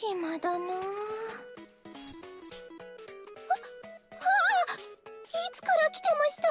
暇だなあ。いつから来てました？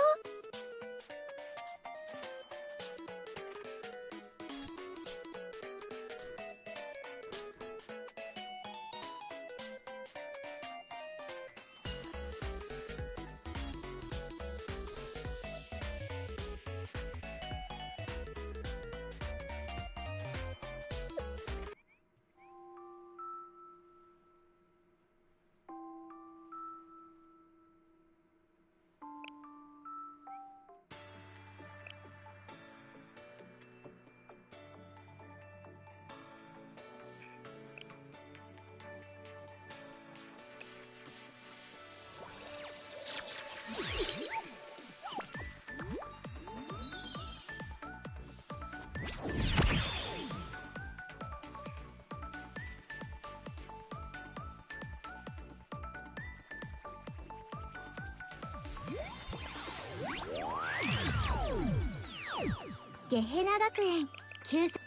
ゲヘナ学園給食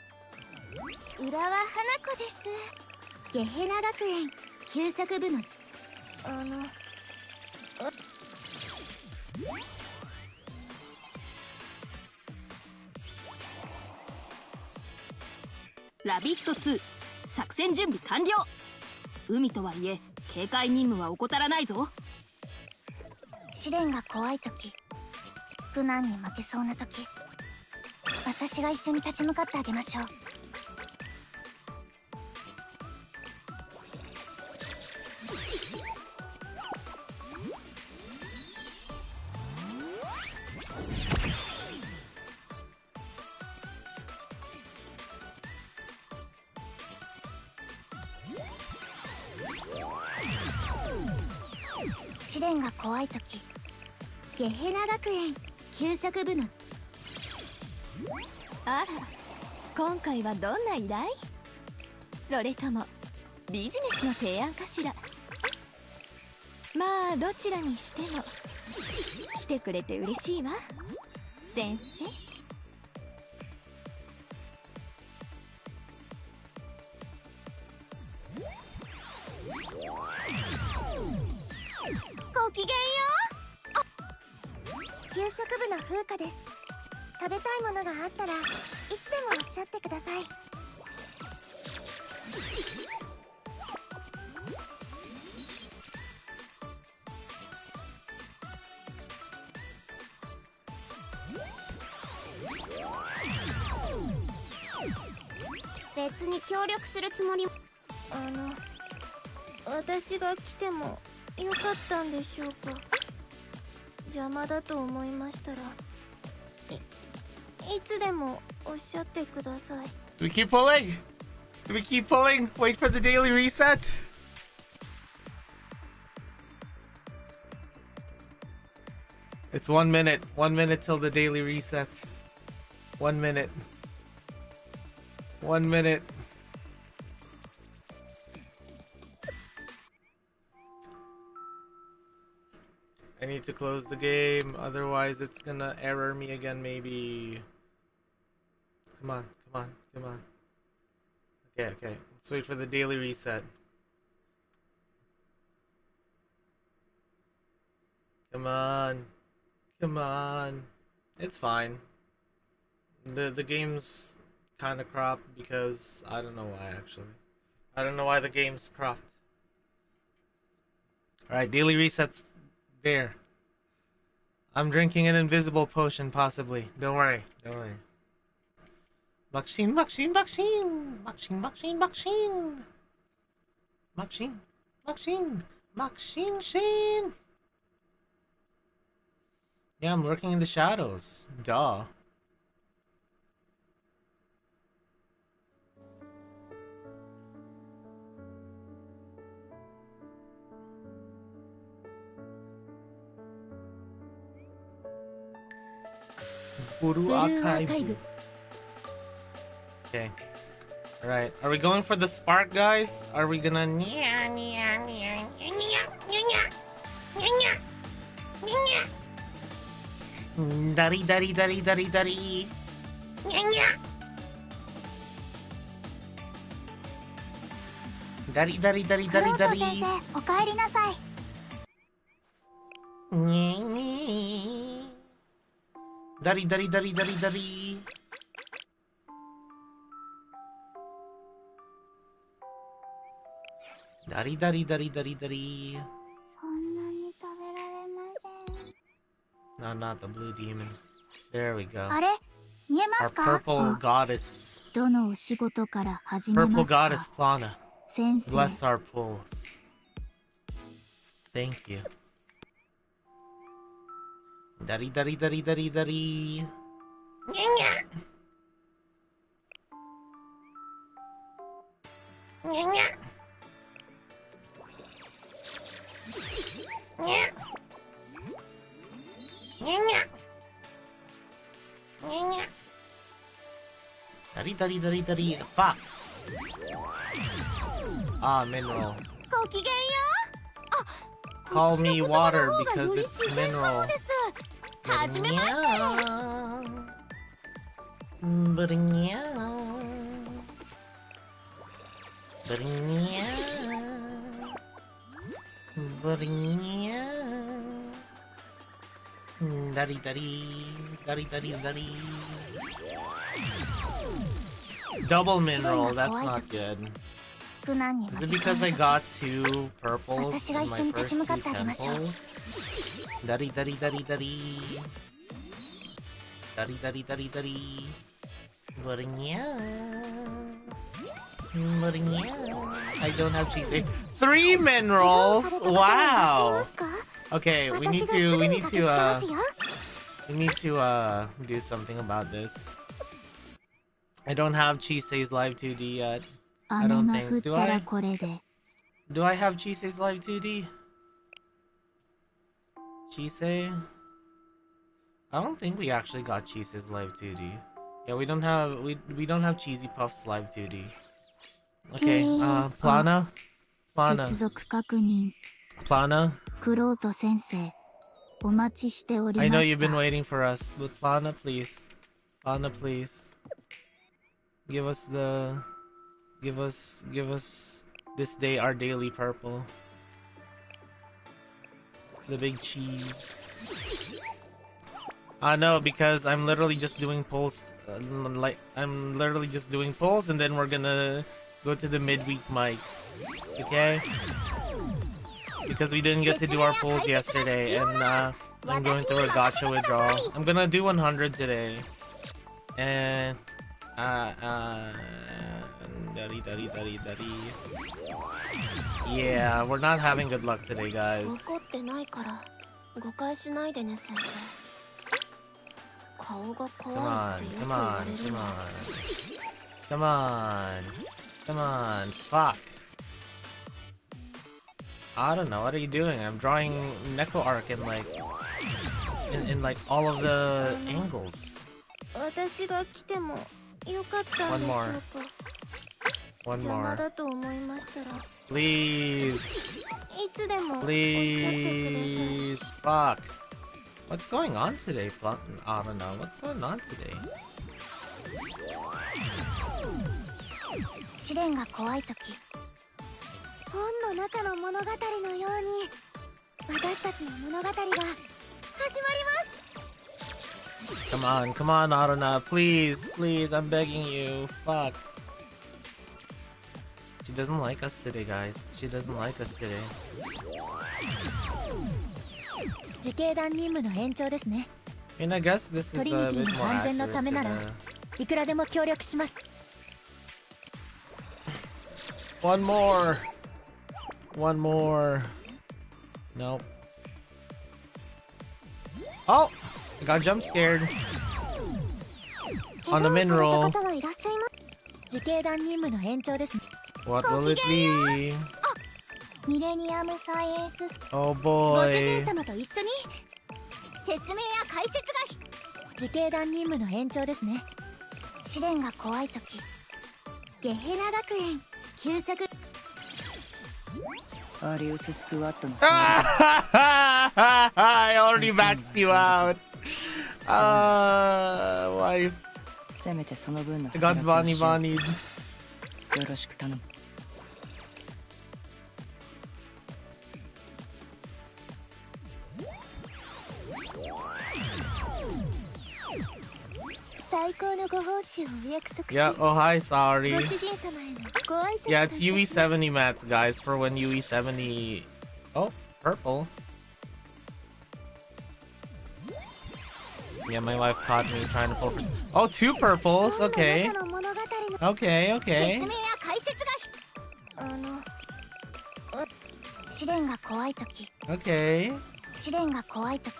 浦和花子です。ゲヘナ学園給食部のラビット2作戦準備完了。海とはいえ警戒任務は怠らないぞ。試練が怖い時、苦難に負けそうな時、私が一緒に立ち向かってあげましょう。試練が怖い時、ゲヘナ学園給食部のあら、今回はどんな依頼？それともビジネスの提案かしら？まあどちらにしても来てくれて嬉しいわ先生。ごきげんよ給食部の風花です。食べたいものがあったらいつでもおっしゃってください。別に協力するつもり。私が来てもよかったんでしょうか？邪魔だと思いましたらいつでもおっしゃってください。 Do we keep pulling? Do we keep pulling? Wait for the daily reset? It's 1 minute. 1 minute till the daily reset. 1 minute. 1 minute. I need to close the game, otherwise it's gonna error me again maybe. Come on, come on, come on. Okay, okay. Let's wait for the daily reset. Come on. Come on. It's fine. The game's kind of cropped because I don't know why actually. I don't know why the game's cropped. Alright, daily resets there. I'm drinking an invisible potion possibly. Don't worry. Don't worry. Vaccine, vaccine, vaccine! Vaccine, vaccine, vaccine! Vaccine, vaccine, vaccine, Shane! Yeah, I'm lurking in the shadows. Duh. Buru Archive. Okay. Alright. Are we going for the spark, guys? Are we gonna... Dari, dari, dari, dari, dari. ダリダリダリダクロートリダリ。先生、お帰りなさい。ダリダリダリダリダリ。ダリダリダリダリダリ。そんなに食べられません。No, not the blue demon. There we go. あれ、見えま Our すか？ purple goddess. どのお仕事から始め Purple ますか？ goddess Plana. 先生。 Bless our pulls. Thank you. Dari dari dari dari dari. Dari dari dari dari. Fuck. Ah, mineral. ごきげんよう。 Call こっちの me 言葉 water の方が because より it's 自然かも mineral. です。はじめまして。 Dari dari dari dari dari. Double mineral, that's not good. 苦難に Is 負 it けそう because な I 時 got 2 purples 私が in 一 my 緒に立 first ち向か 2 ってあげましょう。 temples? Dari dari dari dari. Dari dari dari dari. Barinya. I don't have cheese. 3 minerals. どうされた方はいらっしゃいま Wow. すか？ Okay, we 私 need がす to ぐに駆けつけますよ。 do something about this. I don't have Chise's Live 2D yet. I 雨 don't が think. 降ったらこれで。 Do I have Chise's Live 2D? Chise? I don't think we actually got Chise's Live 2D. Yeah, we don't have Cheesy Puff's Live 2D. Okay, Plana? 接続確認。 Plana? クロート先生、お待ちしており I ま know し you've た。 been waiting for us, but Plana, please. Plana, please. Give us this day our daily purple. The big cheese. No, because I'm literally just doing pulls. I'm literally just doing pulls, and then we're gonna go to the midweek mic. Okay? Because we didn't get to do our pulls yesterday, and I'm going through a gacha withdrawal. I'm gonna do 100 today, and yeah, we're not having good luck today, guys. 怒ってないから誤解しないでね先生。顔が Come 怖 on, いってよく come 言わ on, れる come んだ。 on. Come on. Come on. Fuck. I don't know. What are you doing? I'm drawing Neko arc in like in like all of the angles. 私が来てもよかったんでしょうか。 One 邪魔 more. だと思いましたら Please. いつでもおっしゃってください。 Please. Fuck. What's going on today? I don't know. What's going on today? 試練が怖い時、本の中の物語のように私たちの物語が始まります。 Come on, Aruna. Please, please. I'm begging you. Fuck. She doesn't like us today, guys. She doesn't like us today. 自警団任務の延長ですね。 I mean, I guess this is a bit more 安全の accurate ためなら to いくらでも協力します。 the... One more. One more. Nope. Oh! I got jump scared. On the mineral. 怪我をされた方はいらっしゃいます。自警団任務の延長ですね。 What will it be? ミレニアムサイエンスス Oh ご主人 boy. 様と一緒に説明や解説が自警団任務の延長ですね。試練が怖い時、ゲヘラ学園給食アリウススクワットの I already maxed you out. Wife. せめてその分の I got Bonnie Bonnie. よろしく頼む。最高のご奉仕をお約束し、 Yeah, oh hi, sorry. ご主人様へのご挨拶 Yeah, と it's いたします。 UE70 mats, guys, for when UE70... Oh, purple. Yeah, my wife caught me trying to pull for... Oh, 2 purples, どんな okay. 中の物語の Okay, 説 okay. 明や解説が試練が怖いとき、 Okay. 試練が怖いとき、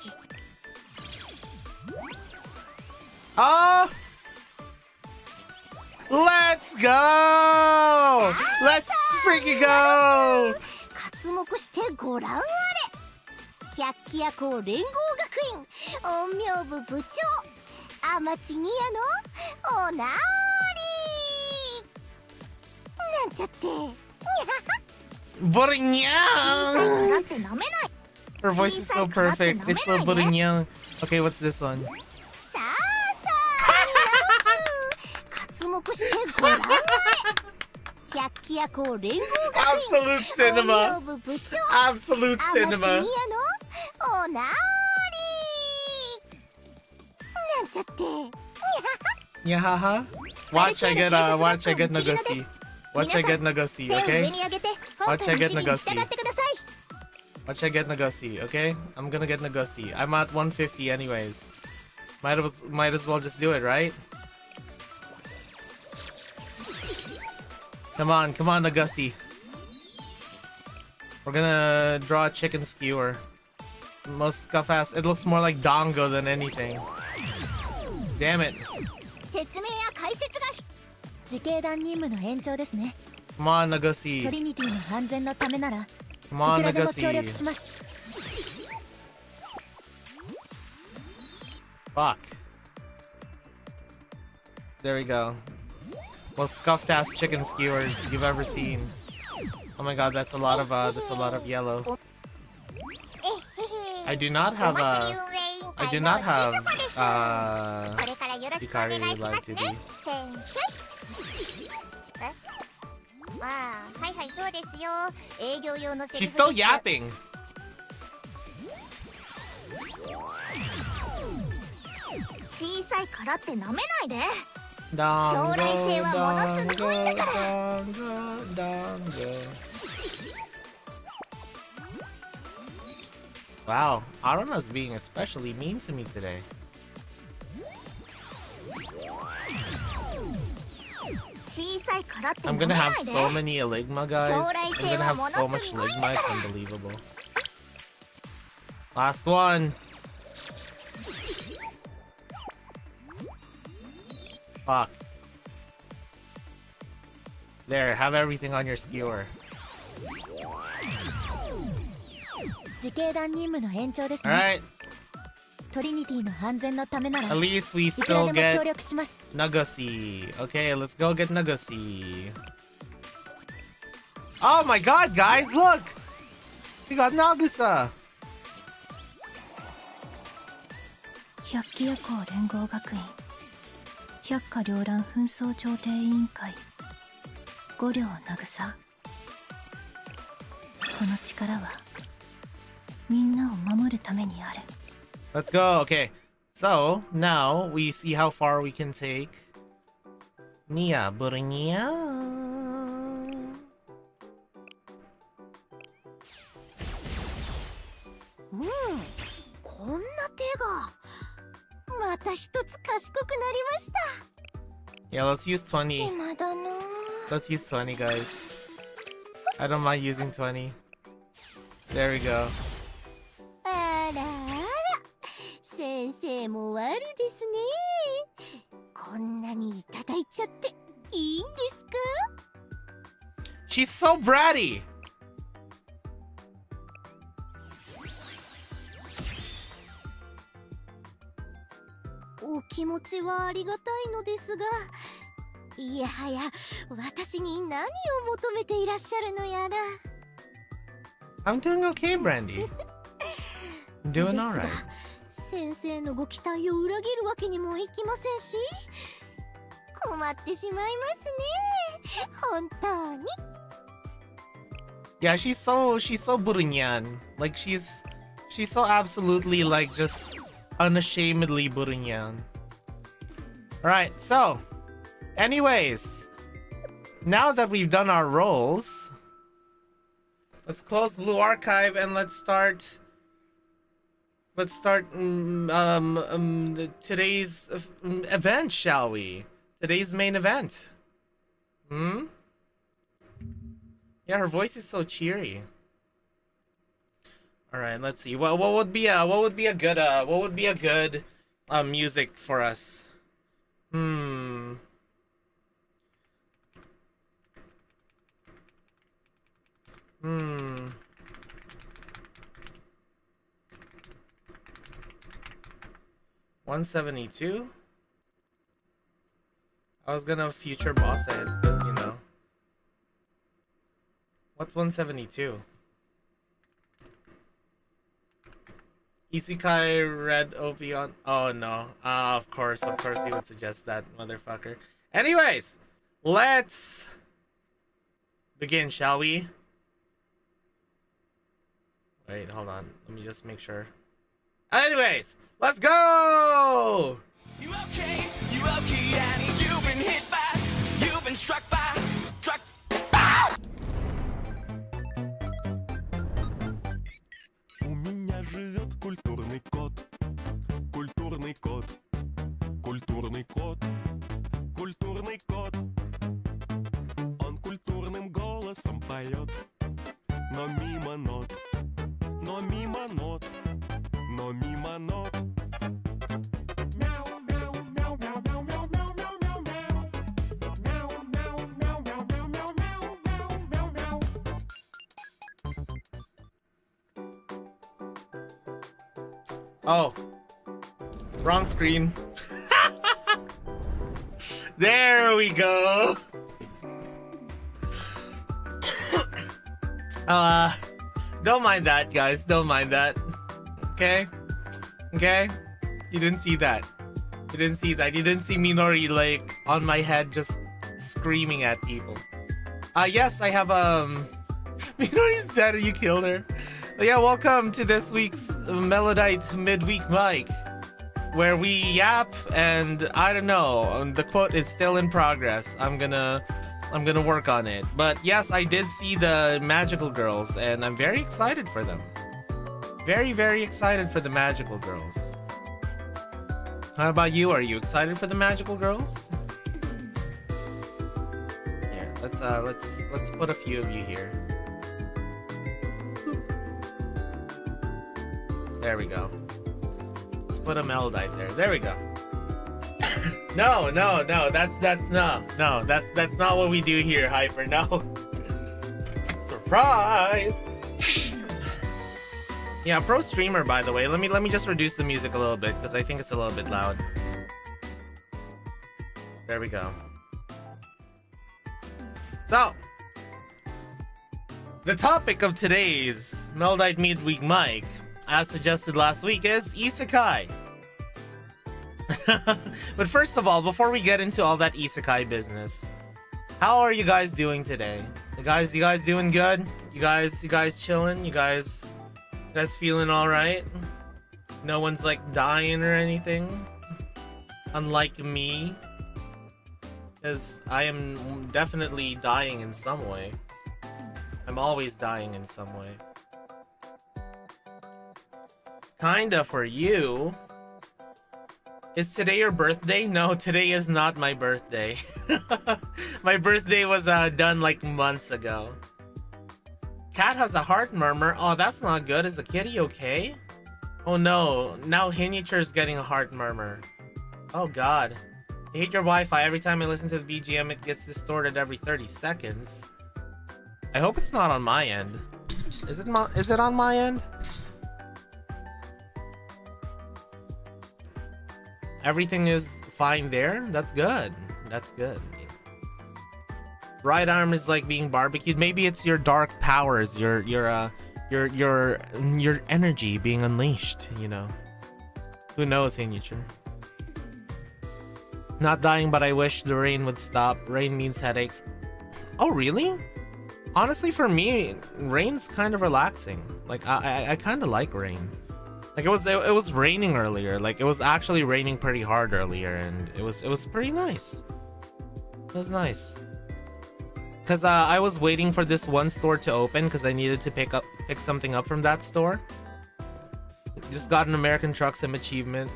Oh! Let's go! Let's freaking go! 刮目してご覧あれ。百鬼夜行連合学院陰陽部部長天地ニアのおなーりなんちゃって。 Burinyang! だって舐めない。 Her voice is so perfect. It's so burinyang. Okay, what's this one? さあさあ刮目してご覧あれ。百鬼夜行連合 Absolute 学院陰 cinema. 陽部部長 Absolute 天地ニア cinema. のおなーりなんちゃって。 Yeah, haha. Watch I get Nagosi. Watch I get Nagosi, 手を上 okay? に上げて本編の指示に従ってください。 Watch I get Nagosi, okay? I'm gonna get Nagosi. I'm at 150 anyways. Might as well just do it, right? Come on, Nagosi. We're gonna draw a chicken skewer. Most scuff ass. It looks more like Dongo than anything. Damn it. 説明や解説が自警団任務の延長ですね。 Come on, ト Nagosi. リニティの安全のためならい Come on, くらでも協力 Nagosi. します。 Fuck. There we go. Most scuffed ass chicken skewers you've ever seen. Oh my god, that's a lot of yellow. I do not have I do not have これからよろしくお Hikari 願いしま like す to ね be. 先生。はいはいそうですよ。営業用のセリ She's フです。 still yapping. 小さいからって舐めないで。 Dongo, 将来性はものすごいんだから。 Dongo. Wow, Aruna's being especially mean to me today. 小さいからって I'm 舐め gonna な have いで。 so many Eligma, guys. I'm gonna have so much Ligma, it's unbelievable. Last one. Fuck. There, have everything on your skewer. 自警団任務の延長ですね。 Alright, トリニティの安全のためなら at least we いくら still でも協 get 力します。 Nagosi. Okay, let's go get Nagosi. Oh my god, guys, look! We got Nagusa! 百鬼夜行連合学院百花繚乱紛争調停委員会五両渚この力はみんなを守るためにある。 Let's go. Okay. So, now we see how far we can take Nia Burinia. こんな手がまた一つ賢くなりました。 Yeah, let's use 20. 暇だな。 Let's use 20, guys. I don't mind using 20. There we go. あらあら、先生も悪ですね。こんなにいただいちゃっていいんですか？ She's so bratty. お気持ちはありがたいのですが、いやはや私に何を求めていらっしゃるのやら。 I'm doing okay, Brandy. I'm doing ですが alright. 先生のご期待を裏切るわけにもいきませんし、困ってしまいますね。本当に。 Yeah, she's so Burinyan. Like she's She's so absolutely like just unashamedly Burunyan. Alright, so anyways, now that we've done our roles, let's close Blue Archive and let's start today's event, shall we? Today's main event. Yeah, her voice is so cheery. All right, let's see. What would be a good music for us? 172. I was gonna future boss it, but you know. What's 172? Isekai Red Opion. Oh no. Of course you would suggest that, motherfucker. Anyways, let's begin, shall we? Wait, hold on. Let me just make sure. Anyways, let's go! You okay, Annie? You've been hit by, you've been struck by, У меня живет культурный кот, культурный кот, культурный кот, культурный кот. Он культурным голосом поет, но мимо нот, но мимо нот, но мимо нот. Oh, wrong screen. There we go. Don't mind that, guys. Don't mind that. Okay? Okay? You didn't see that. You didn't see that. You didn't see Minori, like, on my head just screaming at people. Yes, I have, Minori's dead and you killed her. But yeah, welcome to this week's Melodite Midweek Mic, where we yap and I don't know, the quote is still in progress. I'm gonna work on it. But yes, I did see the Magical Girls and I'm very excited for them. Very, very excited for the Magical Girls. How about you? Are you excited for the Magical Girls? Here, let's put a few of you here. There we go. Let's put a Melodite there. There we go. No, that's not what we do here, Hyper. No. Surprise! Yeah, pro streamer, by the way. Let me just reduce the music a little bit because I think it's a little bit loud. There we go. So, the topic of today's Melodite Midweek Mic, as suggested last week, is Isekai. But first of all, before we get into all that Isekai business, how are you guys doing today? You guys doing good? You guys chilling? You guys feeling all right? No one's like dying or anything? Unlike me, because I am definitely dying in some way. I'm always dying in some way. Kinda for you. Is today your birthday? No, today is not my birthday. My birthday was done like months ago. Cat has a heart murmur. Oh, that's not good. Is the kitty okay? Oh no, now Hiniature's getting a heart murmur. Oh god. I hate your Wi-Fi. Every time I listen to the BGM, it gets distorted every 30 seconds. I hope it's not on my end. Is it on my end? Everything is fine there? That's good. That's good. Right arm is like being barbecued. Maybe it's your dark powers, your energy being unleashed, you know. Who knows, Hiniature? Not dying, but I wish the rain would stop. Rain means headaches. Oh, really? honestly, for me, rain's kind of relaxing. Like I kind of like rain. Like it was raining earlier. Like it was actually raining pretty hard earlier, and it was pretty nice. It was nice. Cause I was waiting for this one store to open because I needed to pick something up from that store. Just got an American Truck Sim achievement.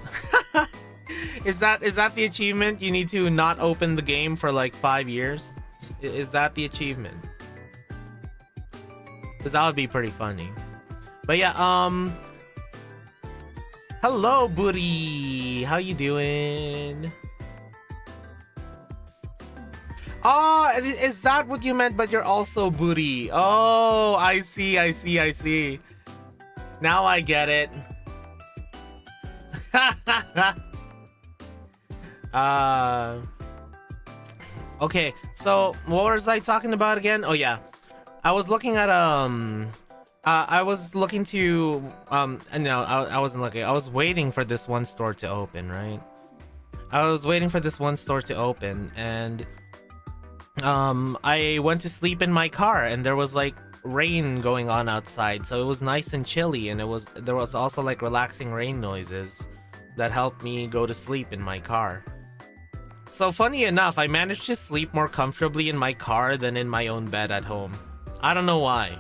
Is that the achievement? You need to not open the game for like 5 years. Is that the achievement? Cause that would be pretty funny. But yeah, hello, Booty. How you doing? Oh, is that what you meant? But you're also Booty. Oh, I see. Now I get it. Okay, so what was I talking about again? Oh yeah, I was looking at I was looking to no, I wasn't looking. I was waiting for this one store to open, right? I was waiting for this one store to open, and I went to sleep in my car, and there was like rain going on outside, so it was nice and chilly, and there was also like relaxing rain noises that helped me go to sleep in my car. So funny enough, I managed to sleep more comfortably in my car than in my own bed at home. I don't know why.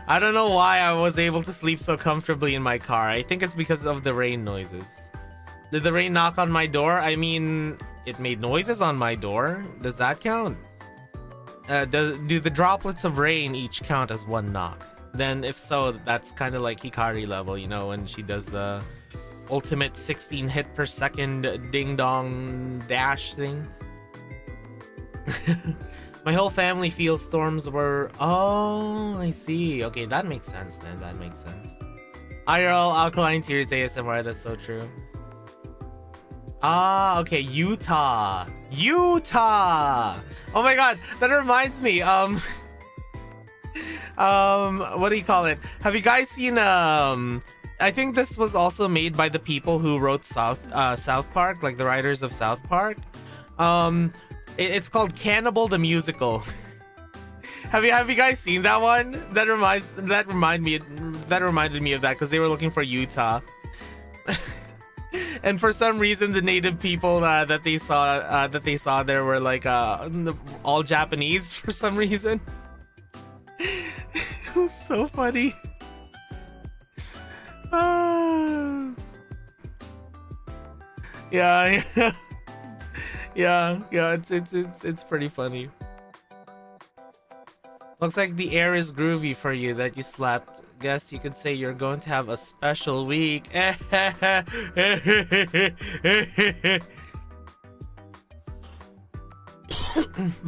I don't know why I was able to sleep so comfortably in my car. I think it's because of the rain noises. Did the rain knock on my door? I mean, it made noises on my door. Does that count? Do the droplets of rain each count as one knock? Then if so, that's kind of like Hikari level, you know, when she does the ultimate 16 hit per second ding dong dash thing. My whole family feels storms were... Oh, I see. Okay, that makes sense then. That makes sense. IRL Alkaline Tears ASMR, that's so true. Ah, okay, Utah. Oh my god, that reminds me. What do you call it? Have you guys seen I think this was also made by the people who wrote South Park, like the writers of South Park. It's called Cannibal the Musical. Have you guys seen that one? That reminded me of that because they were looking for Utah. And for some reason, the native people that they saw there were like all Japanese for some reason. It was so funny. Yeah. It's pretty funny. Looks like the air is groovy for you that you slept. Guess you could say you're going to have a special week. But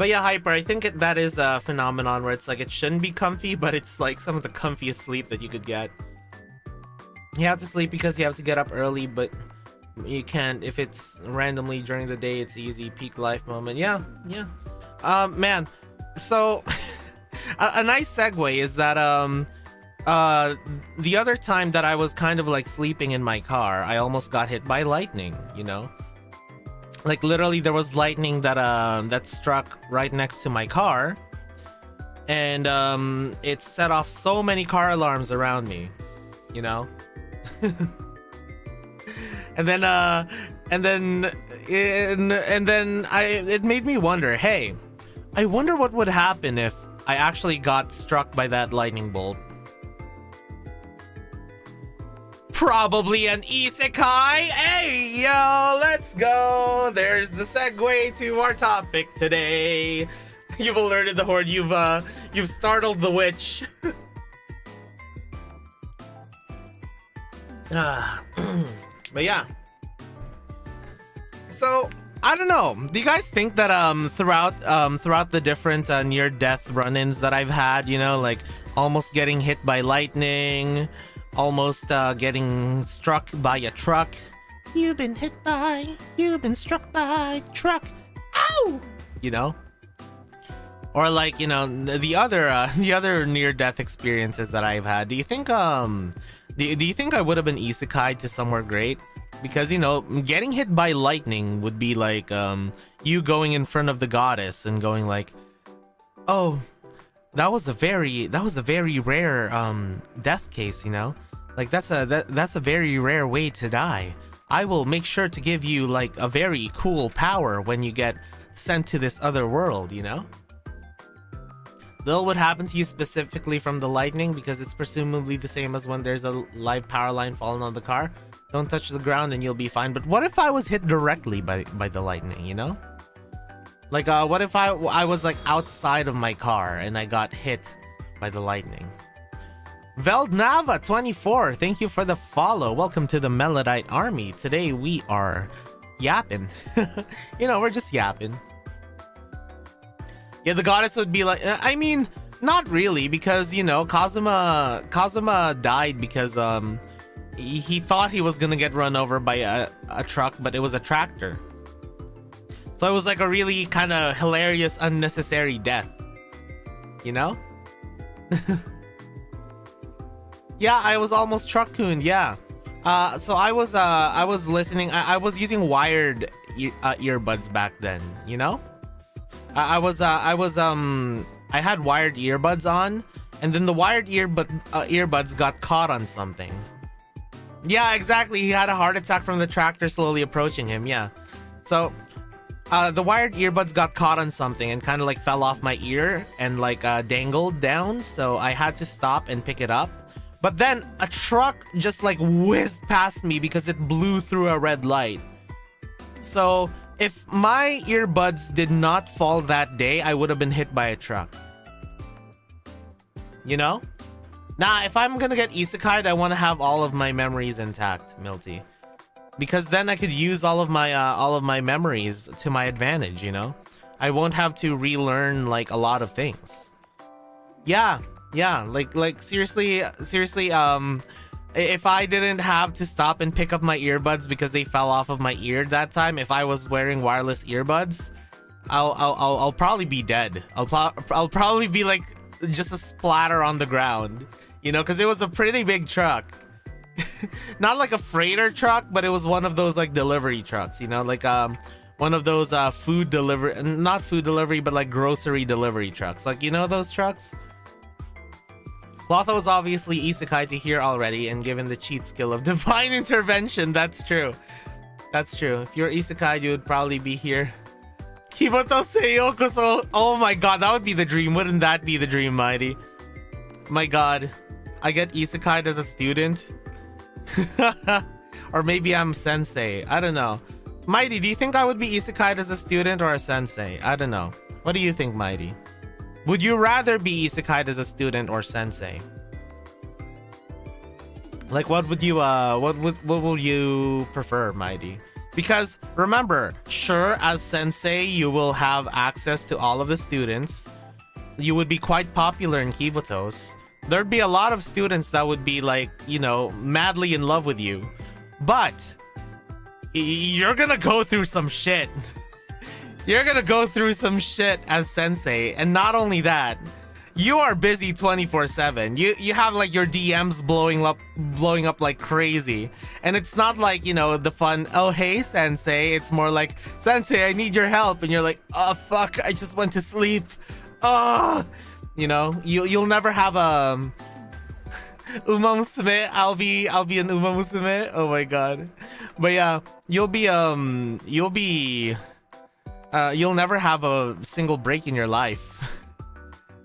yeah, Hyper, I think that is a phenomenon where it's like it shouldn't be comfy, but it's like some of the comfiest sleep that you could get. You have to sleep because you have to get up early, but you can't if it's randomly during the day. It's easy. Peak life moment. Yeah. Man, so a nice segue is that the other time that I was kind of like sleeping in my car, I almost got hit by lightning, you know? Like literally there was lightning that struck right next to my car, and it set off so many car alarms around me, you know? and then it made me wonder, hey, I wonder what would happen if I actually got struck by that lightning bolt. Probably an isekai. Hey, yo, let's go. There's the segue to our topic today. You've alerted the horde. You've startled the witch. But yeah. So I don't know. Do you guys think that throughout the different near-death run-ins that I've had, you know, like almost getting hit by lightning, almost getting struck by a truck. You've been struck by a truck. Ow! You know? Or like, you know, the other near-death experiences that I've had. Do you think do you think I would have been isekai to somewhere great? Because, you know, getting hit by lightning would be like you going in front of the goddess and going like, "Oh, that was a very rare death case, you know? Like that's a very rare way to die. I will make sure to give you like a very cool power when you get sent to this other world, you know? Though what happened to you specifically from the lightning, because it's presumably the same as when there's a live power line falling on the car. Don't touch the ground and you'll be fine. But what if I was hit directly by the lightning, you know? Like, what if I was like outside of my car and I got hit by the lightning? Veldnava 24, thank you for the follow. Welcome to the Melodite army. Today we are yapping. You know, we're just yapping. Yeah, the goddess would be like, I mean, not really, because, you know, Kazuma died because he thought he was gonna get run over by a truck, but it was a tractor. So it was like a really kind of hilarious, unnecessary death, you know? Yeah, I was almost truck-cooned, yeah. So I was listening, I was using wired earbuds back then, you know? I had wired earbuds on, and then the wired earbuds got caught on something. Yeah, exactly. He had a heart attack from the tractor slowly approaching him. Yeah. So, the wired earbuds got caught on something and kind of like fell off my ear and like dangled down. So I had to stop and pick it up. But then a truck just like whizzed past me because it blew through a red light. So if my earbuds did not fall that day, I would have been hit by a truck. You know? Nah, if I'm gonna get isekai'd, I want to have all of my memories intact, Milty. Because then I could use all of my memories to my advantage, you know? I won't have to relearn like a lot of things. Yeah, like seriously, if I didn't have to stop and pick up my earbuds because they fell off of my ear that time, if I was wearing wireless earbuds, I'll probably be dead. I'll probably be like just a splatter on the ground, you know, because it was a pretty big truck. Not like a freighter truck, but it was one of those like delivery trucks, you know, like one of those not food delivery, but like grocery delivery trucks, like, you know, those trucks. Clotho was obviously isekai to here already, and given the cheat skill of divine intervention, that's true. That's true. If you're isekai, you would probably be here. Kiboto Seiyoko. Oh my god, that would be the dream. Wouldn't that be the dream, Mighty? My god. I get isekai'd as a student. Or maybe I'm sensei. I don't know. Mighty, do you think I would be isekai'd as a student or a sensei? I don't know. What do you think, Mighty? Would you rather be isekai'd as a student or sensei? Like, what would you what would you prefer, Mighty? Because remember, sure, as sensei you will have access to all of the students. You would be quite popular in Kibotos. There'd be a lot of students that would be like, you know, madly in love with you. But you're gonna go through some shit. You're gonna go through some shit as sensei, and not only that, you are busy 24/7. You have like your DMs blowing up like crazy, and it's not like, you know, the fun, oh hey sensei. It's more like, sensei, I need your help, and you're like, oh fuck, I just went to sleep. Oh, you know, you'll never have a Uma Musume. I'll be an Uma Musume. Oh my god. But yeah, you'll never have a single break in your life.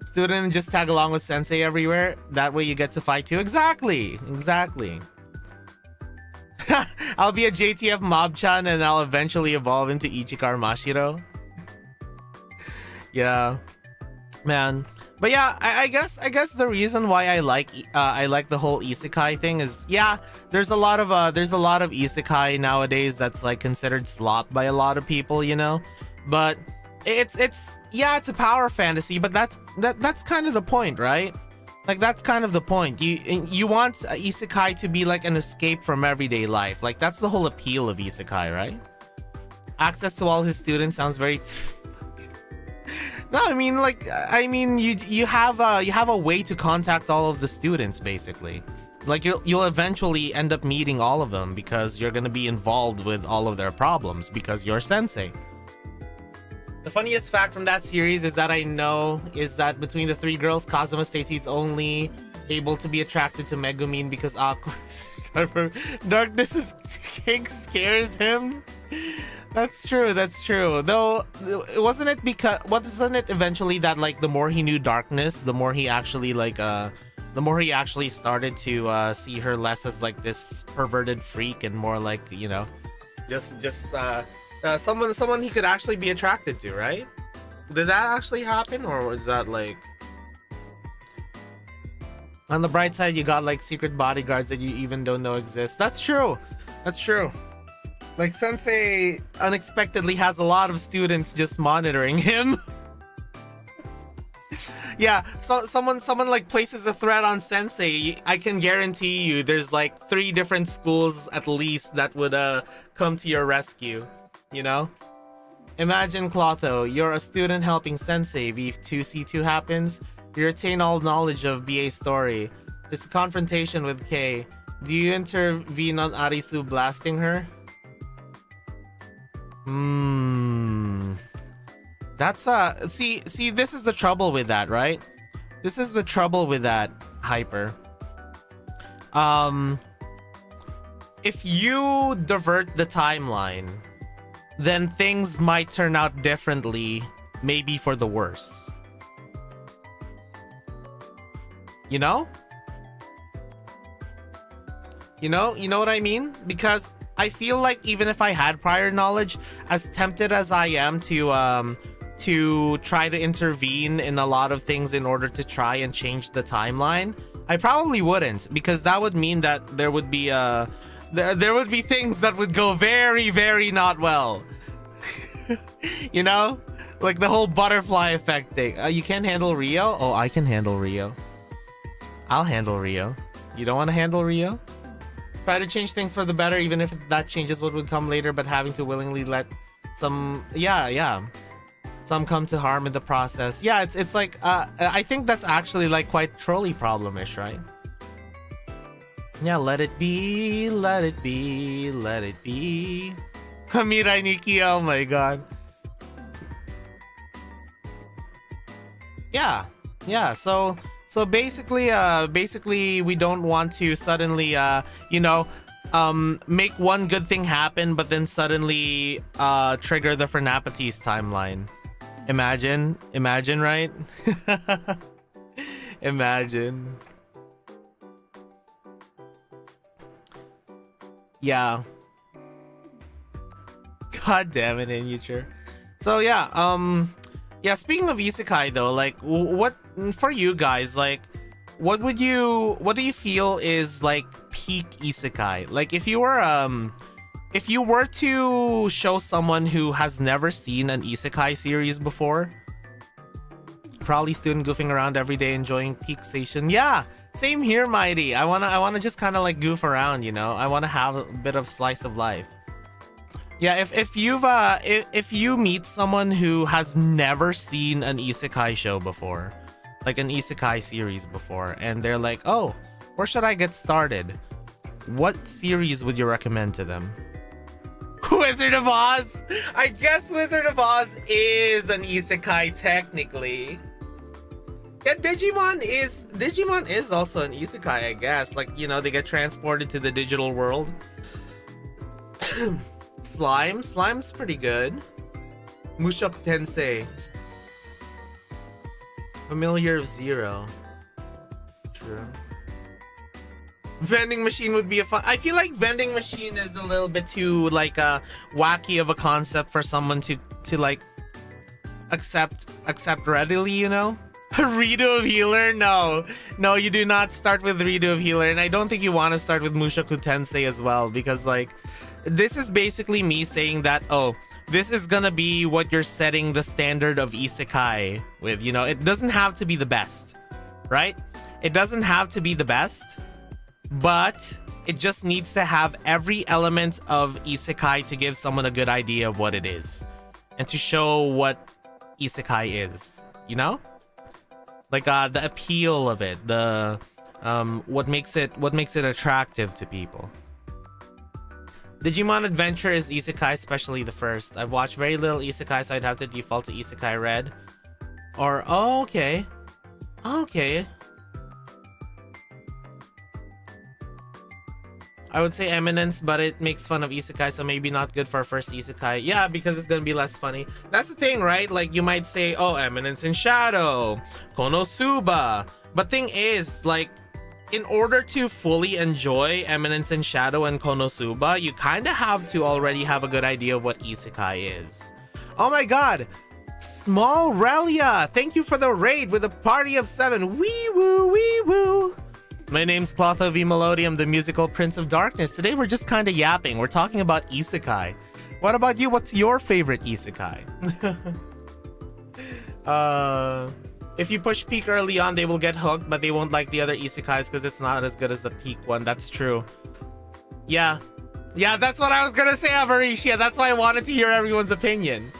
Student, just tag along with sensei everywhere. That way you get to fight too. Exactly. I'll be a JTF Mob-chan and I'll eventually evolve into Ichikar Mashiro. Yeah, man. But yeah, I guess the reason why I like the whole isekai thing is, yeah, there's a lot of isekai nowadays that's like considered slop by a lot of people, you know. But it's a power fantasy, but that's kind of the point, right? Like, that's kind of the point. You want isekai to be like an escape from everyday life. Like, that's the whole appeal of isekai, right? Access to all his students sounds very No, I mean you have a way to contact all of the students, basically. Like, you'll eventually end up meeting all of them because you're gonna be involved with all of their problems because you're sensei. The funniest fact from that series is that I know is that between the three girls, Kazuma states he's only able to be attracted to Megumin because Darkness is King scares him. That's true. That's true. Though, wasn't it eventually that like the more he knew Darkness, the more he actually started to see her less as like this perverted freak and more like, you know, just someone he could actually be attracted to, right? Did that actually happen, or was that like? On the bright side, you got like secret bodyguards that you even don't know exist. That's true. That's true. Like Sensei unexpectedly has a lot of students just monitoring him. Yeah, so someone like places a threat on Sensei. I can guarantee you there's like 3 different schools at least that would come to your rescue, you know? Imagine, Clotho, you're a student helping Sensei. If 2C2 happens, you retain all knowledge of BA's story. It's a confrontation with K. Do you intervene on Arisu blasting her? That's see this is the trouble with that, right? This is the trouble with that, Hyper. If you divert the timeline, then things might turn out differently, maybe for the worse. You know? You know what I mean? Because I feel like even if I had prior knowledge, as tempted as I am to try to intervene in a lot of things in order to try and change the timeline, I probably wouldn't, because that would mean that there would be there would be things that would go very, very not well. You know? Like the whole butterfly effect thing. You can't handle Rio? Oh, I can handle Rio. I'll handle Rio. You don't want to handle Rio? Try to change things for the better, even if that changes what would come later, but having to willingly let some some come to harm in the process. Yeah, it's like I think that's actually like quite trolley problem-ish, right? Yeah, let it be, let it be, let it be. Mirai Nikki, oh my god. Yeah, so basically we don't want to suddenly make one good thing happen but then suddenly trigger the Fernapatis timeline. Imagine, right? Imagine. Yeah. God damn it, Inuture. So yeah, speaking of isekai though, like what for you guys, like what do you feel is like peak isekai? Like if you were to show someone who has never seen an isekai series before, probably student goofing around every day enjoying peak station. Yeah, same here, Mighty. I wanna just kind of like goof around, you know. I wanna have a bit of slice of life. Yeah, if you meet someone who has never seen an isekai show before, like an isekai series before, and they're like, oh, where should I get started? What series would you recommend to them? Wizard of Oz? I guess Wizard of Oz is an isekai technically. Yeah, Digimon is also an isekai, I guess. Like, you know, they get transported to the digital world. Slime's pretty good. Mushoku Tensei. Familiar of Zero. True. Vending machine would be a fun. I feel like vending machine is a little bit too like wacky of a concept for someone to like accept readily, you know? Redo of Healer? No, you do not start with Redo of Healer, and I don't think you want to start with Mushoku Tensei as well, because like this is basically me saying that, oh, this is gonna be what you're setting the standard of isekai with, you know. It doesn't have to be the best, right? It doesn't have to be the best, but it just needs to have every element of isekai to give someone a good idea of what it is and to show what isekai is, you know? Like the appeal of it, the what makes it attractive to people. Digimon Adventure is Isekai, especially the first. I've watched very little Isekai, so I'd have to default to Isekai Red. Or, oh, okay. Okay. I would say Eminence, but it makes fun of Isekai, so maybe not good for first Isekai. Yeah, because it's gonna be less funny. That's the thing, right? Like, you might say, oh, Eminence in Shadow, Konosuba. But thing is, like, in order to fully enjoy Eminence in Shadow and Konosuba, you kind of have to already have a good idea of what Isekai is. Oh my god! Small Relia! Thank you for the raid with a party of 7. Wee woo, wee woo! My name's Clotho V Melody. I'm the musical Prince of Darkness. Today we're just kind of yapping. We're talking about Isekai. What about you? What's your favorite Isekai? If you push peak early on, they will get hooked, but they won't like the other Isekais because it's not as good as the peak one. That's true. Yeah. Yeah, that's what I was gonna say, Avaricia. That's why I wanted to hear everyone's opinion.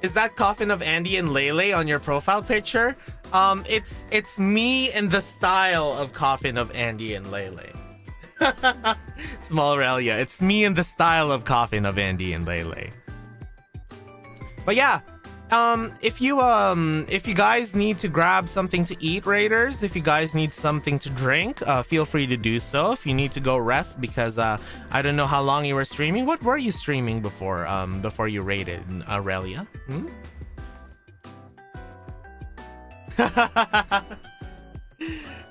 Is that Coffin of Andy and Lele on your profile picture? It's me in the style of Coffin of Andy and Lele. Small Relia. It's me in the style of Coffin of Andy and Lele. But yeah, if you guys need to grab something to eat, Raiders, if you guys need something to drink, feel free to do so. If you need to go rest, because I don't know how long you were streaming. What were you streaming before you raided, Aurelia?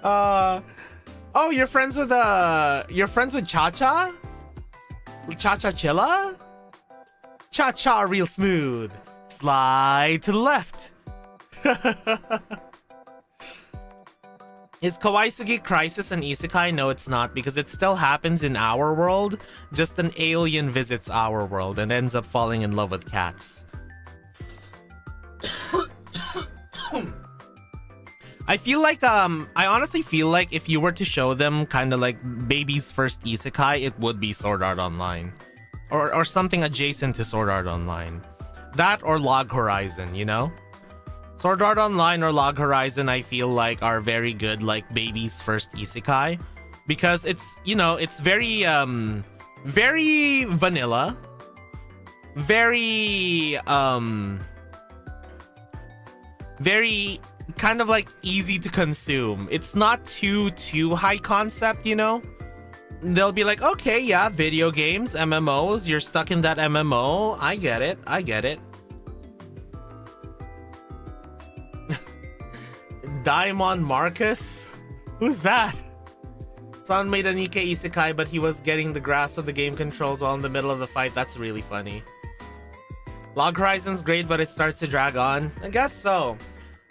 Oh, you're friends with Cha-Cha? Cha-Cha Chilla? Cha-Cha real smooth. Slide to the left. Is Kawaisugi Crisis an Isekai? No, it's not, because it still happens in our world. Just an alien visits our world and ends up falling in love with cats. I feel like, I honestly feel like if you were to show them kind of like baby's first Isekai, it would be Sword Art Online. Or something adjacent to Sword Art Online. That or Log Horizon, you know? Sword Art Online or Log Horizon, I feel like are very good, like baby's first Isekai. Because it's, you know, it's very, very vanilla. Very, very kind of like easy to consume. It's not too high concept, you know? They'll be like, okay, yeah, video games, MMOs, you're stuck in that MMO. I get it. Daimon Marcus? Who's that? Son made a Nikkei Isekai, but he was getting the grasp of the game controls while in the middle of the fight. That's really funny. Log Horizon's great, but it starts to drag on. I guess so.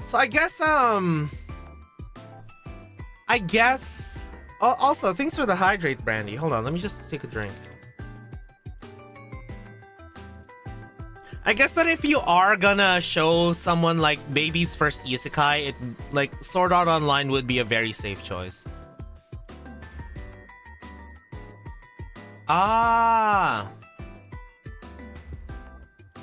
So I guess... Also, thanks for the hydrate, Brandy. Hold on, let me just take a drink. I guess that if you are gonna show someone like baby's first Isekai, it like Sword Art Online would be a very safe choice. Ah.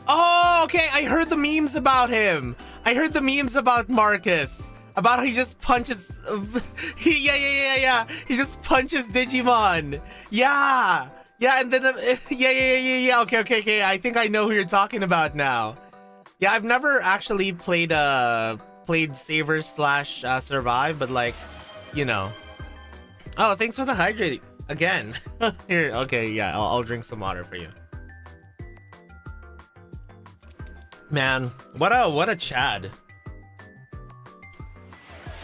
Oh, okay. I heard the memes about him. I heard the memes about Marcus. About how he just punches... yeah. He just punches Digimon. Yeah. Yeah, and then... yeah. Okay. I think I know who you're talking about now. Yeah, I've never actually played Savers / Survive, but like, you know. Oh, thanks for the hydrating. Again. Here, okay, yeah, I'll drink some water for you. Man, what a Chad.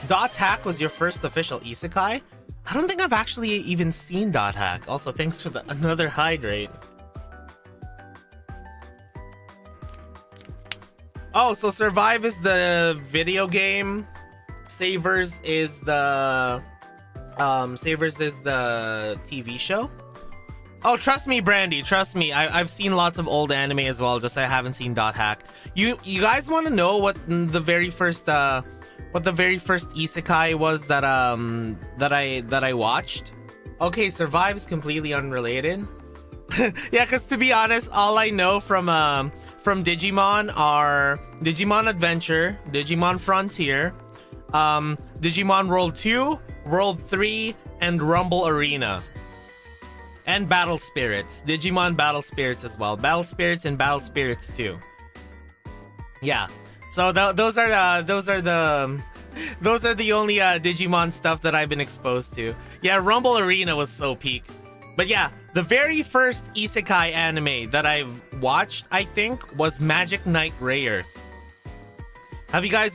Dot Hack was your first official Isekai? I don't think I've actually even seen Dot Hack. Also, thanks for another hydrate. Oh, so Survive is the video game. Savers is the TV show. Oh, trust me, Brandy. Trust me. I've seen lots of old anime as well. Just I haven't seen Dot Hack. You guys want to know what the very first Isekai was that I watched? Okay, Survive is completely unrelated. Yeah, because to be honest, all I know from Digimon are Digimon Adventure, Digimon Frontier, Digimon World 2, World 3, and Rumble Arena. And Battle Spirits. Digimon Battle Spirits as well. Battle Spirits and Battle Spirits 2. Yeah. So those are the only Digimon stuff that I've been exposed to. Yeah, Rumble Arena was so peak. But yeah, the very first Isekai anime that I've watched, I think, was Magic Knight Rayearth. Have you guys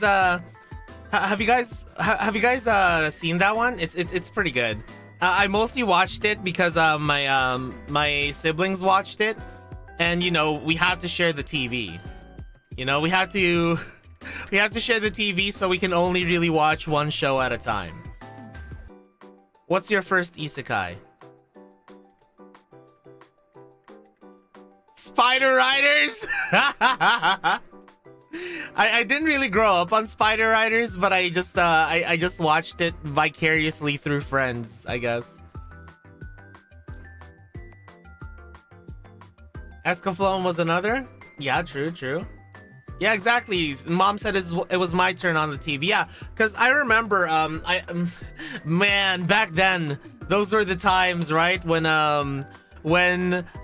seen that one? It's pretty good. I mostly watched it because my siblings watched it, and you know, we have to share the TV. You know, we have to share the TV so we can only really watch one show at a time. What's your first Isekai? Spider Riders. I didn't really grow up on Spider Riders, but I just watched it vicariously through friends, I guess. Escaflowne was another? Yeah, true. Yeah, exactly. Mom said it was my turn on the TV. Yeah, because I remember, man, back then, those were the times, right? When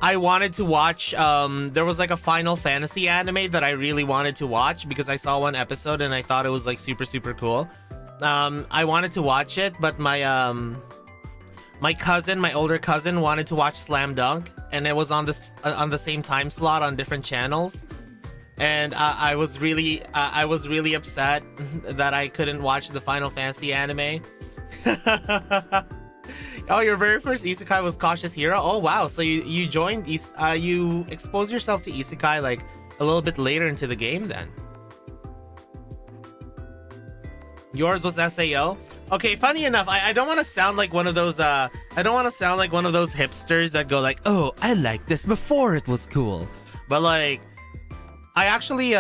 I wanted to watch, there was like a Final Fantasy anime that I really wanted to watch because I saw one episode and I thought it was like super, super cool. I wanted to watch it, but my older cousin wanted to watch Slam Dunk, and it was on the same time slot on different channels. And I was really upset that I couldn't watch the Final Fantasy anime. Oh, your very first Isekai was Cautious Hero? Oh wow, so you joined you exposed yourself to Isekai like a little bit later into the game then. Yours was SAO? Okay, funny enough, I don't want to sound like one of those hipsters that go like, "Oh, I liked this before it was cool." But like, I actually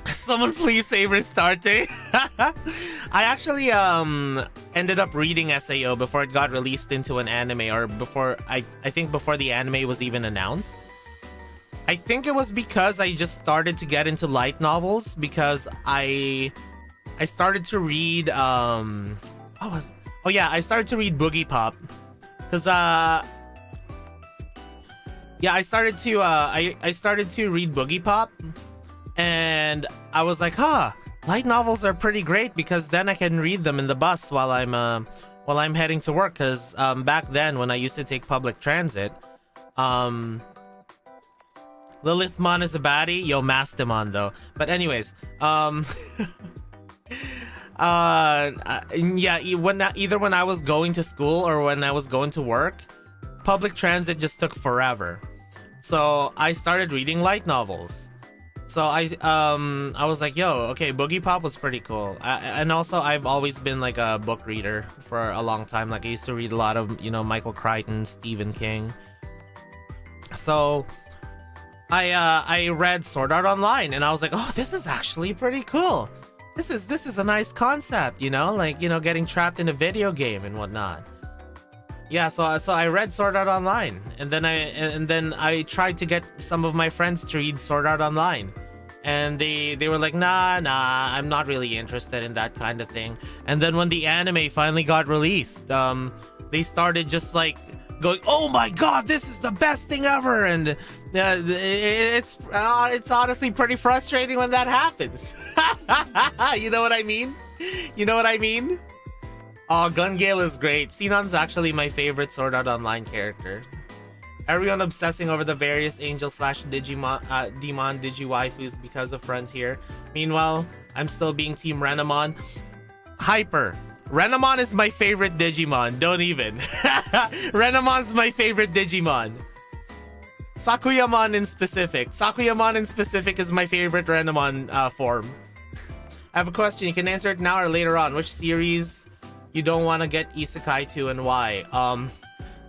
someone please save Restarte. I actually ended up reading SAO before it got released into an anime, or before I think before the anime was even announced. I think it was because I just started to get into light novels because I started to read I started to read Boogie Pop because I started to read Boogie Pop, and I was like, light novels are pretty great because then I can read them in the bus while I'm heading to work. Because back then when I used to take public transit, Lilithmon is a baddie. Yo, Mastamon though. But anyways, either when I was going to school or when I was going to work, public transit just took forever. So I started reading light novels. So I was like, yo, okay, Boogie Pop was pretty cool. And also I've always been like a book reader for a long time. Like I used to read a lot of, Michael Crichton, Stephen King. So I read Sword Art Online, and I was like, oh, this is actually pretty cool. This is a nice concept, getting trapped in a video game and whatnot. Yeah, so I read Sword Art Online, and then I tried to get some of my friends to read Sword Art Online, and they were like, nah, I'm not really interested in that kind of thing. And then when the anime finally got released, they started just like going, oh my god, this is the best thing ever, and it's honestly pretty frustrating when that happens. You know what I mean? Oh, Gun Gale is great. Sinon's actually my favorite Sword Art Online character. Everyone obsessing over the various Angel/Demon Digi-waifus because of friends here. Meanwhile, I'm still being Team Renamon. Hyper. Renamon is my favorite Digimon. Don't even. Renamon's my favorite Digimon. Sakuyamon in specific. Sakuyamon in specific is my favorite Renamon form. I have a question. You can answer it now or later on. Which series you don't want to get Isekai to and why?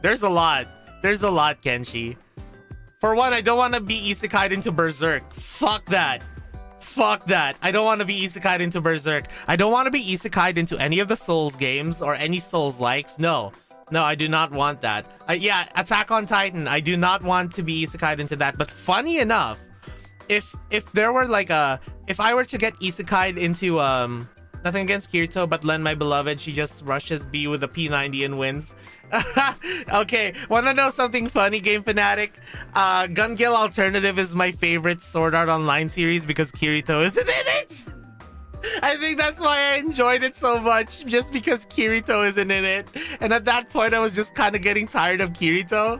There's a lot, Kenshi. For one, I don't want to be Isekai'd into Berserk. Fuck that. I don't want to be Isekai'd into Berserk. I don't want to be Isekai'd into any of the Souls games or any Souls likes. No, I do not want that. Yeah, Attack on Titan. I do not want to be Isekai'd into that. But funny enough, if there were like if I were to get Isekai'd into Nothing against Kirito, but Len, my beloved, she just rushes B with a P90 and wins. Okay, wanna know something funny, Game Fanatic? Gun Gale Alternative is my favorite Sword Art Online series because Kirito isn't in it! I think that's why I enjoyed it so much, just because Kirito isn't in it. And at that point, I was just kind of getting tired of Kirito.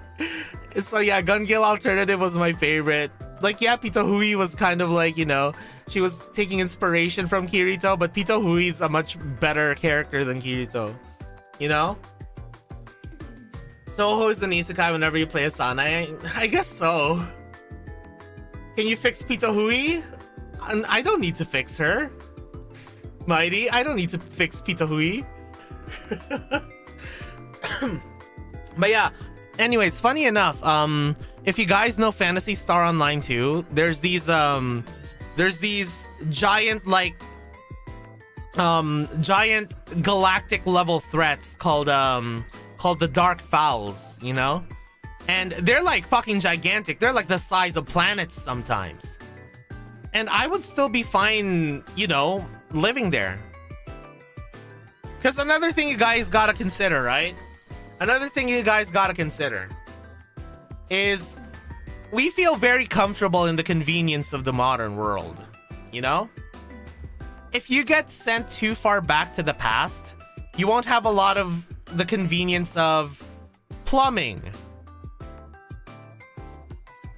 So yeah, Gun Gale Alternative was my favorite. Like, yeah, Pito Hui was kind of like, you know, she was taking inspiration from Kirito, but Pito Hui is a much better character than Kirito. You know? Toho is an isekai whenever you play Asana. I guess so. Can you fix Pito Hui? I don't need to fix her. Mighty, I don't need to fix Pito Hui. But yeah, anyways, funny enough, if you guys know Phantasy Star Online 2, there's these giant giant galactic level threats called the Dark Fowls, you know? And they're like fucking gigantic. They're like the size of planets sometimes. And I would still be fine, you know, living there. Because another thing you guys gotta consider, right? Another thing you guys gotta consider is we feel very comfortable in the convenience of the modern world, you know? If you get sent too far back to the past, you won't have a lot of the convenience of plumbing,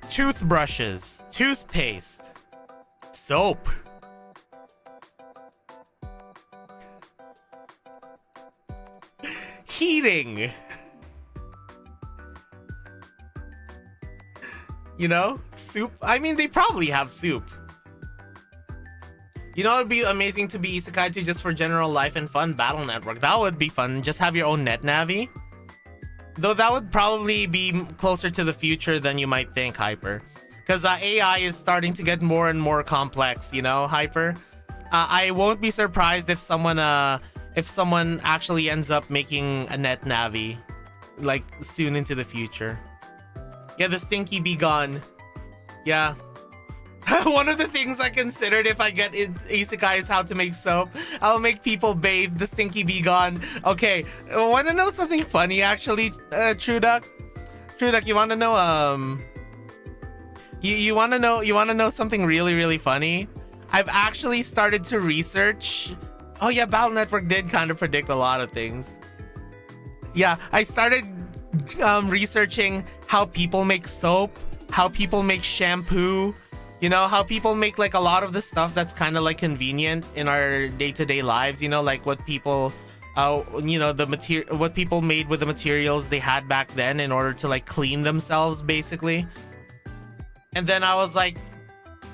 toothbrushes, toothpaste, soap. Heating. You know? Soup. I mean, they probably have soup. You know, it would be amazing to be Isekai to just for general life and fun. Battle Network. That would be fun. Just have your own net navi. Though that would probably be closer to the future than you might think, Hyper. Because AI is starting to get more and more complex, you know, Hyper? I won't be surprised if someone actually ends up making a net navi, like, soon into the future. Yeah, the stinky be gone. Yeah. One of the things I considered if I get isekai is how to make soap. I'll make people bathe, the stinky be gone. Okay, wanna know something funny actually, True Duck? True Duck, you wanna know, you wanna know something really, really funny? I've actually started to research. Oh yeah, Battle Network did kind of predict a lot of things. Yeah, I started researching how people make soap, how people make shampoo, you know, how people make like a lot of the stuff that's kind of like convenient in our day-to-day lives, you know, like what people you know, what people made with the materials they had back then in order to like clean themselves basically. And then I was like,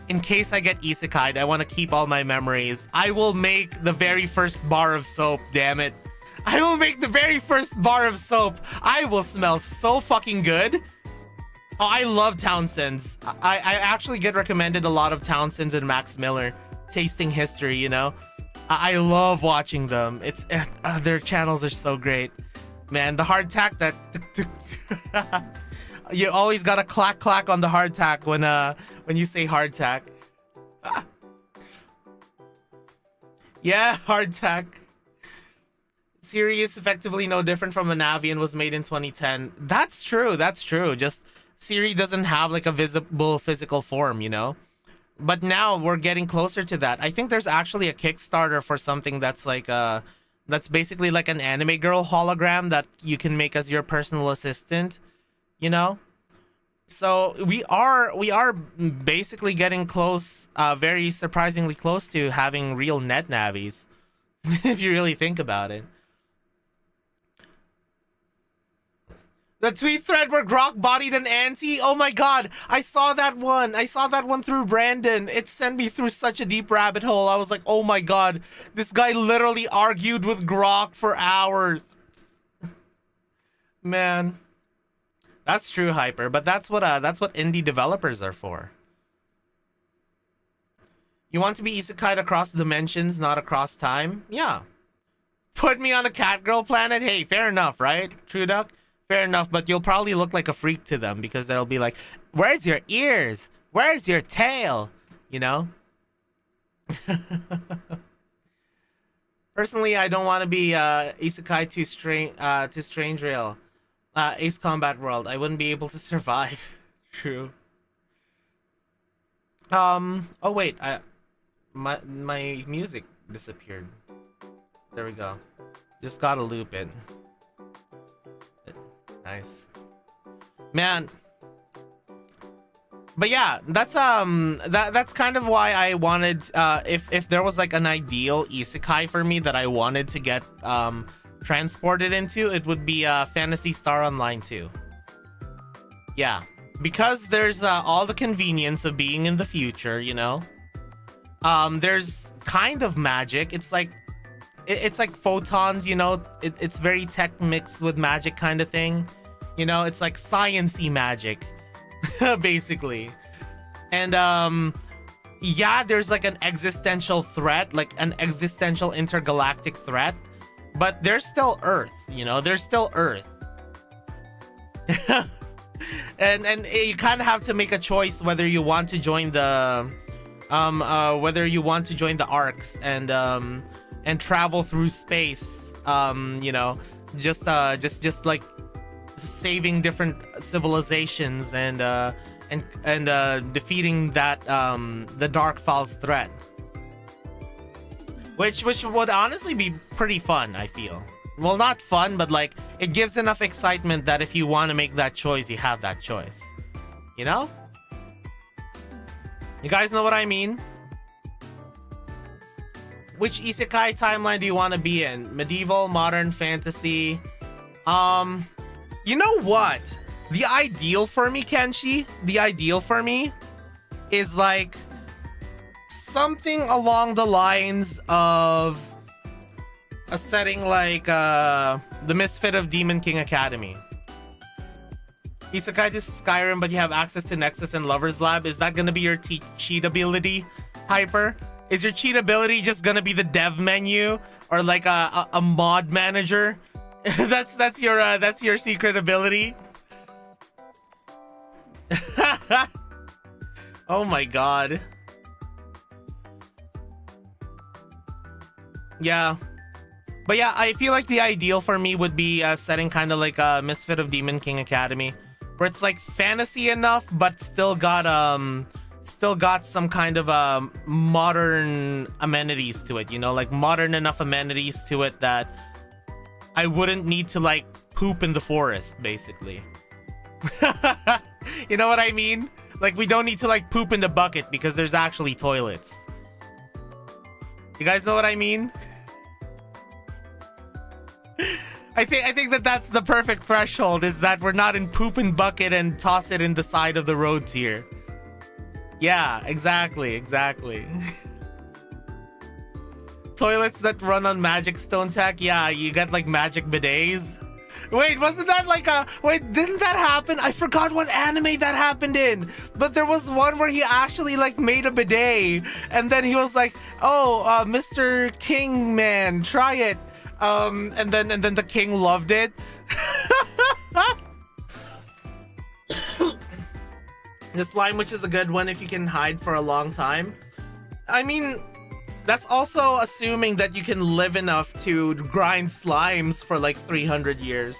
in case I get isekai'd, I want to keep all my memories. I will make the very first bar of soap, damn it. I will make the very first bar of soap. I will smell so fucking good. Oh, I love Townsend's. I actually get recommended a lot of Townsend's and Max Miller tasting history, you know? I love watching them. It's their channels are so great. Man, the hardtack that you always gotta clack on the hardtack when you say hardtack. Yeah, hardtack. Siri is effectively no different from a Navi and was made in 2010. That's true. Just Siri doesn't have like a visible physical form, you know? But now we're getting closer to that. I think there's actually a Kickstarter for something that's like that's basically like an anime girl hologram that you can make as your personal assistant, you know? So we are basically getting close, very surprisingly close to having real net navis, if you really think about it. The tweet thread where Grok bodied an auntie? Oh my god, I saw that one. I saw that one through Brandon. It sent me through such a deep rabbit hole. I was like, oh my god, this guy literally argued with Grok for hours. Man. That's true, Hyper, but that's what indie developers are for. You want to be isekai'd across dimensions, not across time? Yeah. Put me on a catgirl planet? Hey, fair enough, right? True Duck? Fair enough, but you'll probably look like a freak to them because they'll be like, where's your ears? Where's your tail? You know? Personally, I don't want to be Isekai to Strange Rail, Ace Combat World. I wouldn't be able to survive. True. Oh wait, my music disappeared. There we go. Just gotta loop it. Nice. Man. But yeah, that's that's kind of why I wanted if there was like an ideal isekai for me that I wanted to get transported into, it would be Phantasy Star Online 2. Yeah, because there's all the convenience of being in the future, you know. There's kind of magic. It's like photons, you know. It's very tech mixed with magic kind of thing. You know, it's like science-y magic. Basically. And yeah, there's like an existential threat, like an existential intergalactic threat, but there's still Earth, you know, there's still Earth. and you kind of have to make a choice whether you want to join the arcs and travel through space, you know, just like saving different civilizations and defeating that the Dark Falls threat, which would honestly be pretty fun. I feel, well, not fun, but like it gives enough excitement that if you want to make that choice, you have that choice, you know. You guys know what I mean? Which isekai timeline do you want to be in? Medieval, modern, fantasy? You know what? The ideal for me, Kenshi, the ideal for me is like something along the lines of a setting like the Misfit of Demon King Academy. Isekai to Skyrim, but you have access to Nexus and Lover's Lab. Is that gonna be your cheat ability, Hyper? Is your cheat ability just gonna be the dev menu or like a mod manager? that's your secret ability. Oh my god. Yeah. But yeah, I feel like the ideal for me would be setting kind of like a Misfit of Demon King Academy, where it's like fantasy enough but still got some kind of modern amenities to it, you know, like modern enough amenities to it that I wouldn't need to like poop in the forest, basically. You know what I mean? Like we don't need to like poop in the bucket because there's actually toilets. You guys know what I mean? I think that's the perfect threshold, is that we're not in poop and bucket and toss it in the side of the road tier. Yeah, exactly. Toilets that run on magic stone tech. Yeah, you get like magic bidets. Wait, wasn't that like wait, didn't that happen? I forgot what anime that happened in. But there was one where he actually like made a bidet, and then he was like, "Oh, Mr. King man, try it." And then the king loved it. The slime witch is a good one if you can hide for a long time. I mean, that's also assuming that you can live enough to grind slimes for like 300 years.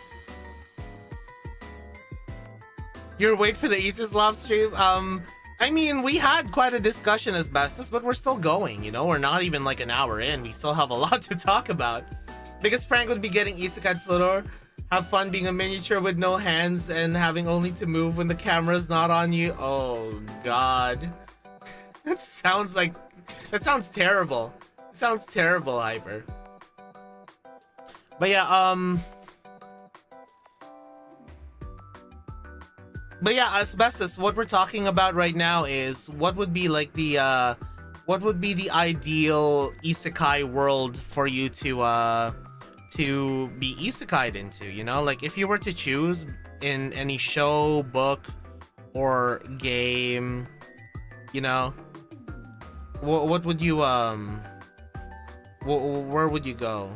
You're wait for the Isis live stream? I mean, we had quite a discussion as Bestus, but we're still going, you know? We're not even like an hour in. We still have a lot to talk about. Biggest prank would be getting Isekai Tsuror. Have fun being a miniature with no hands and having only to move when the camera's not on you. Oh, God. That sounds terrible. It sounds terrible, Hyper. But yeah, Asbestos, what we're talking about right now is what would be like the ideal isekai world for you to be isekai'd into, you know? Like if you were to choose in any show, book, or game, you know, what would you where would you go?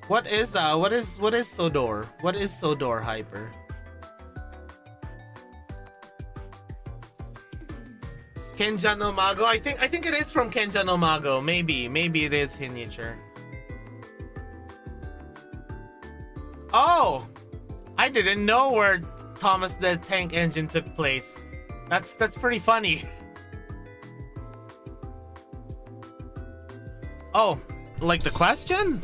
What is Sodor? What is Sodor, Hyper? Kenja no Mago. I think it is from Kenja no Mago. Maybe it is Hinicher. Oh, I didn't know where Thomas the Tank Engine took place. That's pretty funny. Oh, like the question?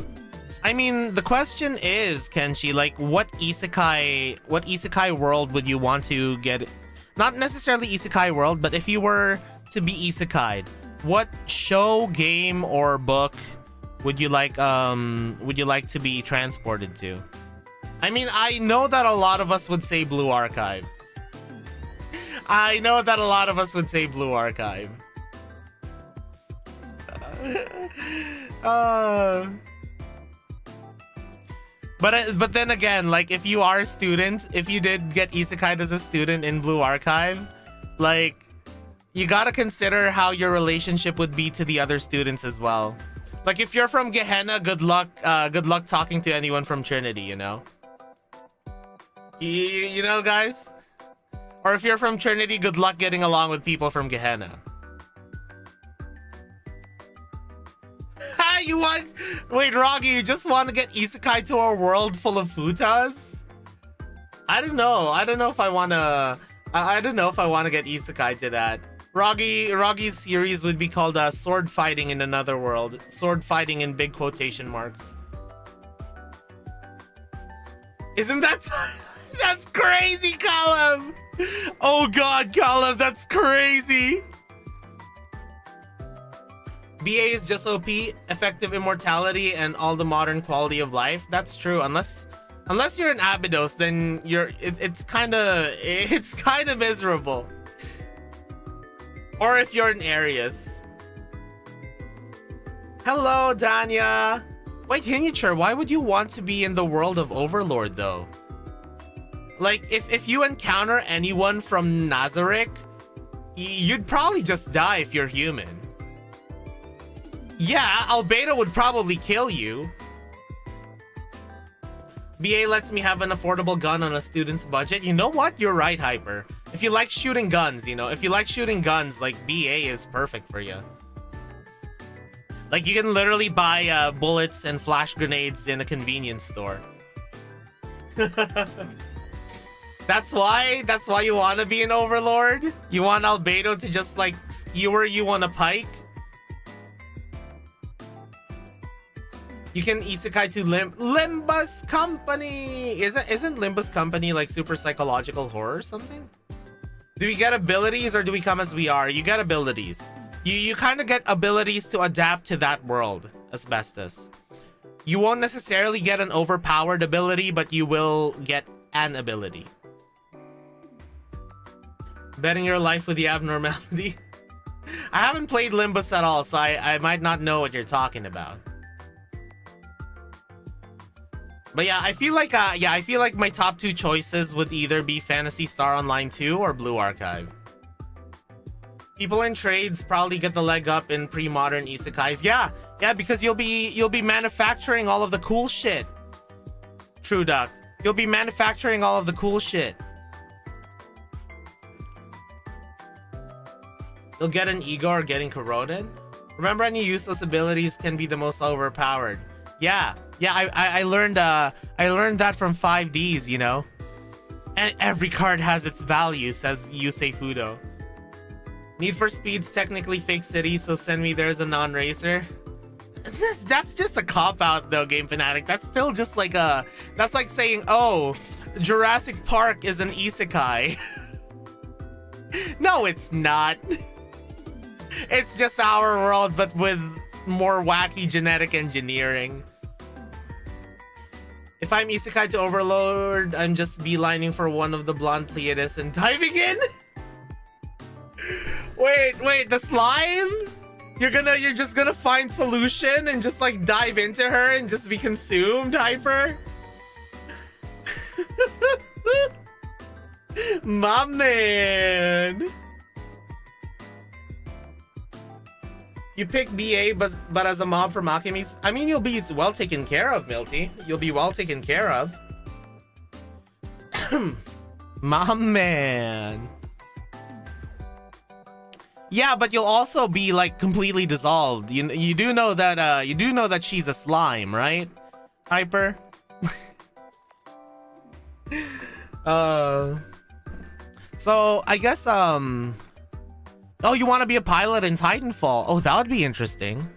I mean, the question is, Kenshi, like what isekai world would you want to get? Not necessarily isekai world, but if you were to be isekai'd, what show, game, or book would you like to be transported to? I mean, I know that a lot of us would say Blue Archive. I know that a lot of us would say Blue Archive. But then again, like if you are a student, if you did get isekai'd as a student in Blue Archive, like you gotta consider how your relationship would be to the other students as well. Like if you're from Gehenna, good luck talking to anyone from Trinity, you know? You know, guys? Or if you're from Trinity, good luck getting along with people from Gehenna. Wait, Roggy, you just want to get isekai to a world full of futas? I don't know if I want to get isekai to that. Roggy's series would be called Sword Fighting in Another World. Sword Fighting in big quotation marks. Isn't that... That's crazy, Caleb! Oh god, Caleb, that's crazy! BA is just OP, effective immortality, and all the modern quality of life. That's true. Unless you're an Abydos, then it's kind of miserable. Or if you're an Arius. Hello, Danya. Wait, Hinicher, why would you want to be in the world of Overlord though? Like, if you encounter anyone from Nazarick, you'd probably just die if you're human. Yeah, Albedo would probably kill you. BA lets me have an affordable gun on a student's budget. You know what? You're right, Hyper. If you like shooting guns, like BA is perfect for you. Like, you can literally buy bullets and flash grenades in a convenience store. That's why you want to be an Overlord? You want Albedo to just, like, skewer you on a pike? You can isekai to Limbus Company. Isn't Limbus Company like super psychological horror or something? Do we get abilities or do we come as we are? You get abilities. You kind of get abilities to adapt to that world, Asbestos. You won't necessarily get an overpowered ability, but you will get an ability. Betting your life with the abnormality. I haven't played Limbus at all, so I might not know what you're talking about. But yeah, I feel like my top two choices would either be Phantasy Star Online 2 or Blue Archive. People in trades probably get the leg up in pre-modern isekais. Yeah, because you'll be manufacturing all of the cool shit. True Duck. You'll be manufacturing all of the cool shit. You'll get an ego or getting corroded. Remember, any useless abilities can be the most overpowered. Yeah, I learned that from 5Ds, you know. And every card has its value, says Yusei Fudo. Need for Speed's technically fake city, so send me there as a non-racer. That's just a cop-out though, Game Fanatic. That's still just like that's like saying, oh, Jurassic Park is an isekai. No, it's not. It's just our world, but with more wacky genetic engineering. If I'm isekai to Overlord, I'm just beelining for one of the blonde Pleiades and diving in? Wait, the slime? You're just gonna find solution and just like dive into her and just be consumed, Hyper? My man. You pick BA, but as a mob from Alchemy, I mean, you'll be well taken care of, Milty. You'll be well taken care of. My man. Yeah, but you'll also be like completely dissolved. You do know that she's a slime, right? Hyper. So I guess oh, you want to be a pilot in Titanfall? Oh, that would be interesting.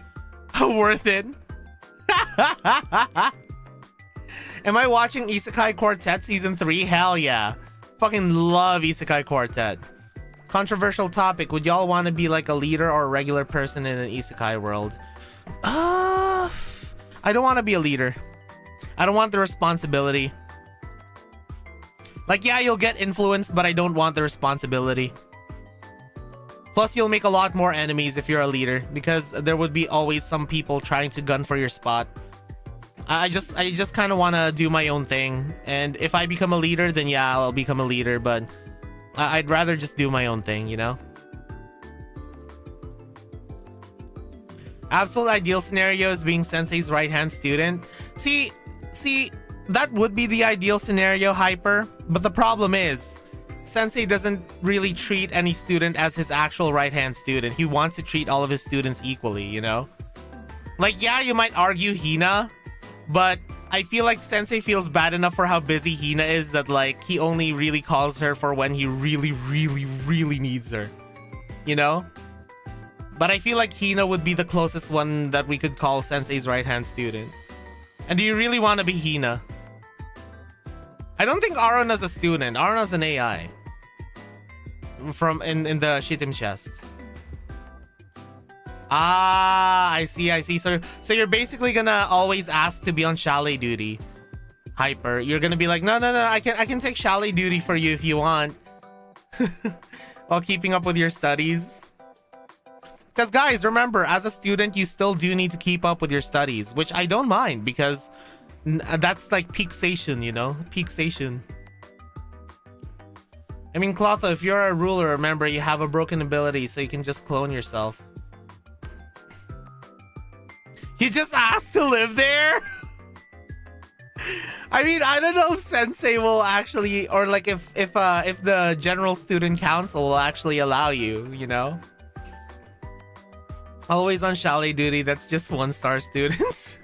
Worth it. Am I watching Isekai Quartet season 3? Hell yeah. Fucking love Isekai Quartet. Controversial topic. Would y'all want to be like a leader or a regular person in an Isekai world? I don't want to be a leader. I don't want the responsibility. Like, yeah, you'll get influence, but I don't want the responsibility. Plus, you'll make a lot more enemies if you're a leader, because there would be always some people trying to gun for your spot. I just kind of want to do my own thing, and if I become a leader, then yeah, I'll become a leader, but I'd rather just do my own thing, you know? Absolute ideal scenario is being Sensei's right-hand student. See, that would be the ideal scenario, Hyper, but the problem is, Sensei doesn't really treat any student as his actual right-hand student. He wants to treat all of his students equally, you know? Like, yeah, you might argue Hina, but I feel like Sensei feels bad enough for how busy Hina is that, like, he only really calls her for when he really, really, really needs her. You know? But I feel like Hina would be the closest one that we could call Sensei's right-hand student. And do you really want to be Hina? I don't think Aruna's a student. Aruna's an AI. From in the Shitim chest. Ah, I see. So you're basically gonna always ask to be on chalet duty. Hyper. You're gonna be like, no, I can take chalet duty for you if you want. While keeping up with your studies. Because guys, remember, as a student, you still do need to keep up with your studies, which I don't mind because that's like peak station, you know? Peak station. I mean, Clotho, if you're a ruler, remember, you have a broken ability, so you can just clone yourself. You just asked to live there? I mean, I don't know if Sensei will actually, or like if the General Student Council will actually allow you, you know? Always on chalet duty, that's just 1-star students.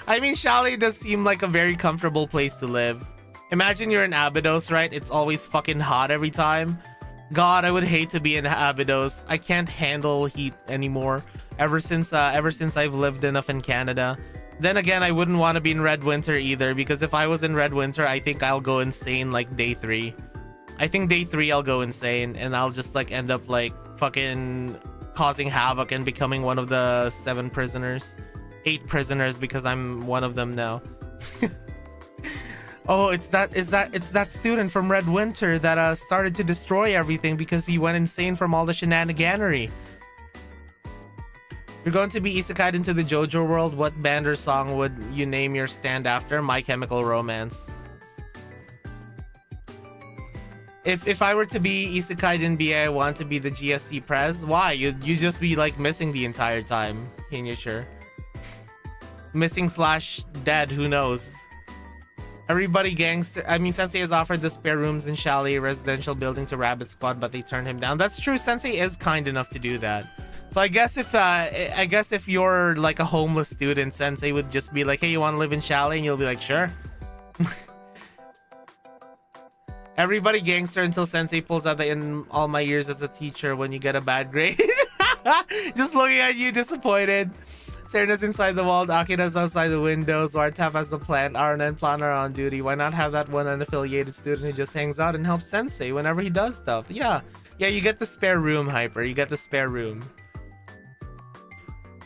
I mean, chalet does seem like a very comfortable place to live. Imagine you're in Abydos, right? It's always fucking hot every time. God, I would hate to be in Abydos. I can't handle heat anymore. Ever since I've lived enough in Canada. Then again, I wouldn't want to be in Red Winter either, because if I was in Red Winter, I think I'll go insane like day 3. I think day 3 I'll go insane, and I'll just like end up like fucking causing havoc and becoming one of the 7 prisoners. 8 prisoners, because I'm one of them now. Oh, it's that student from Red Winter that started to destroy everything because he went insane from all the shenaniganery. You're going to be isekai'd into the JoJo world. What band or song would you name your stand after? My Chemical Romance. If I were to be isekai'd in BA, I want to be the GSC Prez. Why? You just be like missing the entire time. Miniature. Missing / dead, who knows? Everybody gangster. I mean, Sensei has offered the spare rooms in Chalet residential building to Rabbit Squad, but they turned him down. That's true. Sensei is kind enough to do that. So I guess if you're like a homeless student, Sensei would just be like, hey, you want to live in Chalet? And you'll be like, sure. Everybody gangster until Sensei pulls out the in all my years as a teacher when you get a bad grade. Just looking at you disappointed. Serena's inside the wall, Akira's outside the windows, Wartap has the plant, Arna and Plan are on duty. Why not have that one unaffiliated student who just hangs out and helps Sensei whenever he does stuff? Yeah, you get the spare room, Hyper. You get the spare room.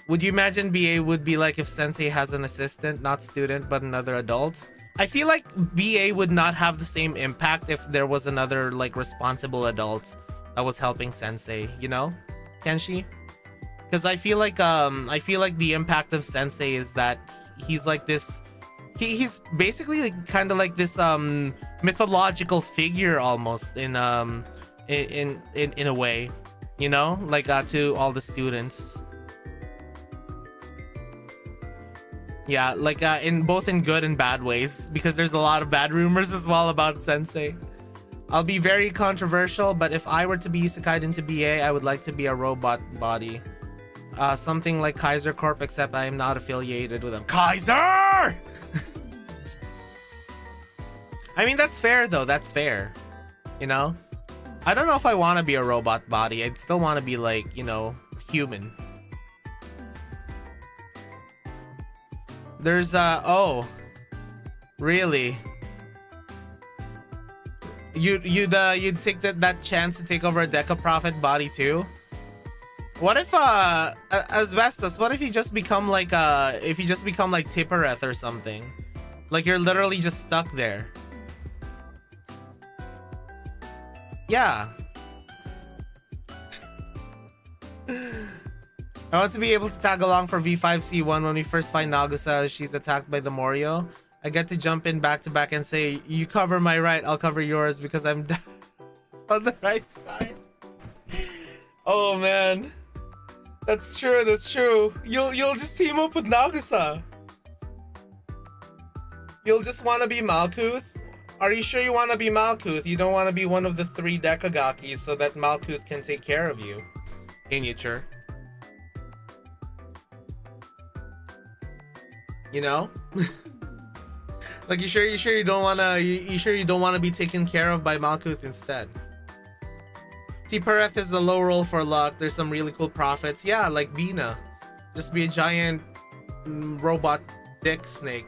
Would you imagine BA would be like if Sensei has an assistant, not student, but another adult? I feel like BA would not have the same impact if there was another like responsible adult that was helping Sensei, you know? Can she? Because I feel like the impact of Sensei is that he's like this, he's basically like, kind of like this mythological figure almost in a way, you know, like to all the students. Yeah, like in both in good and bad ways, because there's a lot of bad rumors as well about Sensei. I'll be very controversial, but if I were to be isekai'd into BA, I would like to be a robot body. Something like Kaiser Corp, except I am not affiliated with them. Kaiser! I mean, that's fair though, that's fair. You know? I don't know if I want to be a robot body. I'd still want to be like, you know, human. There's oh. Really? You'd take that chance to take over a Deca Prophet body too? What if Asbestos, what if you just become like Tippereth or something? Like you're literally just stuck there. Yeah. I want to be able to tag along for V5C1 when we first find Nagusa. She's attacked by the Morio. I get to jump in back to back and say, you cover my right, I'll cover yours because I'm on the right side. Oh man. That's true, that's true. You'll just team up with Nagusa. You'll just want to be Malkuth? Are you sure you want to be Malkuth? You don't want to be one of the 3 Dekagakis so that Malkuth can take care of you. Miniature. You know? Like you sure you don't wanna you sure you don't wanna be taken care of by Malkuth instead? Tippereth is the low roll for luck. There's some really cool prophets. Yeah, like Vina. Just be a giant robot dick snake.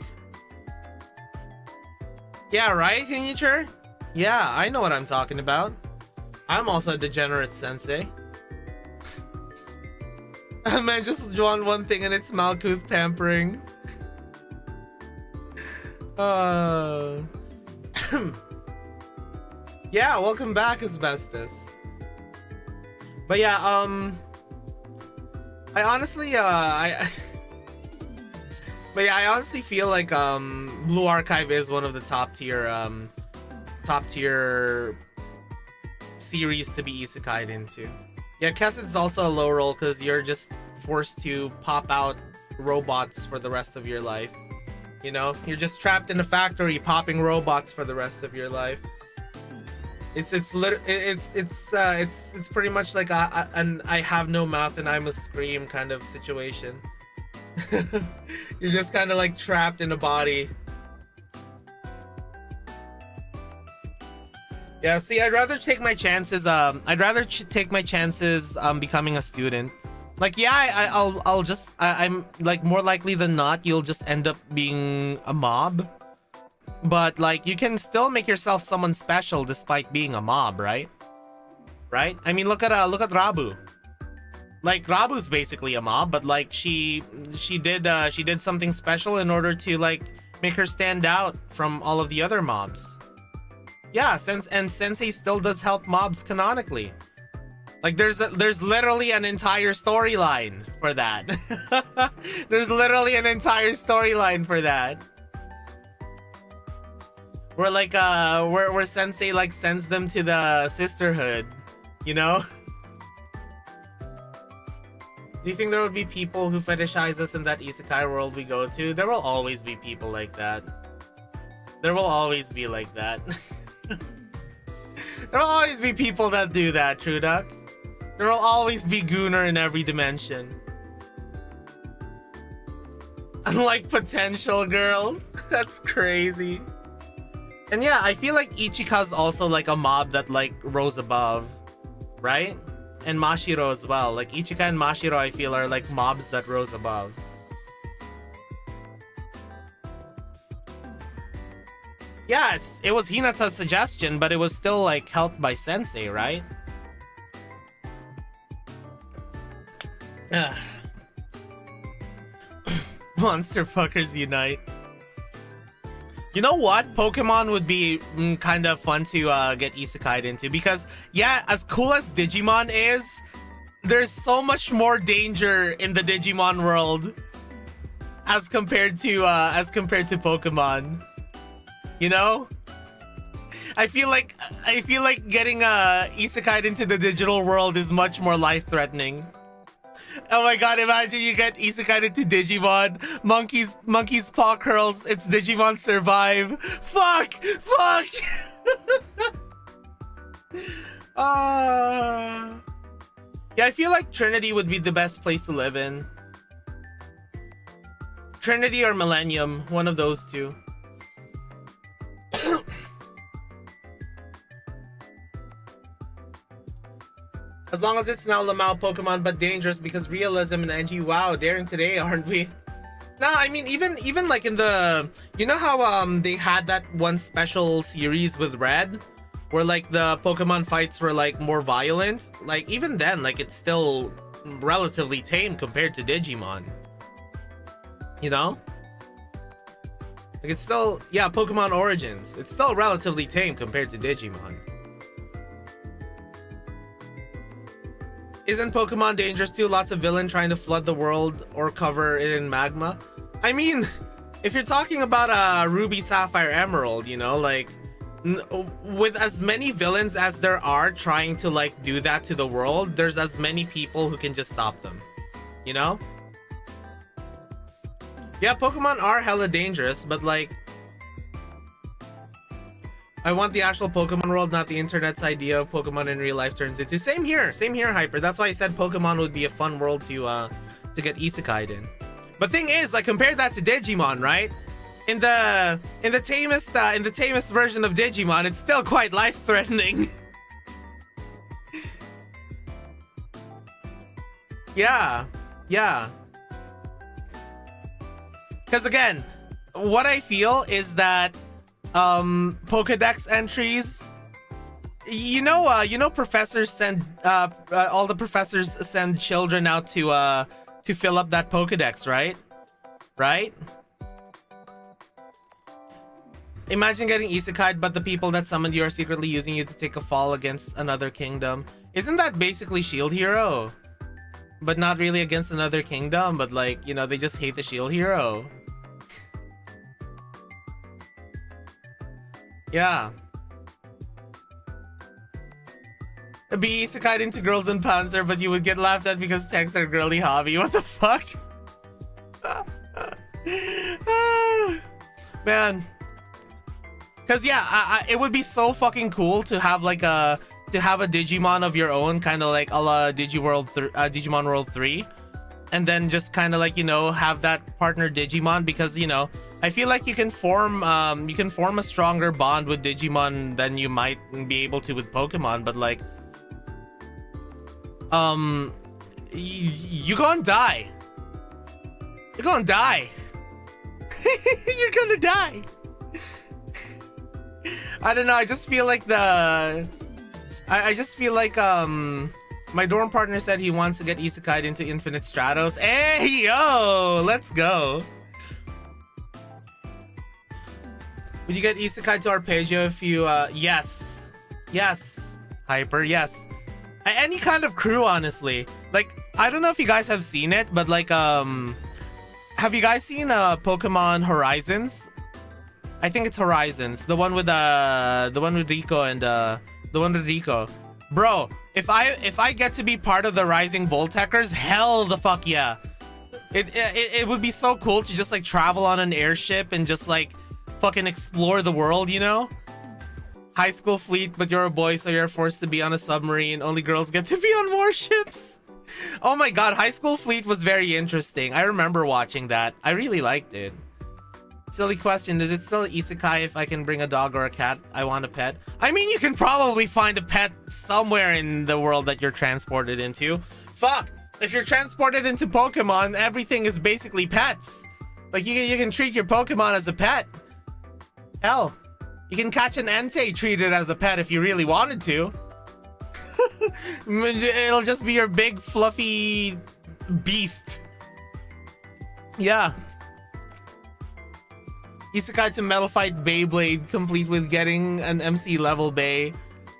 Yeah, right, Miniature? Yeah, I know what I'm talking about. I'm also a degenerate sensei. Man, just want one thing and it's Malkuth pampering. Yeah, welcome back, Asbestos. But yeah, I honestly, I honestly feel like Blue Archive is one of the top tier series to be isekai'd into. Yeah, Kess is also a low roll because you're just forced to pop out robots for the rest of your life. You know, you're just trapped in a factory popping robots for the rest of your life. It's pretty much like an I have no mouth and I must scream kind of situation. You're just kind of like trapped in a body. Yeah, see, I'd rather take my chances. Take my chances becoming a student. Like, yeah, I'm like more likely than not, you'll just end up being a mob. But like, you can still make yourself someone special despite being a mob, right? Right? I mean, look at Rabu. Like, Rabu's basically a mob, but like she did something special in order to like make her stand out from all of the other mobs. Yeah, Sensei still does help mobs canonically. Like there's literally an entire storyline for that. There's literally an entire storyline for that. Where like where Sensei like sends them to the sisterhood, you know? Do you think there would be people who fetishize us in that isekai world we go to? There will always be people like that. There will always be like that. There will always be people that do that, True Duck. There will always be Gooner in every dimension. Unlike Potential Girl. That's crazy. And yeah, I feel like Ichika's also like a mob that like rose above, right? And Mashiro as well. Like Ichika and Mashiro, I feel, are like mobs that rose above. Yeah, it was Hinata's suggestion, but it was still like helped by Sensei, right? Monster fuckers unite. You know what? Pokemon would be kind of fun to get isekai'd into because, yeah, as cool as Digimon is, there's so much more danger in the Digimon world as compared to Pokemon. You know? I feel like getting isekai'd into the digital world is much more life-threatening. Oh my god, imagine you get isekai'd into Digimon. Monkey's paw curls. It's Digimon Survive. Fuck! Yeah, I feel like Trinity would be the best place to live in. Trinity or Millennium, one of those two. As long as it's now Lamau Pokemon, but dangerous because realism and NG. Wow, daring today, aren't we? Nah, I mean, even like in the, you know how they had that one special series with Red, where like the Pokemon fights were like more violent. Like even then, like it's still relatively tame compared to Digimon. You know? Like it's still, yeah, Pokemon Origins. It's still relatively tame compared to Digimon. Isn't Pokemon dangerous too? Lots of villain trying to flood the world or cover it in magma. I mean, if you're talking about Ruby, Sapphire, Emerald, you know, like with as many villains as there are trying to like do that to the world, there's as many people who can just stop them, you know? Yeah, Pokemon are hella dangerous, but like, I want the actual Pokemon world, not the internet's idea of Pokemon in real life turns into. Same here, Hyper. That's why I said Pokemon would be a fun world to get Isekai'd in. But thing is, like, compare that to Digimon, right? In the tamest version of Digimon, it's still quite life-threatening. Yeah. Because again, what I feel is that Pokedex entries, you know professors send all the professors send children out to fill up that Pokedex, right? Imagine getting isekai'd, but the people that summoned you are secretly using you to take a fall against another kingdom. Isn't that basically Shield Hero? But not really against another kingdom, but like, you know, they just hate the Shield Hero. Yeah. Be isekai'd into girls in Panzer, but you would get laughed at because tanks are a girly hobby. What the fuck? Man. Cause yeah, it would be so fucking cool to have like a Digimon of your own, kind of like a la Digimon World 3, and then just kind of like, you know, have that partner Digimon, because, you know, I feel like you can form a stronger bond with Digimon than you might be able to with Pokemon, but like, you're gonna die. You're gonna die. You're gonna die. I don't know. I just feel like my dorm partner said he wants to get isekai'd into Infinite Stratos. Hey, yo, let's go. Would you get isekai'd to Arpeggio if you, yes, Hyper, yes. Any kind of crew, honestly. Like, I don't know if you guys have seen it, but like, have you guys seen Pokemon Horizons? I think it's Horizons, the one with Rico and the one with Rico. Bro, if I get to be part of the Rising Volteckers, hell the fuck yeah. It would be so cool to just like travel on an airship and just like fucking explore the world, you know? High school fleet, but you're a boy, so you're forced to be on a submarine. Only girls get to be on warships. Oh my god, High School Fleet was very interesting. I remember watching that. I really liked it. Silly question, is it still an isekai if I can bring a dog or a cat I want a pet? I mean, you can probably find a pet somewhere in the world that you're transported into. Fuck, if you're transported into Pokemon, everything is basically pets. Like, you can treat your Pokemon as a pet. Hell, you can catch an Entei, treat it as a pet if you really wanted to. It'll just be your big fluffy beast. Yeah. Isekai to Metal Fight Beyblade, complete with getting an MC level Bay.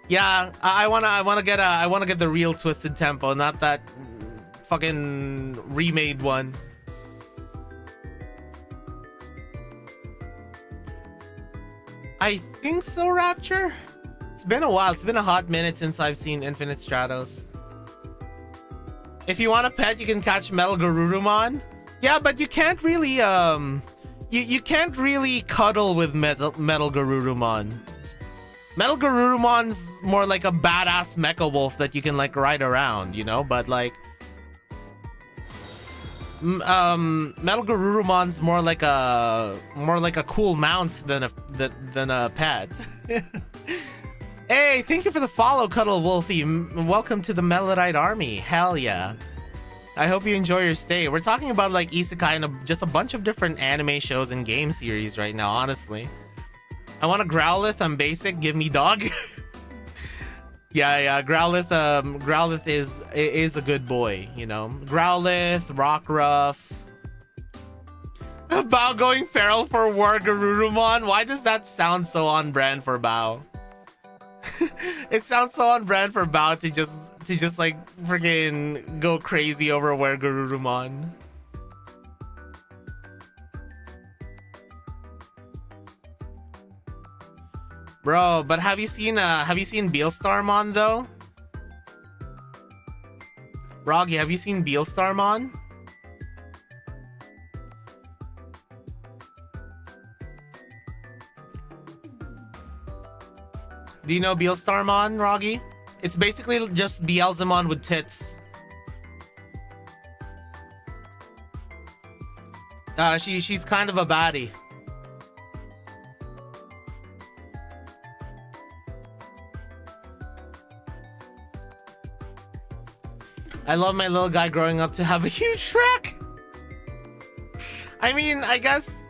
Yeah, I wanna get the real Twisted Tempo, not that fucking remade one. I think so, Rapture. It's been a while. It's been a hot minute since I've seen Infinite Stratos. If you want a pet, you can catch Metal Garurumon. Yeah, but you can't really you can't really cuddle with Metal Garurumon. Metal Garurumon's more like a badass mecha wolf that you can like ride around, you know, but like Metal Garurumon's more like a cool mount than a pet. Hey, thank you for the follow, Cuddle Wolfie. Welcome to the Melodite army. Hell yeah. I hope you enjoy your stay. We're talking about like Isekai and just a bunch of different anime shows and game series right now, honestly. I want a Growlithe. I'm basic. Give me dog. Yeah. Growlithe is a good boy, you know. Growlithe, Rockruff. Bao going feral for War Garurumon. Why does that sound so on brand for Bao? It sounds so on brand for Bao to just like freaking go crazy over War Garurumon. Bro, but have you seen Beelstarmon though? Roggy, have you seen Beelstarmon? Do you know Beelstarmon, Roggy? It's basically just Beelzemon with tits. She's kind of a baddie. I love my little guy growing up to have a huge Shrek. I mean, I guess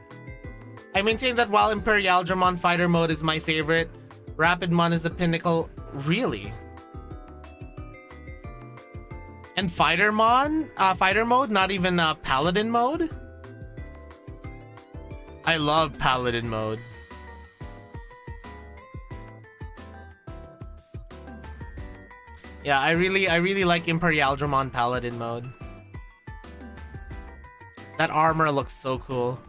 I maintain that while Imperialdramon fighter mode is my favorite, Rapidmon is the pinnacle. Really? And fighter mode, not even paladin mode? I love paladin mode. Yeah, I really like Imperialdramon paladin mode. That armor looks so cool.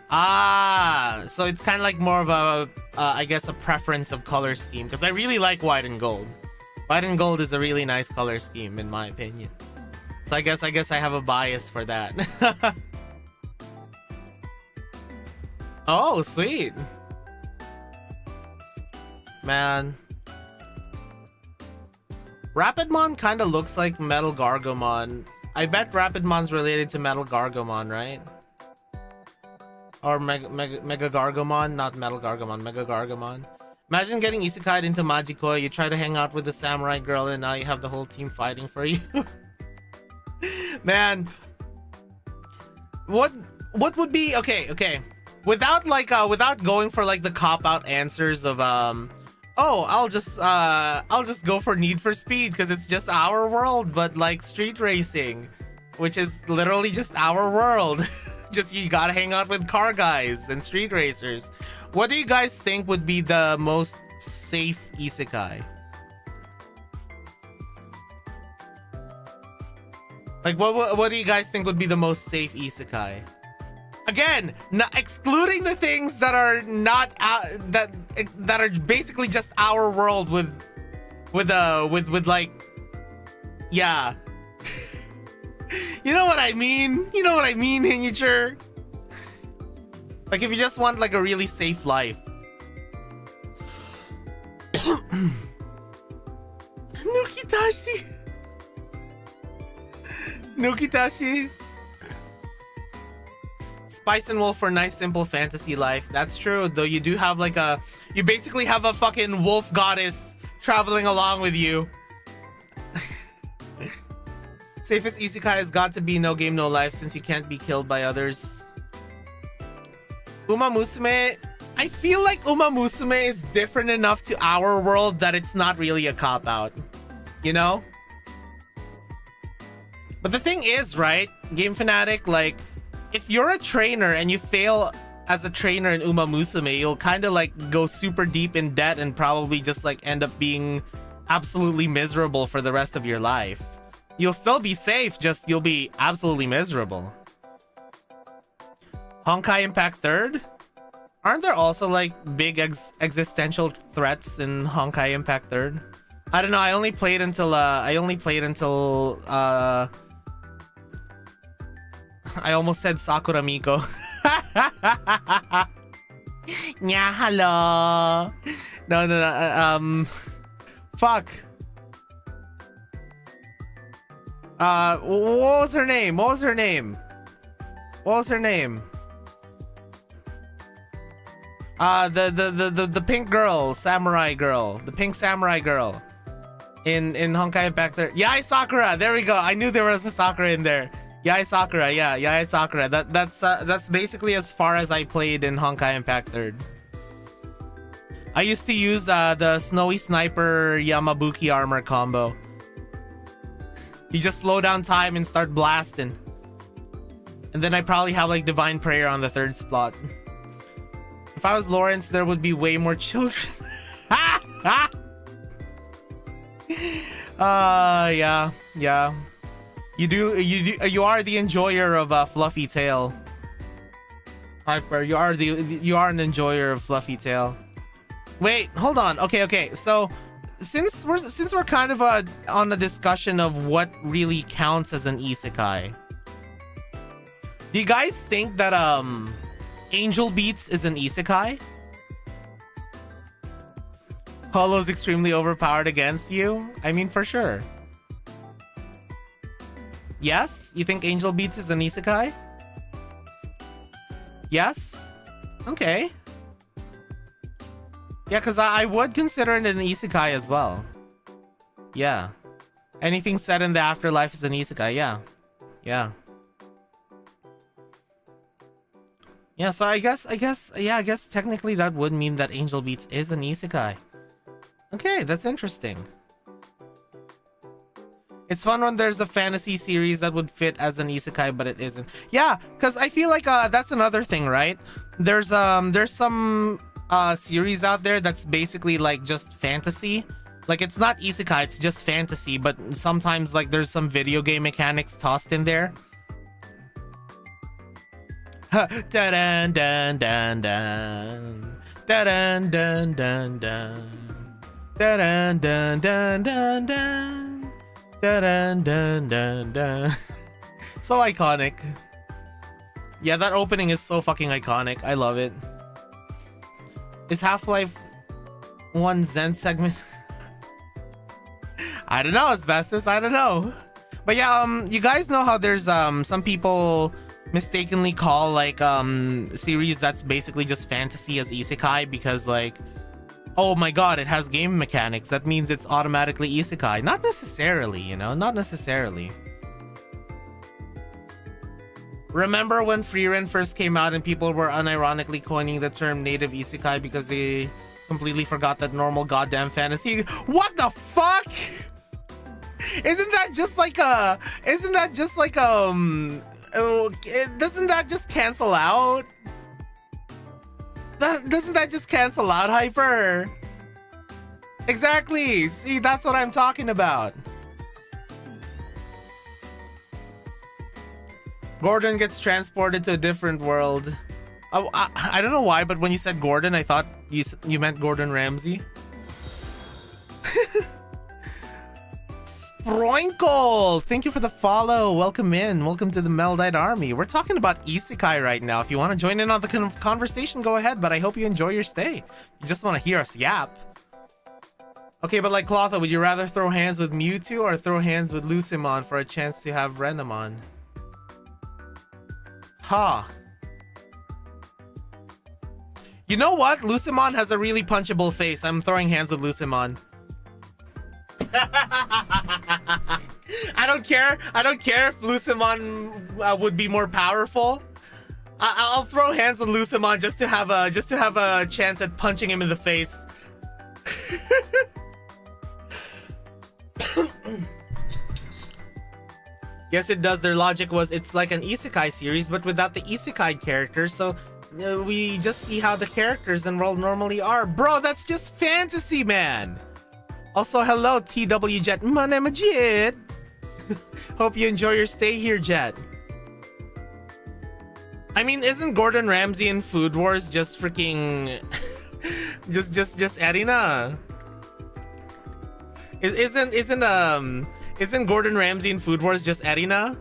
Ah, so it's kind of like more of a, I guess, a preference of color scheme. Because I really like white and gold. White and gold is a really nice color scheme, in my opinion. So I guess I have a bias for that. Oh, sweet. Man. Rapidmon kind of looks like Metal Gargomon. I bet Rapidmon's related to Metal Gargomon, right? Or Mega Gargomon, not Metal Gargomon, Mega Gargomon. Imagine getting isekai'd into Majikoi, you try to hang out with the samurai girl and now you have the whole team fighting for you. Man. What would be okay. Without going for like the cop-out answers of oh, I'll just go for Need for Speed because it's just our world, but like street racing, which is literally just our world. Just you gotta hang out with car guys and street racers. What do you guys think would be the most safe isekai? Like what do you guys think would be the most safe isekai? Again, excluding the things that are not that are basically just our world with like, yeah. You know what I mean? You know what I mean, Hinicher? Like if you just want like a really safe life. Nukitashi. Nukitashi. Spice and Wolf for nice simple fantasy life. That's true, though you do have like you basically have a fucking wolf goddess traveling along with you. Safest isekai has got to be No Game No Life since you can't be killed by others. Uma Musume, I feel like Uma Musume is different enough to our world that it's not really a cop-out. You know? But the thing is, right, Game Fanatic, like, if you're a trainer and you fail as a trainer in Uma Musume, you'll kind of like go super deep in debt and probably just like end up being absolutely miserable for the rest of your life. You'll still be safe, just you'll be absolutely miserable. Honkai Impact 3rd? Aren't there also like big existential threats in Honkai Impact 3rd? I don't know, I only played until I almost said Sakura Miko. Yeah, hello. No. Fuck. What was her name? The pink girl, samurai girl, the pink samurai girl in Honkai Impact 3. Yae Sakura, there we go. I knew there was a Sakura in there. Yae Sakura, yeah, Yae Sakura. That's basically as far as I played in Honkai Impact 3. I used to use the Snowy Sniper Yamabuki armor combo. You just slow down time and start blasting. And then I probably have like Divine Prayer on the 3rd spot. If I was Lawrence, there would be way more children. Yeah. You are the enjoyer of Fluffy Tail. Hyper, you are an enjoyer of Fluffy Tail. Wait, hold on. Okay. So since we're kind of on a discussion of what really counts as an isekai, do you guys think that Angel Beats is an isekai? Hollow's extremely overpowered against you? I mean, for sure. Yes? You think Angel Beats is an isekai? Yes? Okay. Yeah, because I would consider it an isekai as well. Yeah. Anything set in the afterlife is an isekai, yeah. Yeah, so I guess technically that would mean that Angel Beats is an isekai. Okay, that's interesting. It's fun when there's a fantasy series that would fit as an isekai, but it isn't. Yeah, because I feel like that's another thing, right? There's some series out there that's basically like just fantasy. Like it's not isekai, it's just fantasy, but sometimes like there's some video game mechanics tossed in there. Da-dun, dun, dun, dun. Da-dun, dun, dun, dun. Da-dun, dun, dun, dun, dun. Da-dun, dun, dun, dun. So iconic. Yeah, that opening is so fucking iconic. I love it. Is Half-Life 1 Zen segment? I don't know, Asbestos. I don't know. But yeah, you guys know how there's some people mistakenly call like series that's basically just fantasy as isekai because like, oh my god, it has game mechanics, that means it's automatically isekai. Not necessarily, you know, not necessarily. Remember when Frieren first came out and people were unironically coining the term native isekai because they completely forgot that normal goddamn fantasy? What the fuck? Isn't that just like doesn't that just cancel out? Doesn't that just cancel out, Hyper? Exactly. See, that's what I'm talking about. Gordon gets transported to a different world. Oh, I don't know why, but when you said Gordon, I thought you meant Gordon Ramsay. Sproinkle, thank you for the follow. Welcome in. Welcome to the Melodite Army. We're talking about isekai right now. If you want to join in on the conversation, go ahead, but I hope you enjoy your stay. You just want to hear us yap. Okay, but like Clotho, would you rather throw hands with Mewtwo or throw hands with Lucimon for a chance to have Renamon? Ha. Huh. You know what? Lucimon has a really punchable face. I'm throwing hands with Lucimon. I don't care if Lucimon would be more powerful. I'll throw hands with Lucimon just to have a chance at punching him in the face. Yes, it does. Their logic was it's like an isekai series, but without the isekai characters, so we just see how the characters in world normally are. Bro, that's just fantasy, man. Also, hello, TW Jet. My name is Jet. Hope you enjoy your stay here, Jet. I mean, isn't Gordon Ramsay in Food Wars just freaking... just Erina? Isn't Gordon Ramsay in Food Wars just Erina?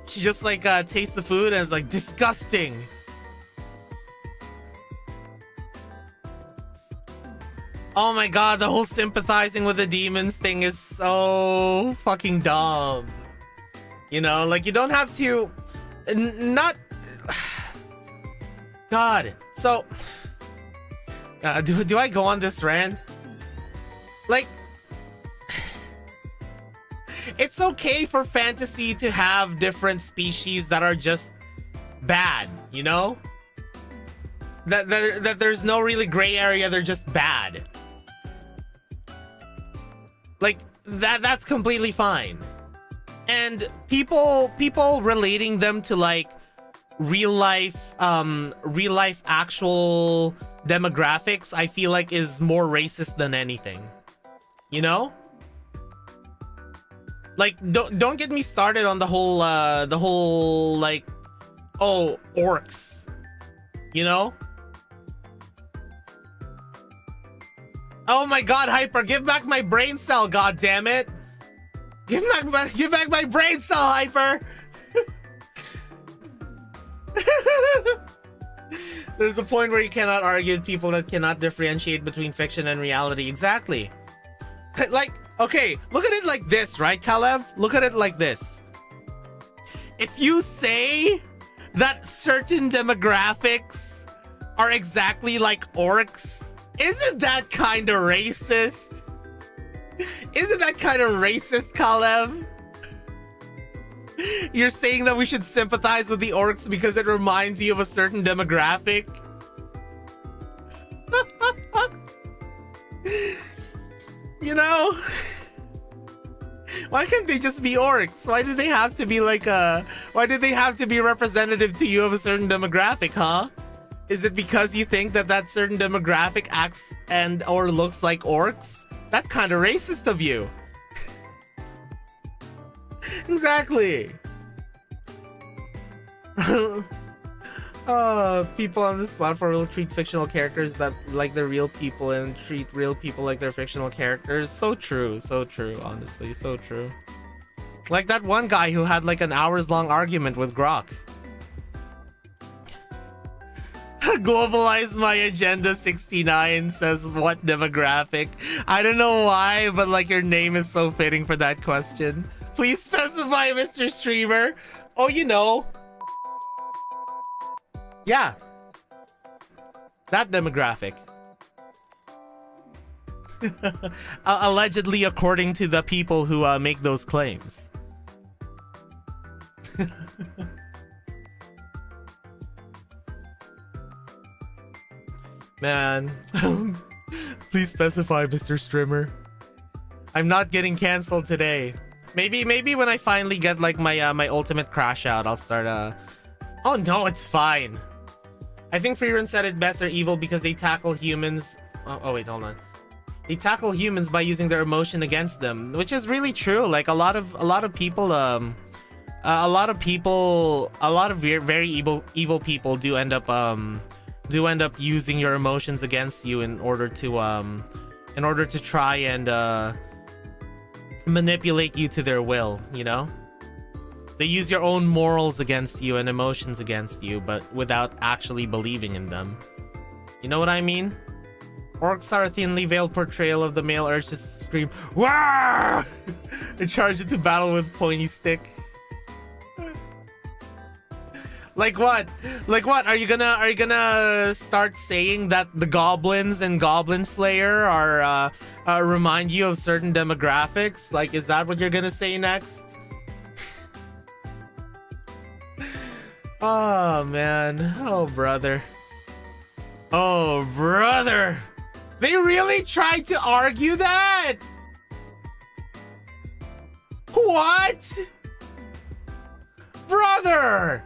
She just like tastes the food and is like, disgusting. Oh my god, the whole sympathizing with the demons thing is so fucking dumb. You know, like you don't have to not God. So do I go on this rant? Like it's okay for fantasy to have different species that are just bad, you know? That there's no really gray area, they're just bad. Like that's completely fine. And people relating them to like real life actual demographics, I feel like is more racist than anything. You know? Like don't get me started on the whole like, oh, orcs. You know? Oh my god, Hyper, give back my brain cell, god damn it. Give back my brain cell, Hyper. There's a point where you cannot argue with people that cannot differentiate between fiction and reality. Exactly. Like, okay, look at it like this, right, Kalev? Look at it like this. If you say that certain demographics are exactly like orcs, isn't that kind of racist? Isn't that kind of racist, Kalev? You're saying that we should sympathize with the orcs because it reminds you of a certain demographic? You know? Why can't they just be orcs? Why do they have to be like why do they have to be representative to you of a certain demographic, huh? Is it because you think that that certain demographic acts and or looks like orcs? That's kind of racist of you. Exactly. People on this platform will treat fictional characters that like they're real people and treat real people like they're fictional characters. So true, honestly, so true. Like that one guy who had like an hours-long argument with Grok. Globalize my agenda 69 says what demographic? I don't know why, but like your name is so fitting for that question. Please specify, Mr. Streamer. Oh, you know. Yeah. That demographic. Allegedly, according to the people who make those claims. Man. Please specify, Mr. Streamer. I'm not getting canceled today. Maybe when I finally get like my my ultimate crash out, I'll start Oh no, it's fine. I think Freerun said it best, they're evil because they tackle humans. Oh wait, hold on. They tackle humans by using their emotion against them, which is really true. Like a lot of people very evil people do end up using your emotions against you in order to try and manipulate you to their will, you know? They use your own morals against you and emotions against you, but without actually believing in them. You know what I mean? Orcs are a thinly veiled portrayal of the male urge to scream, "Wah!" and charge into battle with pointy stick. Like what? Like what? Are you gonna start saying that the goblins and Goblin Slayer are remind you of certain demographics? Like, is that what you're gonna say next? Oh man. Oh brother. Oh brother. They really tried to argue that? What? Brother!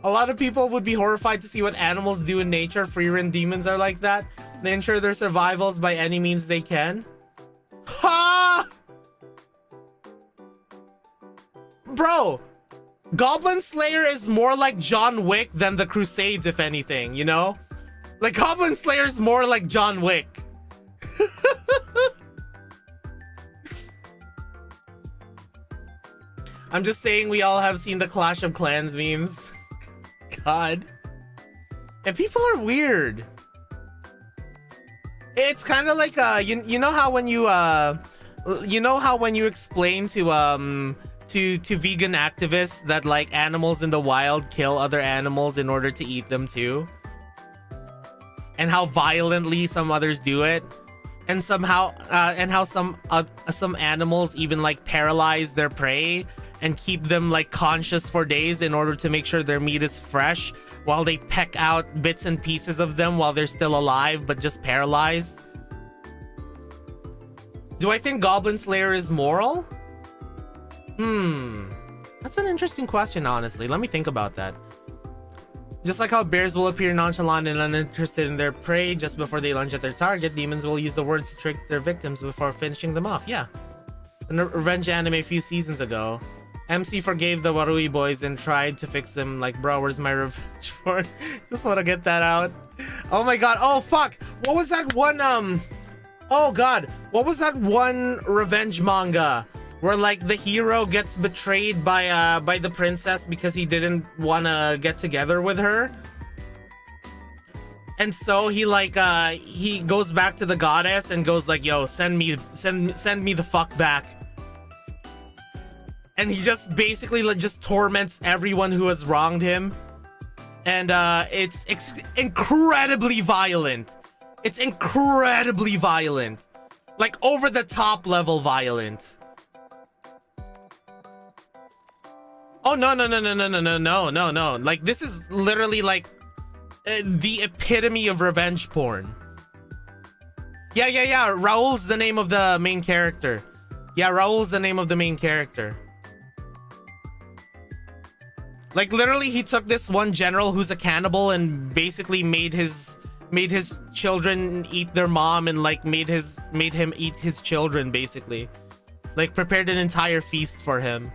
A lot of people would be horrified to see what animals do in nature. Freerun demons are like that. They ensure their survivals by any means they can. Ha! Bro, Goblin Slayer is more like John Wick than the Crusades, if anything, you know? Like, Goblin Slayer is more like John Wick. I'm just saying we all have seen the Clash of Clans memes. God. And people are weird. It's kind of like you know how when you explain to vegan activists that like animals in the wild kill other animals in order to eat them too, and how violently some others do it, and somehow and how some animals even like paralyze their prey and keep them like conscious for days in order to make sure their meat is fresh while they peck out bits and pieces of them while they're still alive but just paralyzed. Do I think Goblin Slayer is moral? That's an interesting question, honestly. Let me think about that. Just like how bears will appear nonchalant and uninterested in their prey just before they lunge at their target, demons will use the words to trick their victims before finishing them off. Yeah. In a revenge anime a few seasons ago, MC forgave the Warui boys and tried to fix them like, bro, where's my revenge porn? Just want to get that out. Oh my god. Oh, fuck. What was that one, oh god. What was that one revenge manga where like the hero gets betrayed by the princess because he didn't want to get together with her? And so he like he goes back to the goddess and goes like, yo, send me the fuck back. And he just basically like just torments everyone who has wronged him. And it's incredibly violent. It's incredibly violent. Like over the top level violent. Oh no. Like this is literally like the epitome of revenge porn. Yeah. Raul's the name of the main character. Yeah, Raul's the name of the main character. Like literally he took this one general who's a cannibal and basically made his children eat their mom and like made him eat his children, basically. Like prepared an entire feast for him.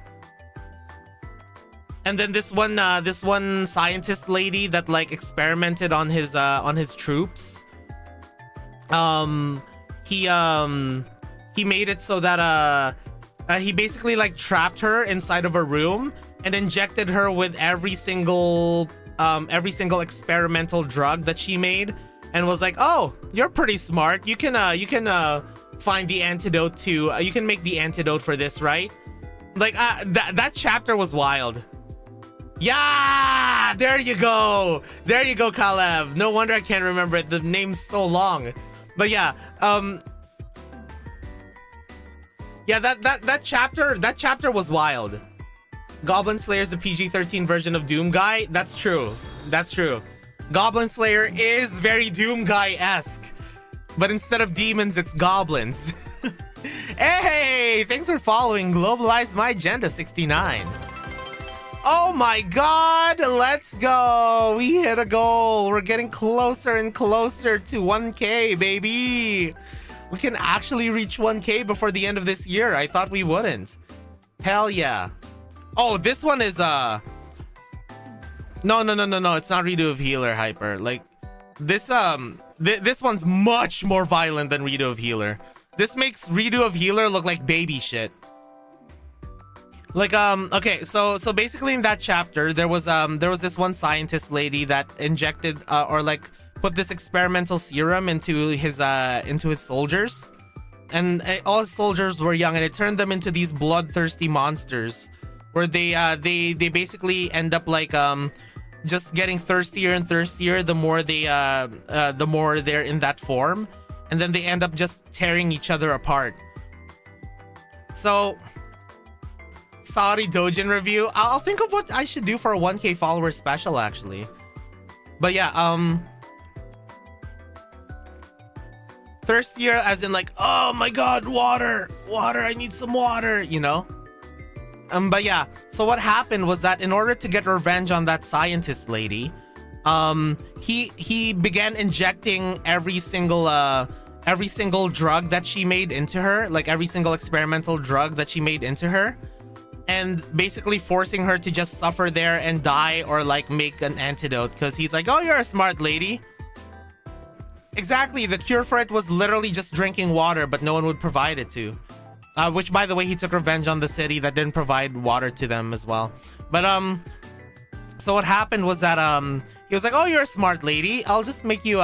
And then this one scientist lady that like experimented on his troops. He made it so that he basically like trapped her inside of a room and injected her with every single experimental drug that she made, and was like, "Oh, you're pretty smart. You can find the antidote to you can make the antidote for this, right?" Like that chapter was wild. Yeah, there you go, Kalev. No wonder I can't remember it. The name's so long, but yeah, yeah, that chapter was wild. Goblin Slayer's the PG-13 version of Doom Guy. That's true. Goblin Slayer is very Doom Guy-esque, but instead of demons, it's goblins. Hey, thanks for following Globalize My Agenda 69. Oh my god, let's go. We hit a goal. We're getting closer and closer to 1K, baby. We can actually reach 1K before the end of this year. I thought we wouldn't. Hell yeah. Oh, this one is no, it's not Redo of Healer, Hyper. Like this this one's much more violent than Redo of Healer. This makes Redo of Healer look like baby shit. Like okay, so basically in that chapter there was this one scientist lady that injected or like put this experimental serum into his soldiers, and all his soldiers were young, and it turned them into these bloodthirsty monsters where they basically end up like just getting thirstier and thirstier the more they're in that form, and then they end up just tearing each other apart. So sorry, Dojin review. I'll think of what I should do for a 1K follower special actually. But yeah, thirstier as in like, oh my god, water, I need some water, you know? But yeah, so what happened was that in order to get revenge on that scientist lady, he began injecting every single drug that she made into her, like every single experimental drug that she made into her, and basically forcing her to just suffer there and die or like make an antidote, because he's like, oh, you're a smart lady. Exactly, the cure for it was literally just drinking water, but no one would provide it to. Which, by the way, he took revenge on the city that didn't provide water to them as well. But so what happened was that He was like, "Oh, you're a smart lady. I'll just make you.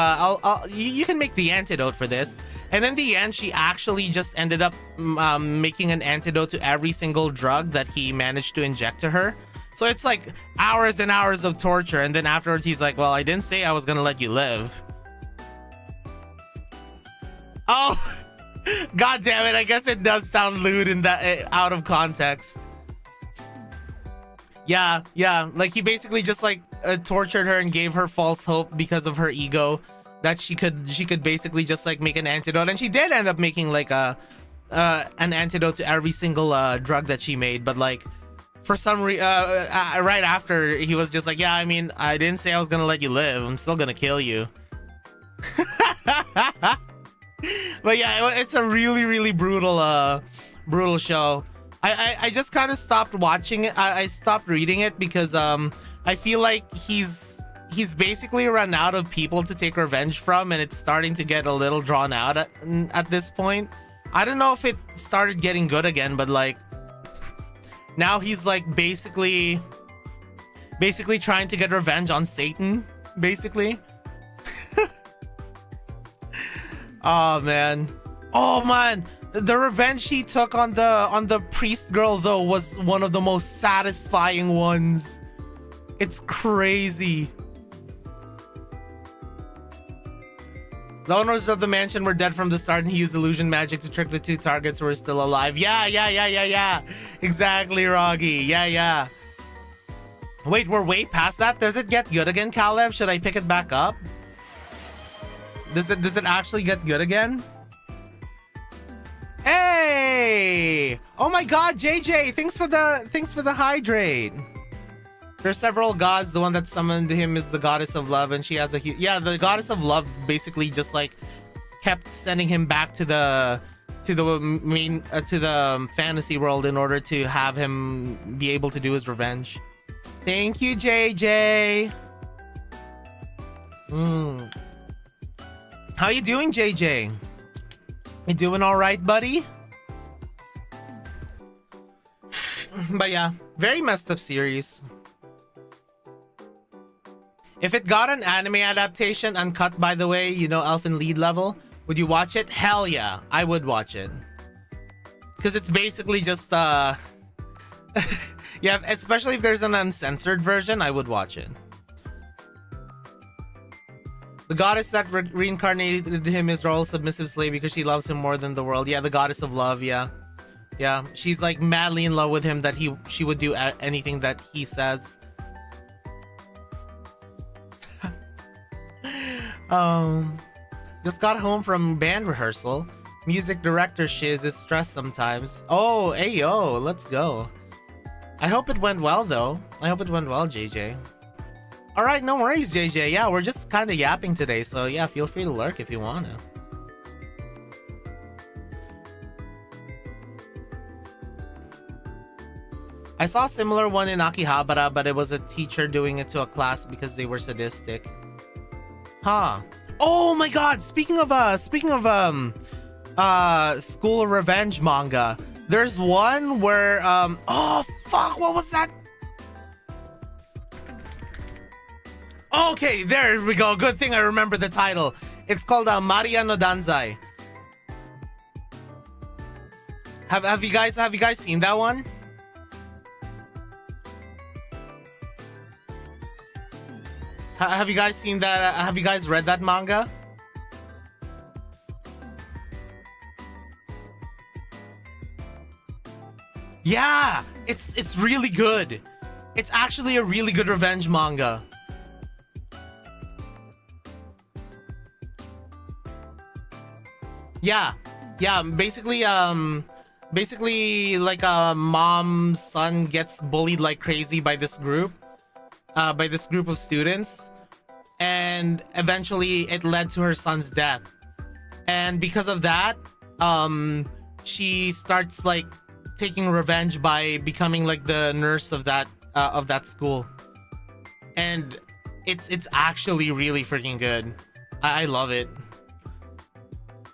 You can make the antidote for this." And in the end, she actually just ended up making an antidote to every single drug that he managed to inject to her. So it's like hours and hours of torture. And then afterwards, he's like, "Well, I didn't say I was gonna let you live." Oh, god damn it! I guess it does sound lewd in that out of context. Yeah, like he basically just like tortured her and gave her false hope because of her ego that she could basically just like make an antidote, and she did end up making like an antidote to every single drug that she made. But like for some right after, he was just like, "Yeah, I mean, I didn't say I was gonna let you live. I'm still gonna kill you." But yeah, it's a really brutal show. I just kind of stopped watching it. I stopped reading it because I feel like he's basically run out of people to take revenge from, and it's starting to get a little drawn out at this point. I don't know if it started getting good again, but like now he's like basically trying to get revenge on Satan, basically. Oh man, the revenge he took on the priest girl though was one of the most satisfying ones. It's crazy. The owners of the mansion were dead from the start, and he used illusion magic to trick the two targets who were still alive. Yeah. Exactly, Roggy. Yeah. Wait, we're way past that? Does it get good again, Caleb? Should I pick it back up? Does it actually get good again? Hey! Oh my god, JJ, thanks for the hydrate. There's several gods. The one that summoned him is the goddess of love, and she has a the goddess of love basically just like kept sending him back to the main to the fantasy world in order to have him be able to do his revenge. Thank you, JJ. How you doing, JJ? You doing all right, buddy? But yeah, very messed up series. If it got an anime adaptation, uncut by the way, you know, Elfen Lied level, would you watch it? Hell yeah, I would watch it. Because it's basically just, yeah, especially if there's an uncensored version, I would watch it. The goddess that reincarnated him is royal submissive slave because she loves him more than the world. Yeah, the goddess of love, yeah. Yeah, she's like madly in love with him that she would do anything that he says. Just got home from band rehearsal. Music director shiz is stressed sometimes. Oh, ayo, let's go. I hope it went well though. I hope it went well, JJ. Alright, no worries, JJ. Yeah, we're just kind of yapping today, so yeah, feel free to lurk if you wanna. I saw a similar one in Akihabara, but it was a teacher doing it to a class because they were sadistic. Huh. Oh my god, speaking of school of revenge manga, there's one where oh fuck, what was that? Okay, there we go. Good thing I remember the title. It's called Maria no Danzai. Have you guys seen that one? Have you guys seen that? Have you guys read that manga? Yeah, it's really good. It's actually a really good revenge manga. Yeah, basically like a mom's son gets bullied like crazy by this group of students, and eventually it led to her son's death. And because of that, she starts like taking revenge by becoming like the nurse of that school. And it's actually really freaking good. I love it.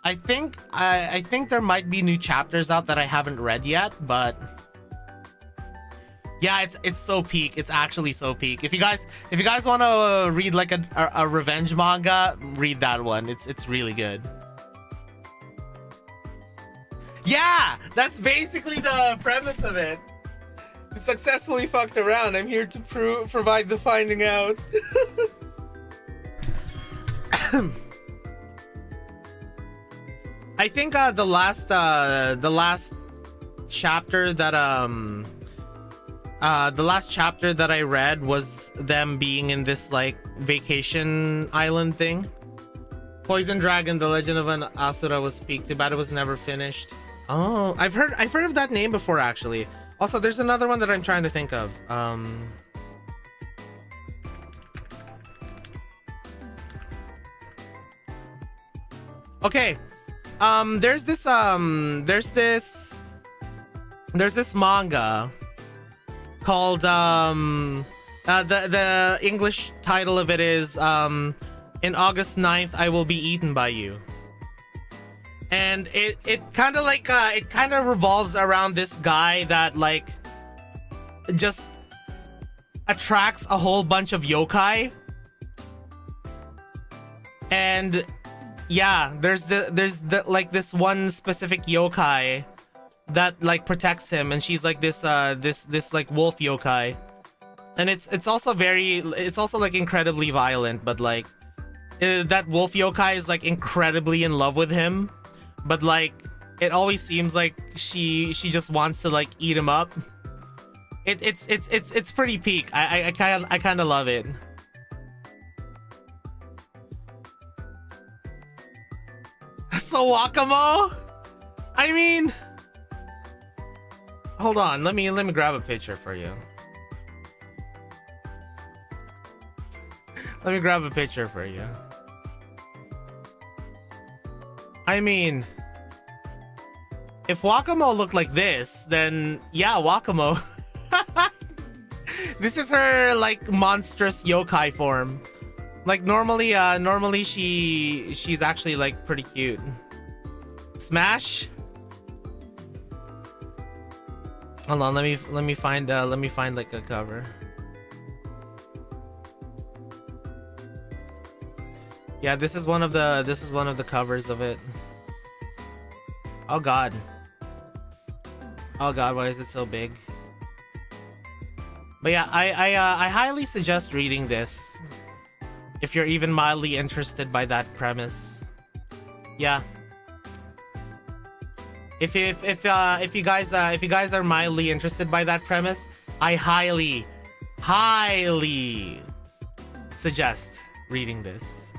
I think there might be new chapters out that I haven't read yet, but Yeah, it's so peak. It's actually so peak. If you guys want to read like a revenge manga, read that one. It's really good. Yeah, that's basically the premise of it. Successfully fucked around. I'm here to provide the finding out. I think the last chapter that the last chapter that I read was them being in this like vacation island thing. Poison Dragon, the Legend of an Asura was peaked. Too bad it was never finished. Oh, I've heard of that name before actually. Also, there's another one that I'm trying to think of. Okay. There's this manga called the English title of it is In August 9th I Will Be Eaten by You. And it kind of like it kind of revolves around this guy that like just attracts a whole bunch of yokai. And yeah, there's the like this one specific yokai that like protects him, and she's like this like wolf yokai. And it's also like incredibly violent, but like that wolf yokai is like incredibly in love with him, but like it always seems like she just wants to like eat him up. It's pretty peak. I kind of love it. So Wakamo? I mean, hold on, let me grab a picture for you. Let me grab a picture for you. I mean, if Wakamo looked like this, then yeah, Wakamo. This is her like monstrous yokai form. Like normally she's actually like pretty cute. Smash. Hold on, let me find like a cover. Yeah, this is one of the covers of it. Oh god. Oh god, why is it so big? But yeah, I highly suggest reading this if you're even mildly interested by that premise. Yeah. If you guys are mildly interested by that premise, I highly suggest reading this.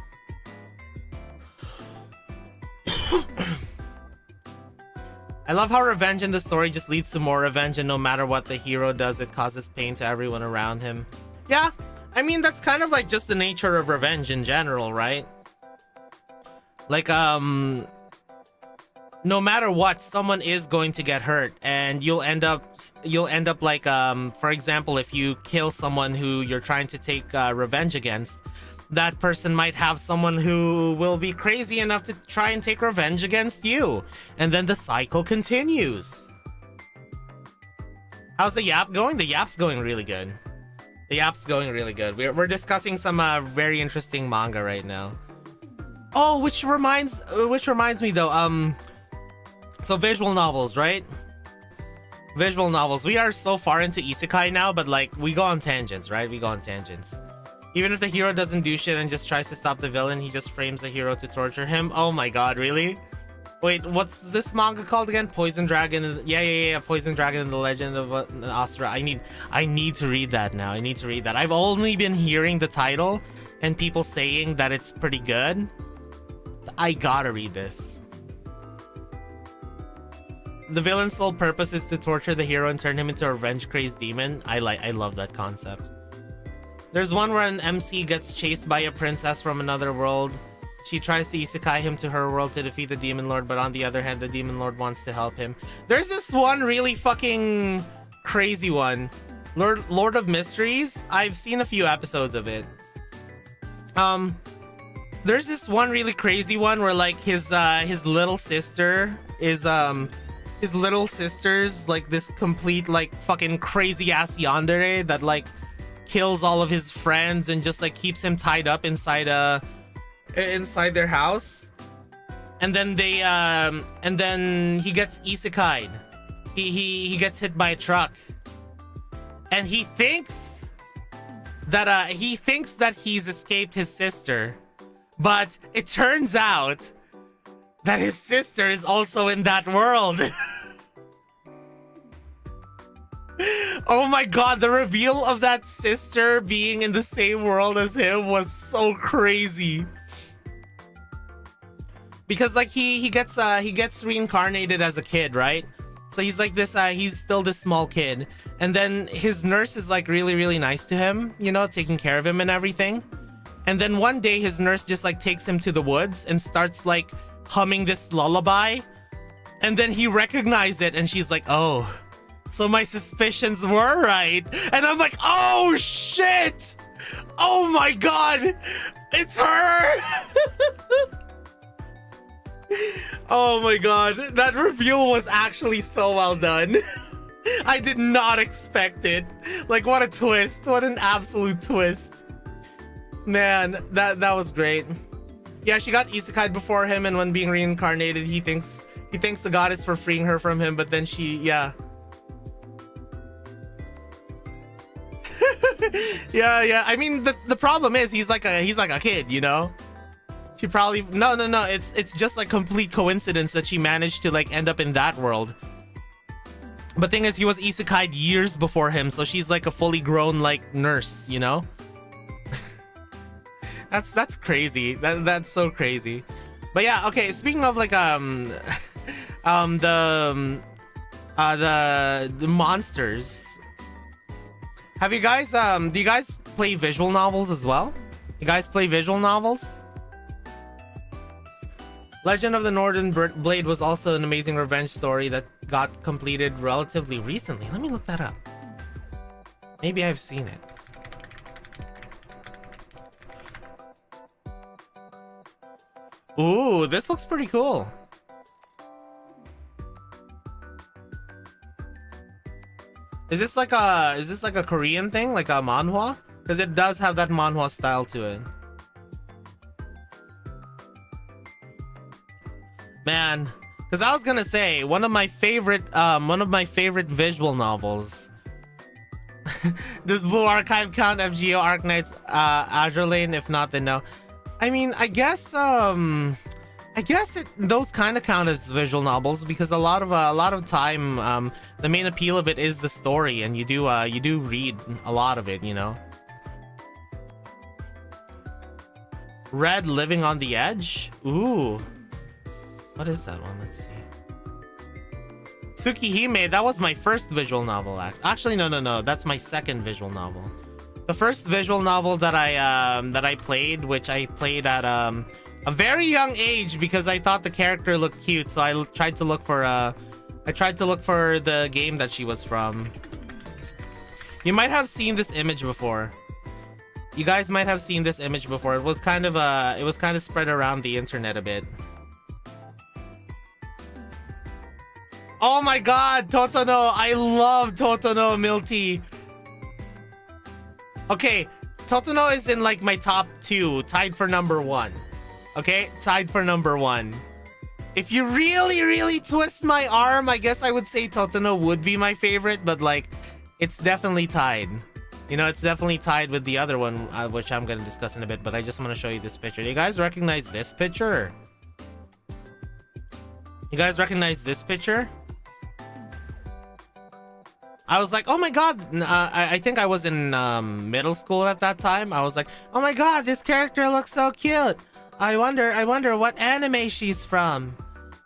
I love how revenge in the story just leads to more revenge, and no matter what the hero does, it causes pain to everyone around him. Yeah, I mean, that's kind of like just the nature of revenge in general, right? Like, no matter what, someone is going to get hurt, and you'll end up like, for example, if you kill someone who you're trying to take revenge against, that person might have someone who will be crazy enough to try and take revenge against you. And then the cycle continues. How's the yap going? The yap's going really good. The yap's going really good. We're discussing some very interesting manga right now. Oh, which reminds me though, so visual novels, right? Visual novels. We are so far into Isekai now, but like we go on tangents, right? We go on tangents. Even if the hero doesn't do shit and just tries to stop the villain, he just frames the hero to torture him. Oh my god, really? Wait, what's this manga called again? Poison Dragon. Yeah. Poison Dragon and the Legend of Asura. I need to read that now. I need to read that. I've only been hearing the title and people saying that it's pretty good. I gotta read this. The villain's sole purpose is to torture the hero and turn him into a revenge-crazed demon. I love that concept. There's one where an MC gets chased by a princess from another world. She tries to isekai him to her world to defeat the demon lord, but on the other hand, the demon lord wants to help him. There's this one really fucking crazy one. Lord of Mysteries. I've seen a few episodes of it. There's this one really crazy one where like his little sister is his little sister's like this complete like fucking crazy ass yandere that like kills all of his friends and just like keeps him tied up inside their house. And then and then he gets isekai'd. He gets hit by a truck. And he thinks that he's escaped his sister. But it turns out that his sister is also in that world. Oh my god, the reveal of that sister being in the same world as him was so crazy. Because like he gets reincarnated as a kid, right? So he's like this he's still this small kid. And then his nurse is like really, really nice to him, you know, taking care of him and everything. And then one day his nurse just like takes him to the woods and starts like humming this lullaby. And then he recognized it and she's like, oh, so my suspicions were right. And I'm like, oh shit! Oh my god! It's her! Oh my god, that reveal was actually so well done. I did not expect it. Like, what a twist. What an absolute twist. Man, that was great. Yeah, she got isekai'd before him, and when being reincarnated, he thanks the goddess for freeing her from him, but then she, yeah. yeah. I mean, the problem is he's like a kid, you know? She probably no. It's just like complete coincidence that she managed to like end up in that world. But thing is, he was isekai'd years before him, so she's like a fully grown like nurse, you know. That's crazy. That's so crazy. But yeah, okay. Speaking of like the monsters. Have you guys do you guys play visual novels as well? You guys play visual novels? Legend of the Northern Blade was also an amazing revenge story that got completed relatively recently. Let me look that up. Maybe I've seen it. Ooh, this looks pretty cool. Is this like a Korean thing, like a manhwa? Because it does have that manhwa style to it. Man, because I was gonna say one of my favorite visual novels. Does Blue Archive count FGO Arknight's Azure Lane? If not, then no. I mean, I guess those kind of count as visual novels because a lot of time the main appeal of it is the story, and you do read a lot of it, you know. Red Living on the Edge? Ooh. What is that one? Let's see. Tsukihime, that was my first visual novel. Actually, no. That's my second visual novel. The first visual novel that I played, which I played at a very young age because I thought the character looked cute, so I tried to look for the game that she was from. You might have seen this image before. You guys might have seen this image before. It was kind of spread around the internet a bit. Oh my god, Totono! I love Totono, Milty! Okay, Totono is in like my top 2, tied for number 1. Okay, tied for number 1. If you really, really twist my arm, I guess I would say Totono would be my favorite, but like, it's definitely tied. You know, it's definitely tied with the other one, which I'm gonna discuss in a bit, but I just want to show you this picture. Do you guys recognize this picture? You guys recognize this picture? I was like, oh my god, I think I was in middle school at that time. I was like, oh my god, this character looks so cute. I wonder what anime she's from.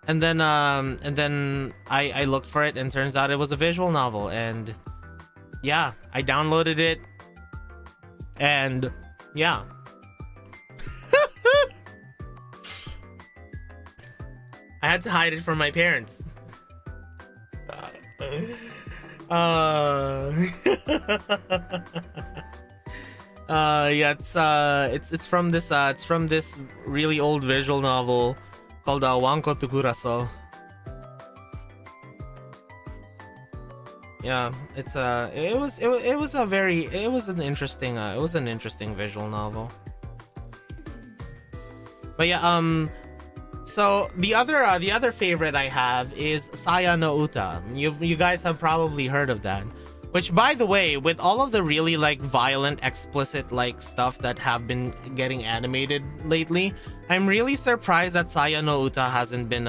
And then I looked for it, and turns out it was a visual novel. And yeah, I downloaded it, and yeah. I had to hide it from my parents. Yeah, it's from this really old visual novel called Wanko to Kuraso. Yeah, it's it was an interesting visual novel. But yeah, so the other favorite I have is Saya no Uta. You guys have probably heard of that. Which, by the way, with all of the really like violent, explicit like stuff that have been getting animated lately, I'm really surprised that Saya no Uta hasn't been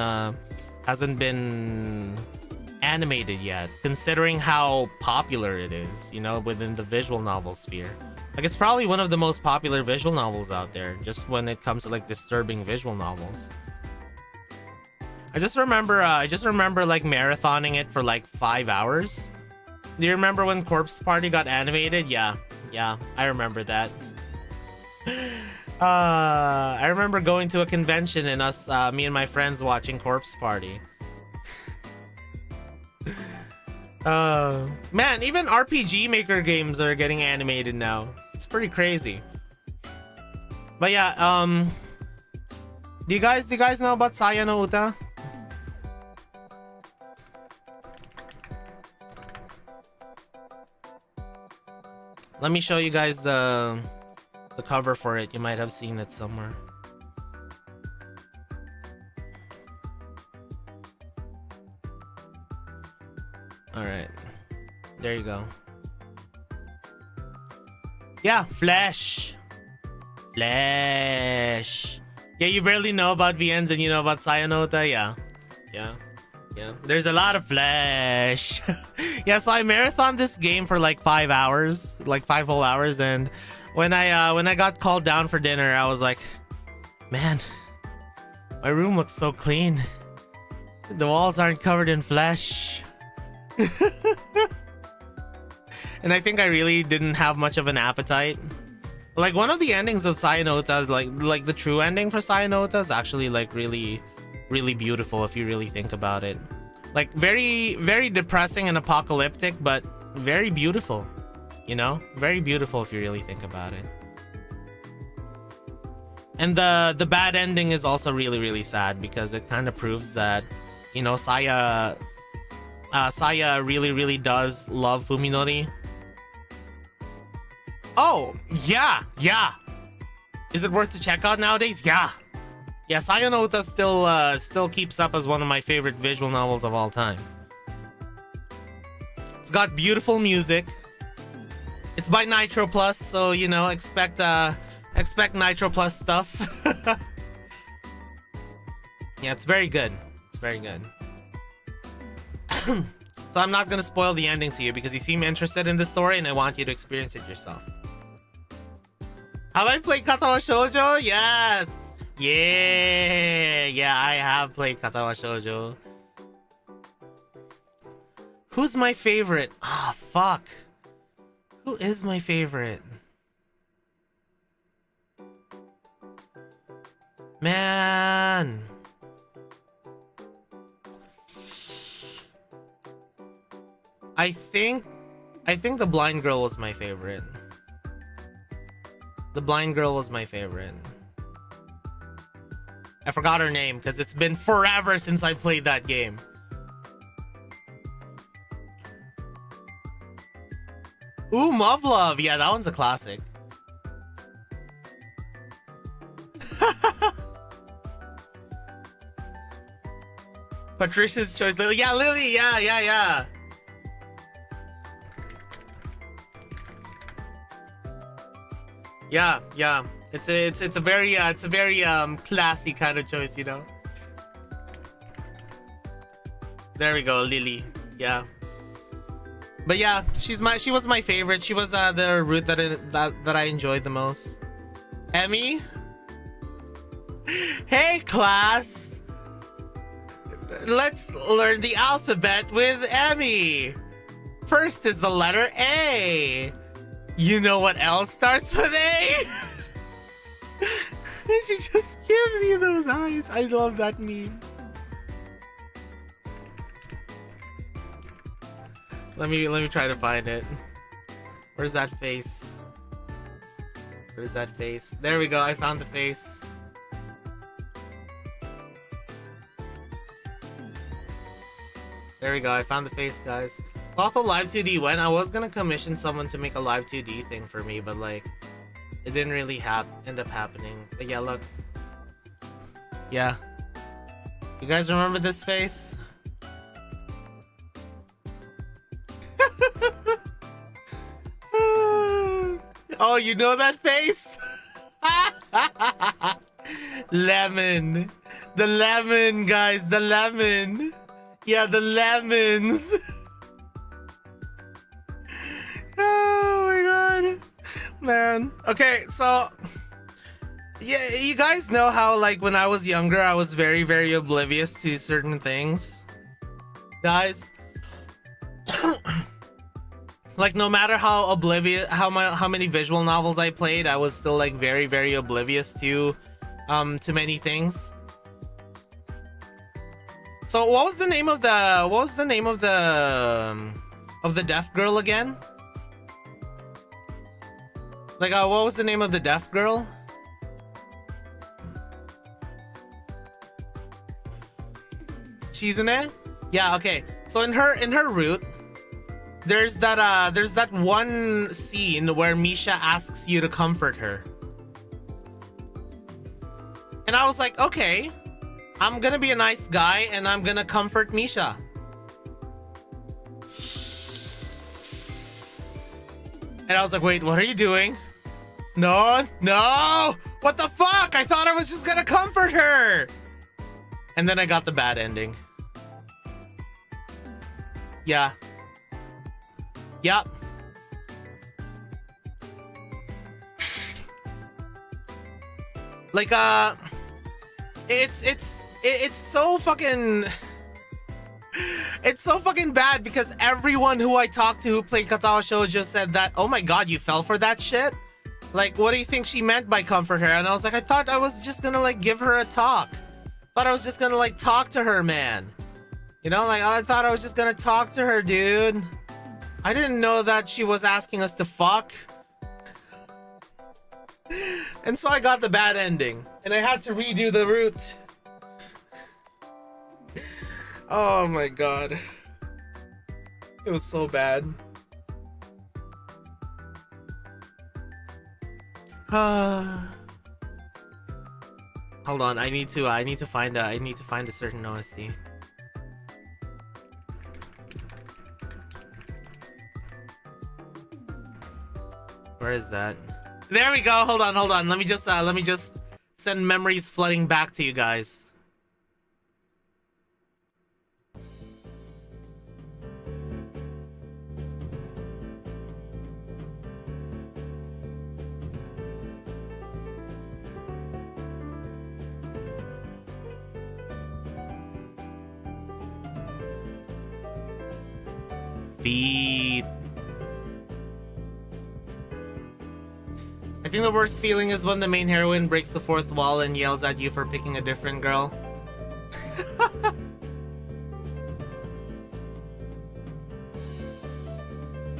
animated yet, considering how popular it is, you know, within the visual novel sphere. Like, it's probably one of the most popular visual novels out there, just when it comes to like disturbing visual novels. I just remember like marathoning it for like 5 hours. Do you remember when Corpse Party got animated? Yeah, I remember that. I remember going to a convention and us, me and my friends watching Corpse Party. Man, even RPG Maker games are getting animated now. It's pretty crazy. But yeah, do you guys know about Saya no Uta? Let me show you guys the cover for it. You might have seen it somewhere. All right, there you go. Yeah, Flesh. Yeah, you barely know about VNs and you know about Saya no Uta. Yeah. There's a lot of flesh. Yeah, so I marathoned this game for like 5 hours, like 5 whole hours, and when I got called down for dinner, I was like, man, my room looks so clean. The walls aren't covered in flesh. And I think I really didn't have much of an appetite. Like, one of the endings of Saya no Uta is like the true ending for Saya no Uta is actually like really beautiful if you really think about it. Like, very, very depressing and apocalyptic, but very beautiful. You know? Very beautiful if you really think about it. And the bad ending is also really sad because it kind of proves that, you know, Saya really does love Fuminori. Oh, yeah. Is it worth to check out nowadays? Yeah, Saya no Uta still keeps up as one of my favorite visual novels of all time. It's got beautiful music. It's by Nitro Plus, so you know, expect Nitro Plus stuff. Yeah, it's very good. So I'm not gonna spoil the ending to you because you seem interested in the story and I want you to experience it yourself. Have I played Katawa Shoujo? Yes! Yeah, I have played Katawa Shoujo. Who's my favorite? Ah, fuck. Who is my favorite? Man. I think the blind girl was my favorite. The blind girl was my favorite. I forgot her name because it's been forever since I played that game. Ooh, Love. Yeah, that one's a classic. Patricia's Choice. Lily. Yeah, Lily. Yeah. Yeah. It's a very classy kind of choice, you know. There we go, Lily. Yeah. But yeah, she was my favorite. She was the route that I enjoyed the most. Emmy? Hey class! Let's learn the alphabet with Emmy. First is the letter A. You know what else starts with A? She just gives you those eyes. I love that meme. Let me try to find it. Where's that face? There we go. I found the face. There we go. I found the face, guys. Also, live 2D when I was gonna commission someone to make a live 2D thing for me, but like it didn't really end up happening. But yeah, look. Yeah. You guys remember this face? Oh, you know that face? Lemon. The lemon, guys. The lemon. Yeah, the lemons. Oh my god. Man. Okay, so yeah, you guys know how like when I was younger I was very, very oblivious to certain things. Guys. Like no matter how oblivious how many visual novels I played, I was still like very, very oblivious to many things. So what was the name of the deaf girl again? Like what was the name of the deaf girl? She's in it? Yeah, okay. So in her route, there's that one scene where Misha asks you to comfort her. And I was like, okay, I'm gonna be a nice guy and I'm gonna comfort Misha. And I was like, wait, what are you doing? No, no! What the fuck? I thought I was just gonna comfort her! And then I got the bad ending. Yeah. Yep. Like, it's so fucking... It's so fucking bad because everyone who I talked to who played Katao Shoujo said that, oh my god, you fell for that shit? Like, what do you think she meant by comfort her? And I was like, I thought I was just gonna, like, give her a talk. Thought I was just gonna, like, talk to her, man. You know, like, I thought I was just gonna talk to her, dude. I didn't know that she was asking us to fuck. And so I got the bad ending. And I had to redo the route. Oh my god. It was so bad. Hold on, I need to find a certain OST. Where is that? There we go. Hold on. Let me just send memories flooding back to you guys. Feet. I think the worst feeling is when the main heroine breaks the fourth wall and yells at you for picking a different girl.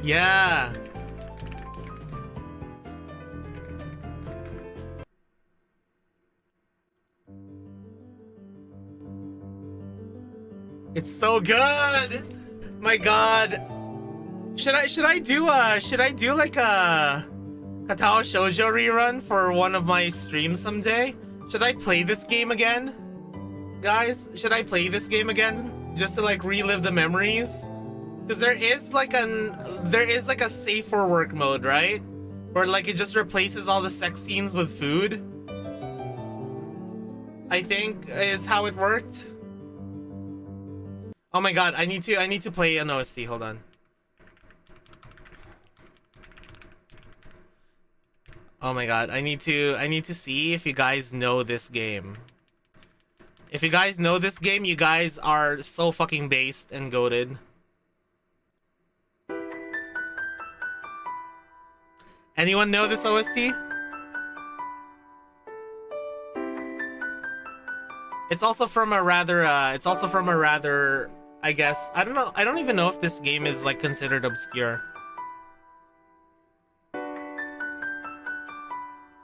Yeah. It's so good. My god. Should I do like a Katao Shoujo rerun for one of my streams someday? Should I play this game again? Guys, should I play this game again? Just to like relive the memories? Because there is like a safe for work mode, right? Where like it just replaces all the sex scenes with food. I think is how it worked. Oh my god, I need to play an OST, hold on. Oh my god, I need to see if you guys know this game. If you guys know this game, you guys are so fucking based and goated. Anyone know this OST? It's also from a rather I guess, I don't know, I don't even know if this game is like considered obscure.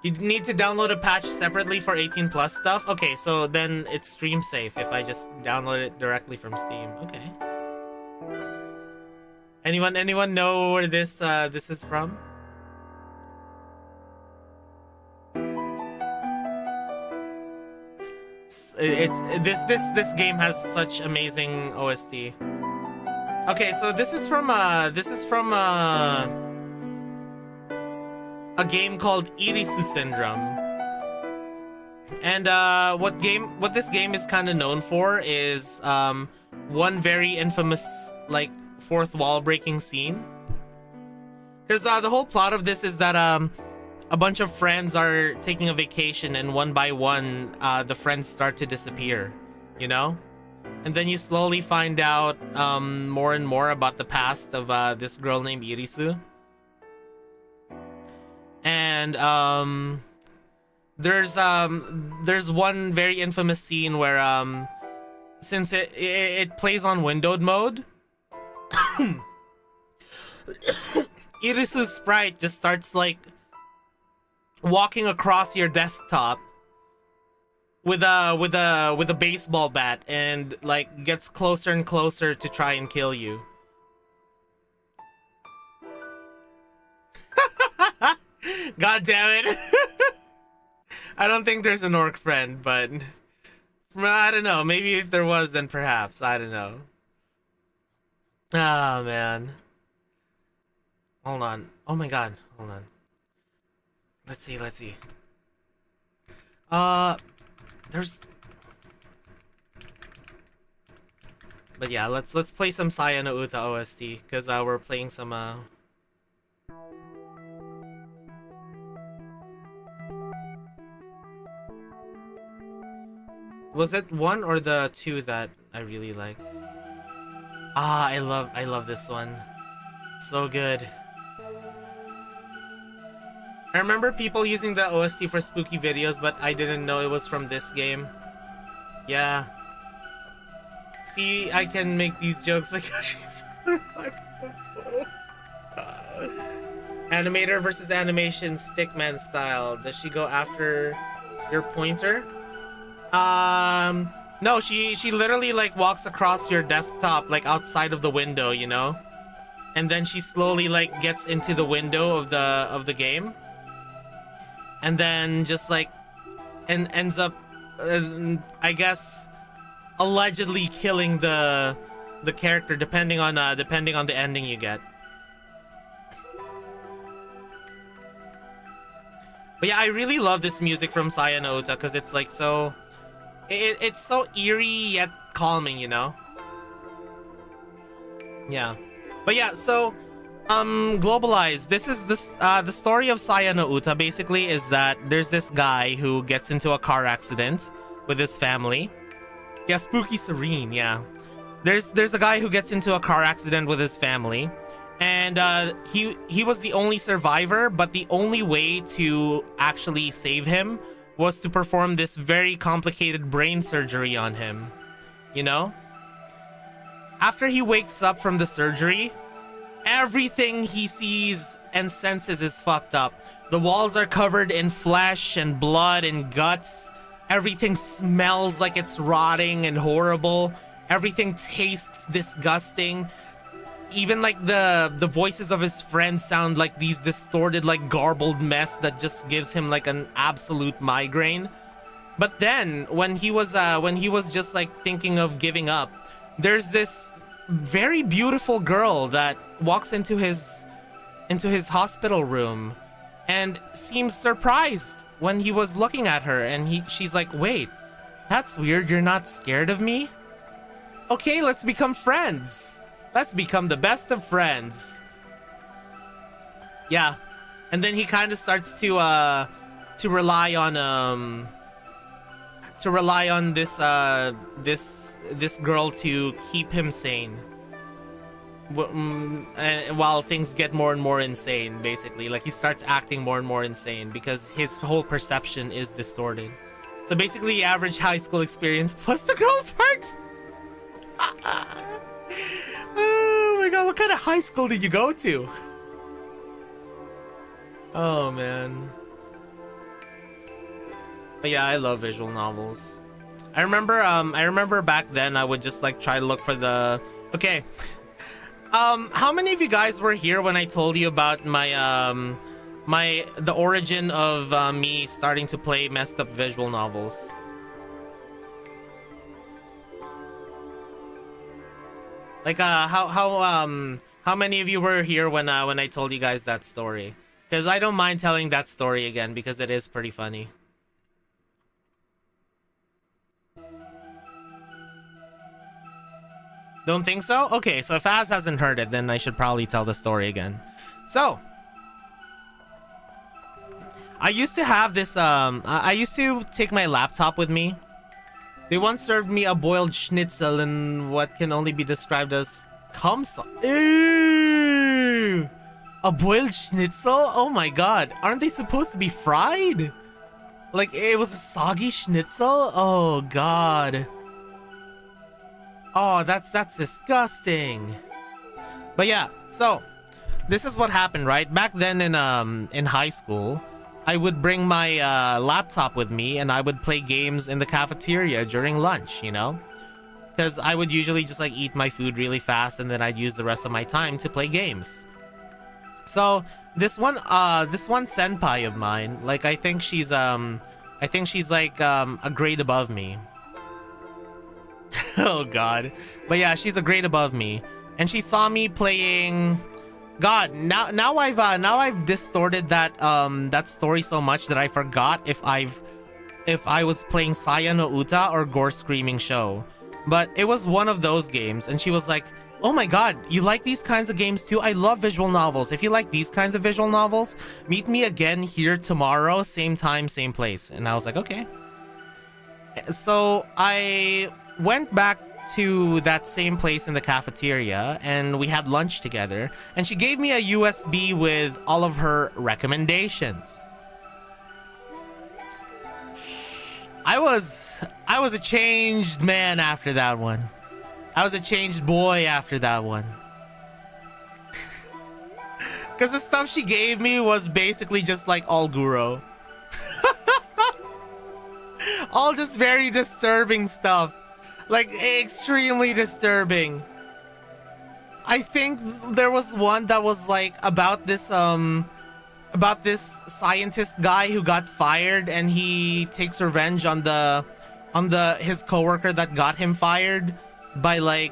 You need to download a patch separately for 18 plus stuff? Okay, so then it's stream safe if I just download it directly from Steam. Okay. Anyone know where this is from? This game has such amazing OST. Okay, so this is from a game called Irisu Syndrome. And what this game is kind of known for is one very infamous like fourth wall breaking scene. Because the whole plot of this is that a bunch of friends are taking a vacation, and one by one the friends start to disappear, you know? And then you slowly find out more and more about the past of this girl named Irisu. And there's one very infamous scene where since it plays on windowed mode, Irisu's sprite just starts like walking across your desktop with a baseball bat and like gets closer and closer to try and kill you. God damn it. I don't think there's an orc friend, but I don't know. Maybe if there was, then perhaps. I don't know. Oh, man. Hold on. Oh my god. Hold on. Let's see. There's... But yeah, let's play some Saya no Uta OST, because we're playing some Was it one or the two that I really liked? Ah, I love this one. So good. I remember people using the OST for spooky videos, but I didn't know it was from this game. Yeah. See, I can make these jokes because she's Animator versus animation stickman style. Does she go after your pointer? No, she literally like walks across your desktop like outside of the window, you know? And then she slowly like gets into the window of the game. And then just like and ends up I guess allegedly killing the character depending on the ending you get. But yeah, I really love this music from Saya no Uta because it's like so it's so eerie yet calming, you know? Yeah. But yeah, so Globalized. This is the story of Saya no Uta basically is that there's this guy who gets into a car accident with his family. Yeah, Spooky Serene, yeah. There's a guy who gets into a car accident with his family. And he was the only survivor, but the only way to actually save him was to perform this very complicated brain surgery on him. You know? After he wakes up from the surgery, everything he sees and senses is fucked up. The walls are covered in flesh and blood and guts. Everything smells like it's rotting and horrible. Everything tastes disgusting. Even like the voices of his friends sound like these distorted, like garbled mess that just gives him like an absolute migraine. But then when he was just like thinking of giving up, there's this very beautiful girl that walks into his hospital room and seems surprised when he was looking at her, and she's like, "Wait, that's weird. You're not scared of me? Okay, let's become friends. Let's become the best of friends." Yeah. And then he kind of starts to rely on this girl to keep him sane. While things get more and more insane, basically. Like he starts acting more and more insane because his whole perception is distorted. So basically average high school experience plus the girl part. Oh my god, what kind of high school did you go to? Oh man. But yeah, I love visual novels. I remember back then I would just like try to look for the... Okay. How many of you guys were here when I told you about my the origin of me starting to play messed up visual novels? Like how many of you were here when I told you guys that story? Because I don't mind telling that story again because it is pretty funny. Don't think so? Okay, so if Az hasn't heard it, then I should probably tell the story again. So, I used to have this, I used to take my laptop with me. They once served me a boiled schnitzel in what can only be described as cum sauce. Ew! A boiled schnitzel? Oh my god. Aren't they supposed to be fried? Like, it was a soggy schnitzel? Oh god. Oh, that's disgusting. But yeah, so this is what happened, right? Back then in high school, I would bring my laptop with me and I would play games in the cafeteria during lunch, you know? Because I would usually just like eat my food really fast and then I'd use the rest of my time to play games. So this one senpai of mine, like I think she's like a grade above me. Oh god. But yeah, she's a grade above me. And she saw me playing... God, now I've distorted that that story so much that I forgot if I was playing Saya no Uta or Gore Screaming Show. But it was one of those games and she was like, "Oh my god, you like these kinds of games too? I love visual novels. If you like these kinds of visual novels, meet me again here tomorrow, same time, same place." And I was like, "Okay." So I went back to that same place in the cafeteria and we had lunch together and she gave me a USB with all of her recommendations. I was a changed man after that one. I was a changed boy after that one. Because the stuff she gave me was basically just like all Guro. All just very disturbing stuff. Like, extremely disturbing. I think there was one that was like about this scientist guy who got fired and he takes revenge on his coworker that got him fired by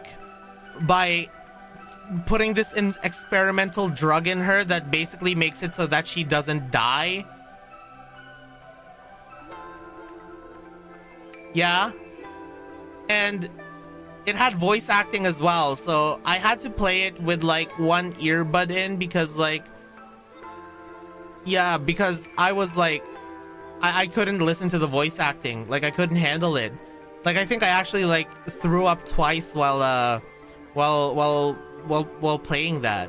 putting this experimental drug in her that basically makes it so that she doesn't die. Yeah. And it had voice acting as well, so I had to play it with like one earbud in because like, yeah, because I was like, I couldn't listen to the voice acting. Like I couldn't handle it. Like I think I actually like threw up twice while playing that.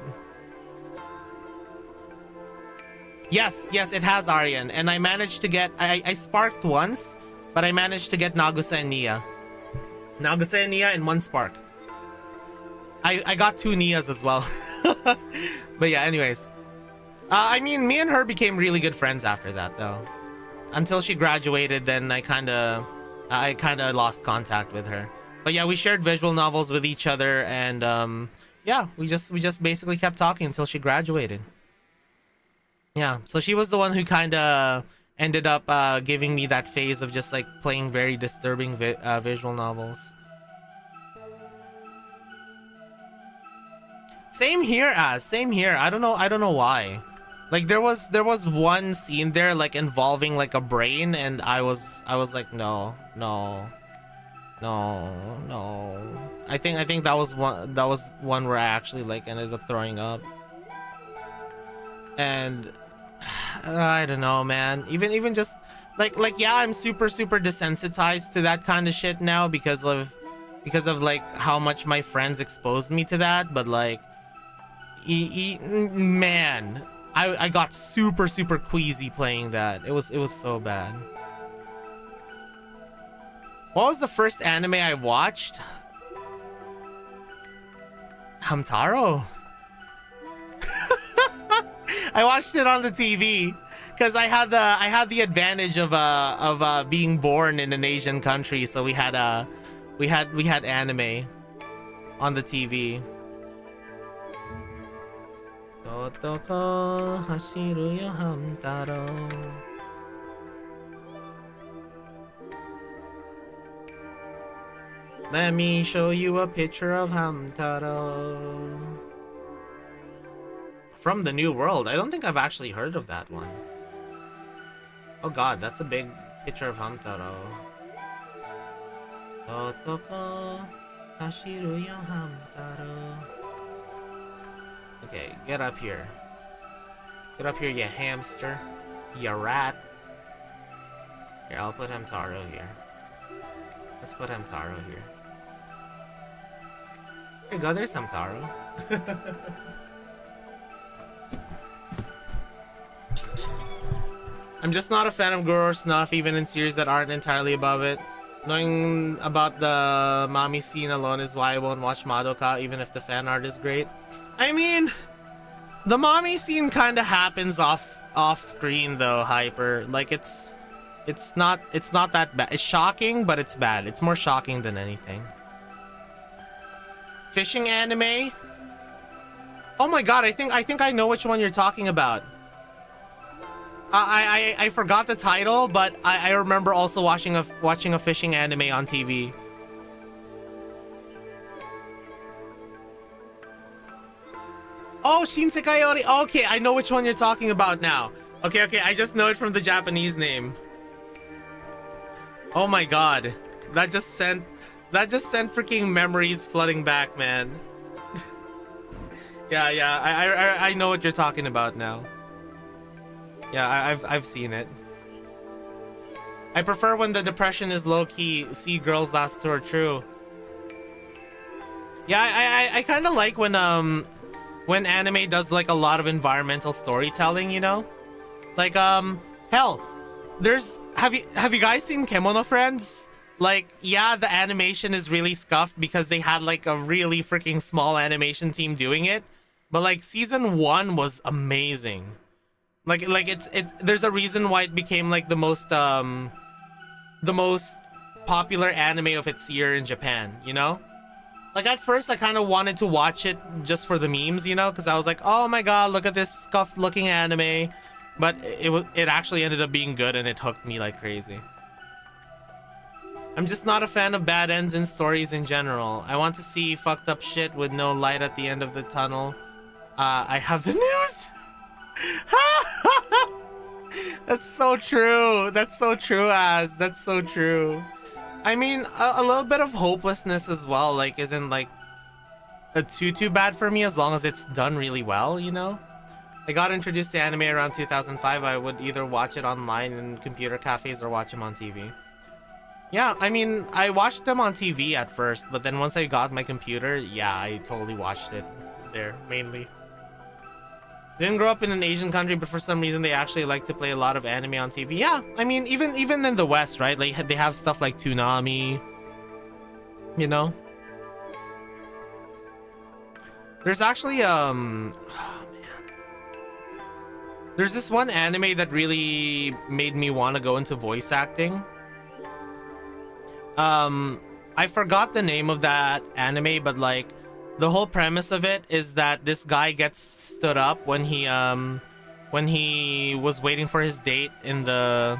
Yes, it has Aryan, and I managed to get, I sparked once, but I managed to get Nagusa and Nia. Nagusa and Nia in one spark. I got 2 Nias as well. But yeah, anyways. I mean, me and her became really good friends after that, though. Until she graduated, then I kind of lost contact with her. But yeah, we shared visual novels with each other, and yeah, we just basically kept talking until she graduated. Yeah, so she was the one who kind of ended up giving me that phase of just like playing very disturbing visual novels. Same here. I don't know why. Like there was one scene there like involving like a brain, and I was like no. I think that was one where I actually like ended up throwing up. And I don't know, man. Even just like yeah, I'm super desensitized to that kind of shit now because of like how much my friends exposed me to that. But like, man, I got super queasy playing that. It was so bad. What was the first anime I watched? Hamtaro. I watched it on the TV because I had the advantage of being born in an Asian country, so we had anime on the TV. Otoko hashiru yo hamtaro. Let me show you a picture of Hamtaro. From the New World. I don't think I've actually heard of that one. Oh god, that's a big picture of Hamtaro. Otoko hashiru yo Hamtaro. Okay, get up here. Get up here, you hamster. You rat. Here, I'll put Hamtaro here. Let's put Hamtaro here. There you go, there's Hamtaro. I'm just not a fan of gore or snuff, even in series that aren't entirely above it. Knowing about the mommy scene alone is why I won't watch Madoka, even if the fan art is great. I mean, the mommy scene kind of happens off screen though, Hyper. Like it's not that bad. It's shocking, but it's bad. It's more shocking than anything. Fishing anime? Oh my god, I think I know which one you're talking about. I forgot the title, but I remember also watching a fishing anime on TV. Oh, Shinsekai Ori. Okay, I know which one you're talking about now. Okay, I just know it from the Japanese name. Oh my god. That just sent freaking memories flooding back, man. Yeah, I know what you're talking about now. Yeah, I've seen it. I prefer when the depression is low-key. See Girls Last Tour, true. Yeah, I kind of like when anime does like a lot of environmental storytelling, you know? Like hell, have you guys seen Kemono Friends? Like, yeah, the animation is really scuffed because they had like a really freaking small animation team doing it, but like season 1 was amazing. Like it's there's a reason why it became like the most popular anime of its year in Japan, you know? Like at first I kind of wanted to watch it just for the memes, you know, because I was like, oh my god, look at this scuffed looking anime, but it actually ended up being good and it hooked me like crazy. I'm just not a fan of bad ends in stories in general. I want to see fucked up shit with no light at the end of the tunnel. I have the news. That's so true. That's so true, that's so true. I mean, a little bit of hopelessness as well, like, isn't like too bad for me as long as it's done really well, you know? I got introduced to anime around 2005. I would either watch it online in computer cafes or watch them on TV. Yeah, I mean, I watched them on TV at first, but then once I got my computer, yeah, I totally watched it there, mainly. Didn't grow up in an Asian country, but for some reason they actually like to play a lot of anime on TV. Yeah, I mean, even in the West, right? Like, they have stuff like Toonami, you know? There's actually, oh, man. There's this one anime that really made me want to go into voice acting. I forgot the name of that anime, but like, the whole premise of it is that this guy gets stood up when he was waiting for his date in the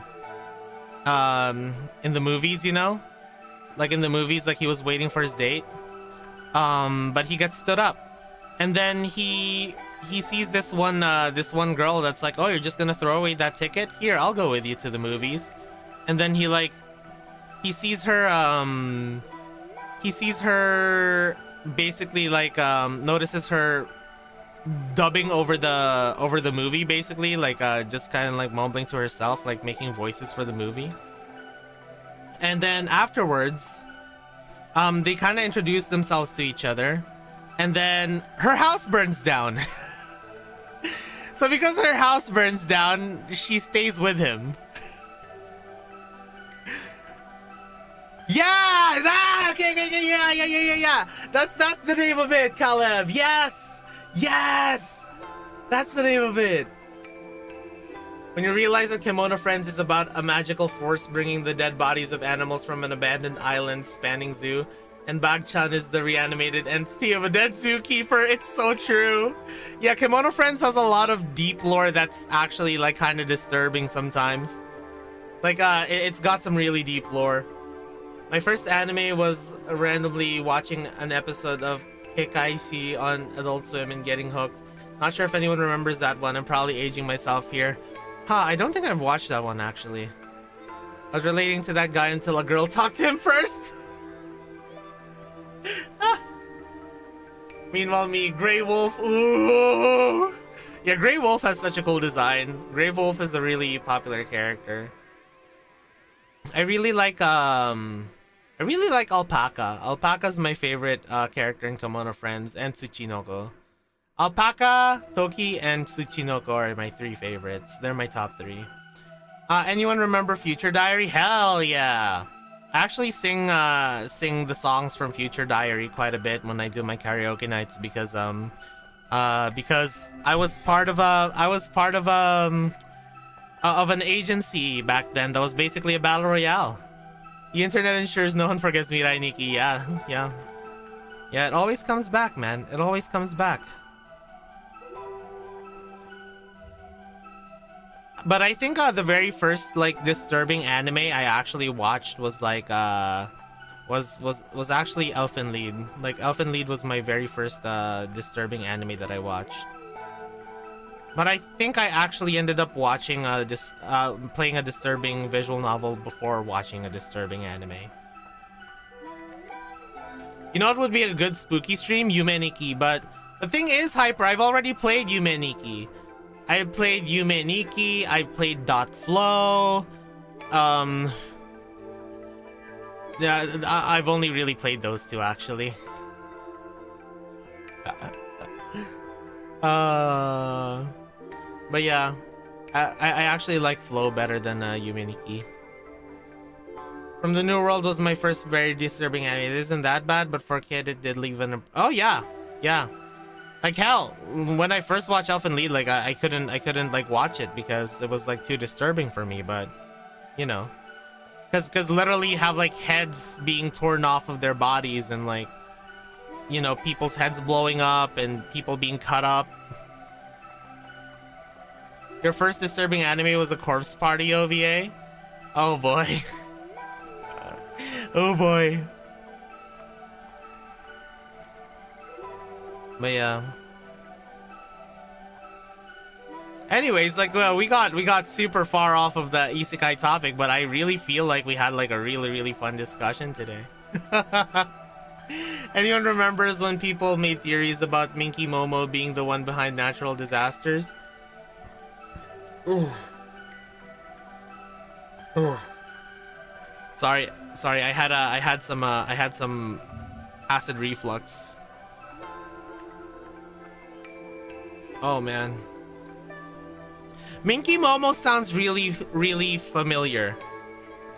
movies, you know? Like in the movies, like he was waiting for his date. But he gets stood up. And then he sees this one girl that's like, "Oh, you're just gonna throw away that ticket? Here, I'll go with you to the movies." And then he sees her basically like notices her dubbing over the movie, basically like just kind of like mumbling to herself, like making voices for the movie. And then afterwards they kind of introduce themselves to each other, and then her house burns down. So because her house burns down, she stays with him. Yeah, okay, yeah. That's the name of it, Caleb. Yes, that's the name of it. When you realize that Kimono Friends is about a magical force bringing the dead bodies of animals from an abandoned island spanning zoo And Bag-chan is the reanimated entity of a dead zookeeper. It's so true. Yeah, Kimono Friends has a lot of deep lore that's actually like kind of disturbing sometimes. Like it's got some really deep lore. My first anime was randomly watching an episode of Hikaishi on Adult Swim and getting hooked. Not sure if anyone remembers that one. I'm probably aging myself here. I don't think I've watched that one actually. I was relating to that guy until a girl talked to him first. Meanwhile, me, Grey Wolf. Ooh. Yeah, Grey Wolf has such a cool design. Grey Wolf is a really popular character. I really like Alpaca. Alpaca's my favorite character in Kimono Friends, and Tsuchinoko. Alpaca, Toki, and Tsuchinoko are my 3 favorites. They're my top 3. Anyone remember Future Diary? Hell yeah! I actually sing the songs from Future Diary quite a bit when I do my karaoke nights because I was part of an agency back then that was basically a battle royale. The internet ensures no one forgets Mirai Nikki. Yeah, it always comes back, man. It always comes back. But I think the very first like disturbing anime I actually watched was like was actually Elfen Lied. Like Elfen Lied was my very first disturbing anime that I watched. But I think I actually ended up watching playing a disturbing visual novel before watching a disturbing anime. You know what would be a good spooky stream? Yume Nikki. But the thing is, Hyper, I've already played Yume Nikki. I've played Yume Nikki, I've played Dot Flow. Yeah, I've only really played those 2 actually. But yeah, I actually like Flow better than Yume Nikki. From the New World was my first very disturbing anime. It isn't that bad, but for a kid it did leave an... Oh yeah. Like hell, when I first watched Elfen Lied, like I couldn't like watch it because it was like too disturbing for me. But you know, because literally you have like heads being torn off of their bodies and like, you know, people's heads blowing up and people being cut up. Your first disturbing anime was a Corpse Party OVA? Oh boy. Oh boy. But yeah. Anyways, like we got super far off of the isekai topic, but I really feel like we had like a really fun discussion today. Anyone remembers when people made theories about Minky Momo being the one behind natural disasters? Ooh. Ooh. Sorry, I had some acid reflux. Oh man. Minky Momo sounds really familiar.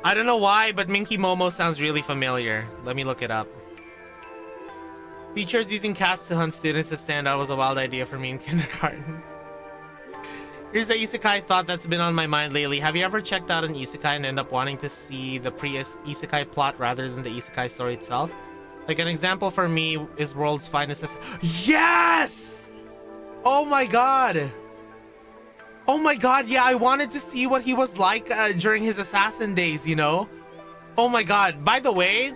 I don't know why, but Minky Momo sounds really familiar. Let me look it up. Teachers using cats to hunt students to stand out was a wild idea for me in kindergarten. Here's the isekai thought that's been on my mind lately. Have you ever checked out an isekai and end up wanting to see the pre-isekai plot rather than the isekai story itself? Like an example for me is World's Finest. Yes! Oh my god! Oh my god, yeah, I wanted to see what he was like during his assassin days, you know? Oh my god, by the way,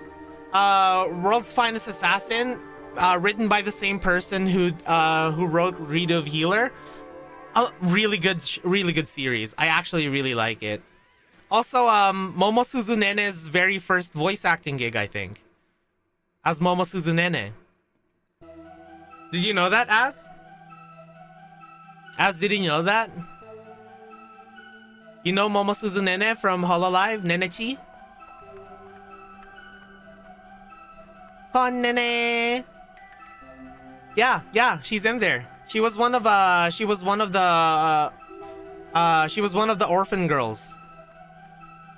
World's Finest Assassin, written by the same person who wrote Redo of Healer. Really good series. I actually really like it. Also, Momo Suzunene's very first voice acting gig, I think. As Momo Suzunene. Did you know that, Az, did you know that? You know Momo Suzunene from Hololive, Nenechi? Nene. Yeah, she's in there. She was one of the orphan girls.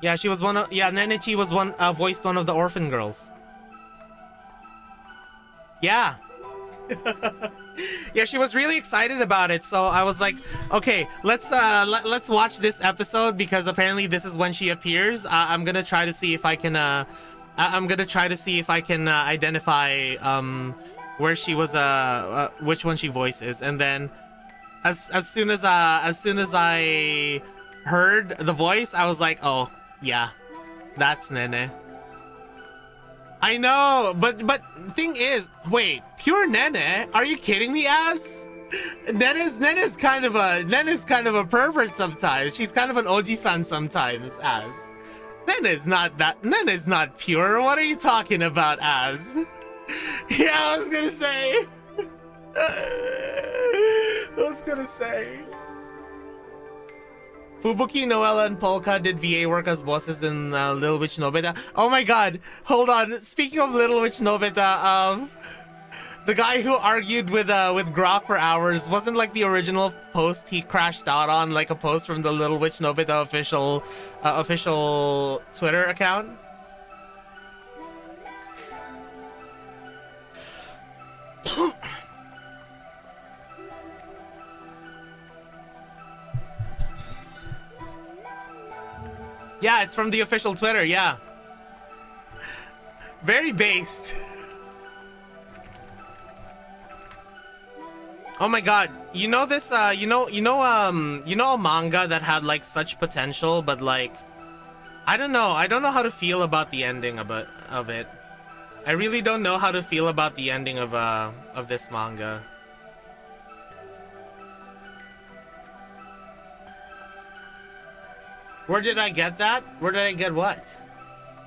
Yeah, Nenechi was voiced one of the orphan girls. Yeah. Yeah, she was really excited about it, so I was like, okay, let's watch this episode because apparently this is when she appears. I'm gonna try to see if I can I'm gonna try to see if I can identify where she was which one she voices, and then as soon as I heard the voice, I was like, oh yeah, that's Nene. I know, but thing is, wait, pure Nene? Are you kidding me, Az? Nene's kind of a pervert sometimes. She's kind of an Oji-san sometimes, Az. Nene's not pure. What are you talking about, Az? Yeah, I was gonna say. Fubuki, Noella, and Polka did VA work as bosses in Little Witch Nobita. Oh my god, hold on. Speaking of Little Witch Nobita, the guy who argued with Grok for hours wasn't like the original post he crashed out on, like a post from the Little Witch Nobita official Twitter account. Yeah, it's from the official Twitter, yeah. Very based. Oh my god, you know this, you know a manga that had like such potential, but like, I don't know how to feel about the ending of it. I really don't know how to feel about the ending of this manga. Where did I get that? Where did I get what?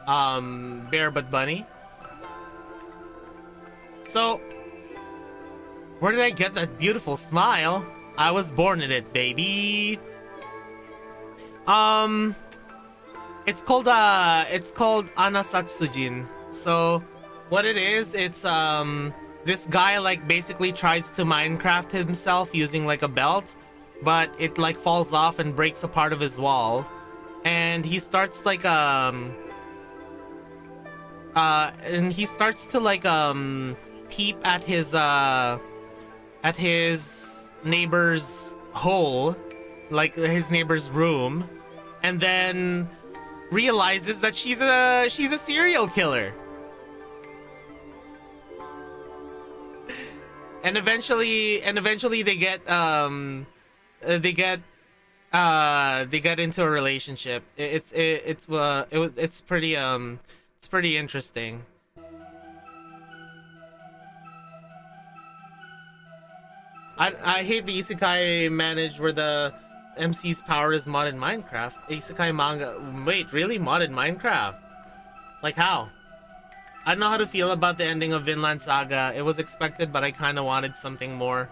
Bear but bunny. So, where did I get that beautiful smile? I was born in it, baby. It's called Anasatsujin. So, what it is, it's this guy like basically tries to Minecraft himself using like a belt, but it like falls off and breaks a part of his wall. And he starts like peep at his neighbor's hole, like his neighbor's room, and then realizes that she's a serial killer. And eventually they get into a relationship. It's pretty interesting. I hate the Isekai managed where the MC's power is modded Minecraft. Isekai manga. Wait, really? Modded Minecraft? Like how? I don't know how to feel about the ending of Vinland Saga. It was expected, but I kind of wanted something more.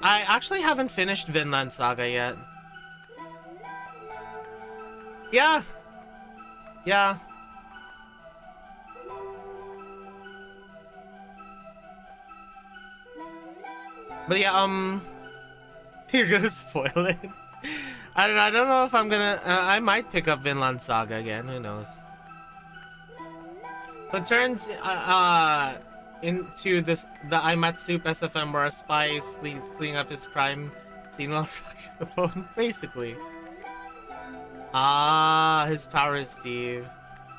I actually haven't finished Vinland Saga yet. Yeah. Yeah. But yeah, you're gonna spoil it. I don't know if I'm gonna, I might pick up Vinland Saga again, who knows. So it turns, into the Imatsup SFM where a spy is cleaning up his crime scene while talking on the phone, basically. Ah, his power is Steve.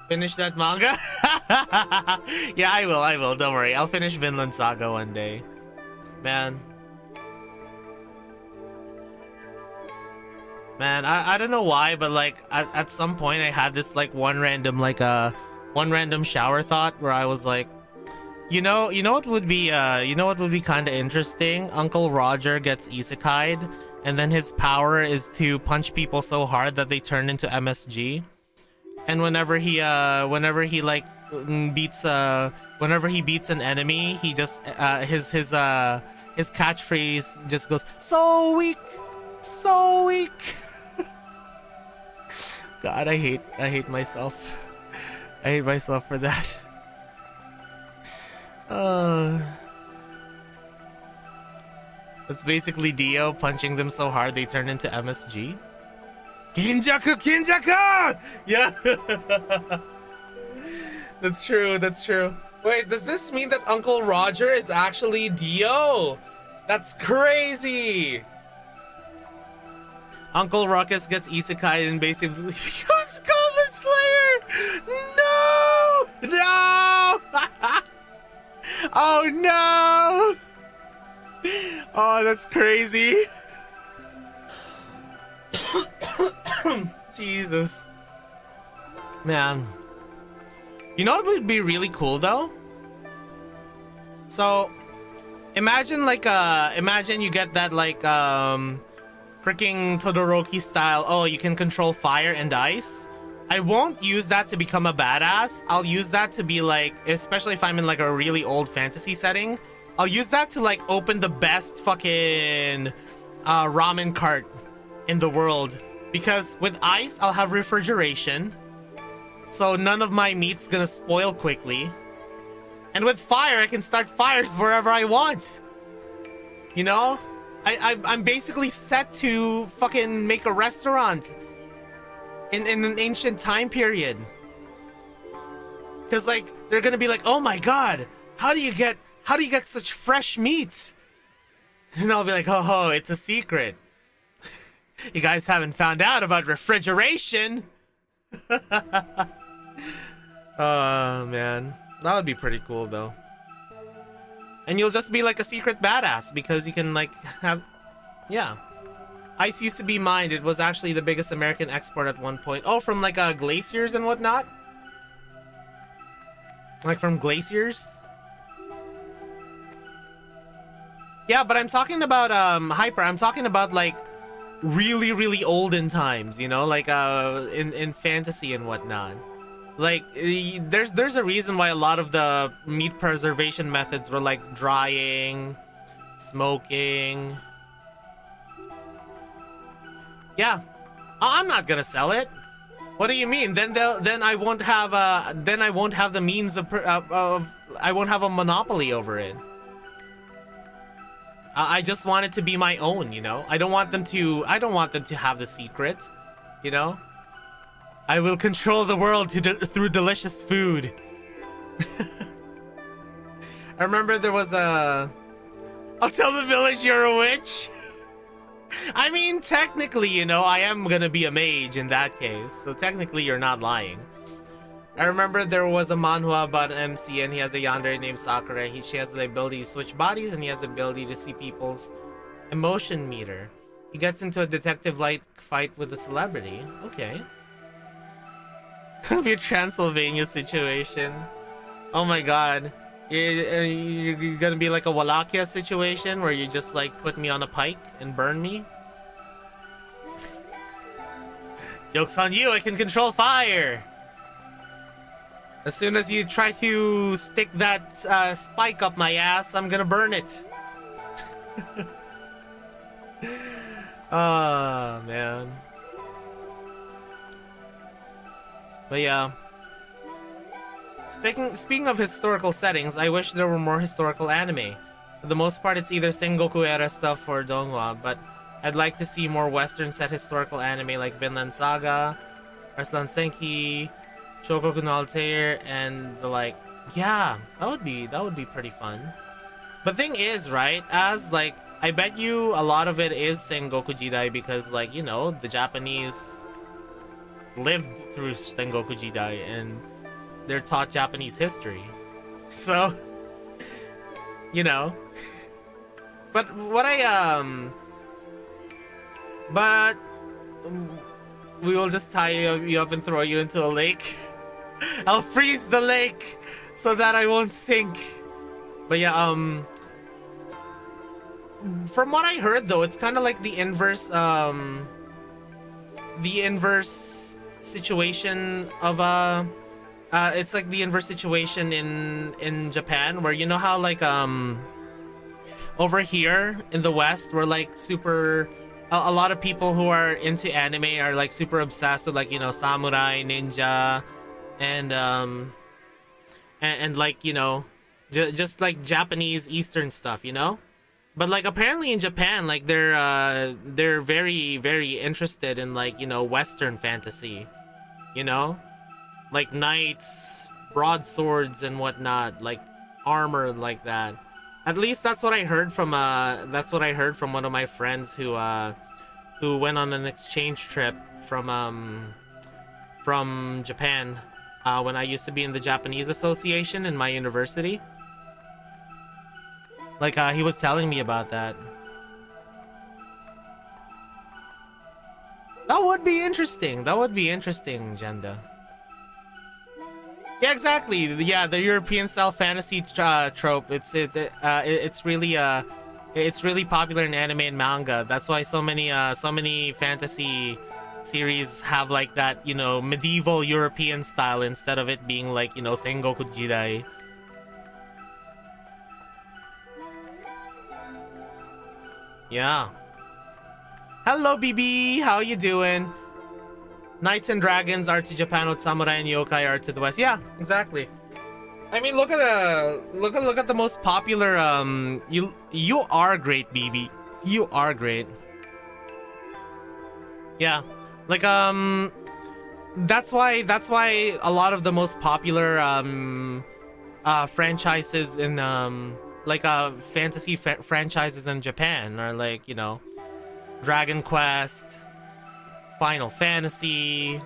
Finish that manga? Yeah, I will, don't worry. I'll finish Vinland Saga one day. Man, I don't know why, but like at some point I had this like one random shower thought where I was like, you know what would be kind of interesting? Uncle Roger gets isekai'd, and then his power is to punch people so hard that they turn into MSG. And whenever he beats an enemy, he just his catchphrase just goes, so weak, so weak. God, I hate myself. I hate myself for that. It's basically Dio punching them so hard they turn into MSG. Kinjaku! Yeah. That's true. Wait, does this mean that Uncle Roger is actually Dio? That's crazy! Uncle Ruckus gets isekai and basically becomes Goblin Slayer! No! No! Oh no! Oh, that's crazy. Jesus. Man. You know what would be really cool though? So, imagine like imagine you get that like freaking Todoroki style, oh, you can control fire and ice. I won't use that to become a badass. I'll use that to be like, especially if I'm in like a really old fantasy setting, I'll use that to like open the best fucking ramen cart in the world. Because with ice, I'll have refrigeration. So none of my meat's gonna spoil quickly. And with fire, I can start fires wherever I want. You know? I'm basically set to fucking make a restaurant in an ancient time period. Cause like they're gonna be like, oh my god, how do you get such fresh meat? And I'll be like, oh, it's a secret. You guys haven't found out about refrigeration. Oh man, that would be pretty cool though. And you'll just be like a secret badass because you can like have, yeah. Ice used to be mined. It was actually the biggest American export at one point. Oh, from like glaciers and whatnot? Like from glaciers? Yeah, but I'm talking about Hyper. I'm talking about like really, really olden times, you know, like in fantasy and whatnot. Like there's a reason why a lot of the meat preservation methods were like drying, smoking. Yeah, I'm not gonna sell it. What do you mean? Then I won't have the means of I won't have a monopoly over it. I just want it to be my own, you know. I don't want them to have the secret, you know. I will control the world through delicious food. I remember there was a... I'll tell the village you're a witch. I mean, technically, you know, I am gonna be a mage in that case. So technically, you're not lying. I remember there was a manhwa about an MC and he has a yandere named Sakura. She has the ability to switch bodies and he has the ability to see people's emotion meter. He gets into a detective-like fight with a celebrity. Okay. Gonna be a Transylvania situation. Oh my god. You're gonna be like a Wallachia situation where you just like put me on a pike and burn me? Joke's on you, I can control fire! As soon as you try to stick that spike up my ass, I'm gonna burn it. Oh, man. But yeah. Speaking of historical settings, I wish there were more historical anime. For the most part, it's either Sengoku era stuff or Donghua, but I'd like to see more Western set historical anime like Vinland Saga, Arslan Senki, Shogoku no Altair, and the like. Yeah, that would be pretty fun. But thing is, right, as like, I bet you a lot of it is Sengoku Jidai because, like, you know, the Japanese lived through Sengoku Jidai and they're taught Japanese history. So, you know. But what but we will just tie you up and throw you into a lake. I'll freeze the lake so that I won't sink. But yeah, from what I heard though, it's kind of like the inverse situation of it's like the inverse situation in Japan, where you know how like over here in the West we're like super a lot of people who are into anime are like super obsessed with, like, you know, samurai, ninja, and like, you know, just like Japanese Eastern stuff, you know. But like apparently in Japan, like they're very, very interested in, like, you know, Western fantasy, you know, like knights, broadswords and whatnot, like armor like that. At least that's what I heard from one of my friends who went on an exchange trip from Japan when I used to be in the Japanese association in my university. Like, he was telling me about that. That would be interesting. That would be interesting, Jenda. Yeah, exactly. Yeah, the European style fantasy trope. It's really popular in anime and manga. That's why so many fantasy series have like that, you know, medieval European style instead of it being like, you know, Sengoku Jidai. Yeah. Hello, BB. How you doing? Knights and dragons are to Japan what samurai and yokai are to the West. Yeah, exactly. I mean, look at the most popular. You are great, BB. You are great. Yeah, like that's why a lot of the most popular franchises in fantasy franchises in Japan are like, you know, Dragon Quest, Final Fantasy, you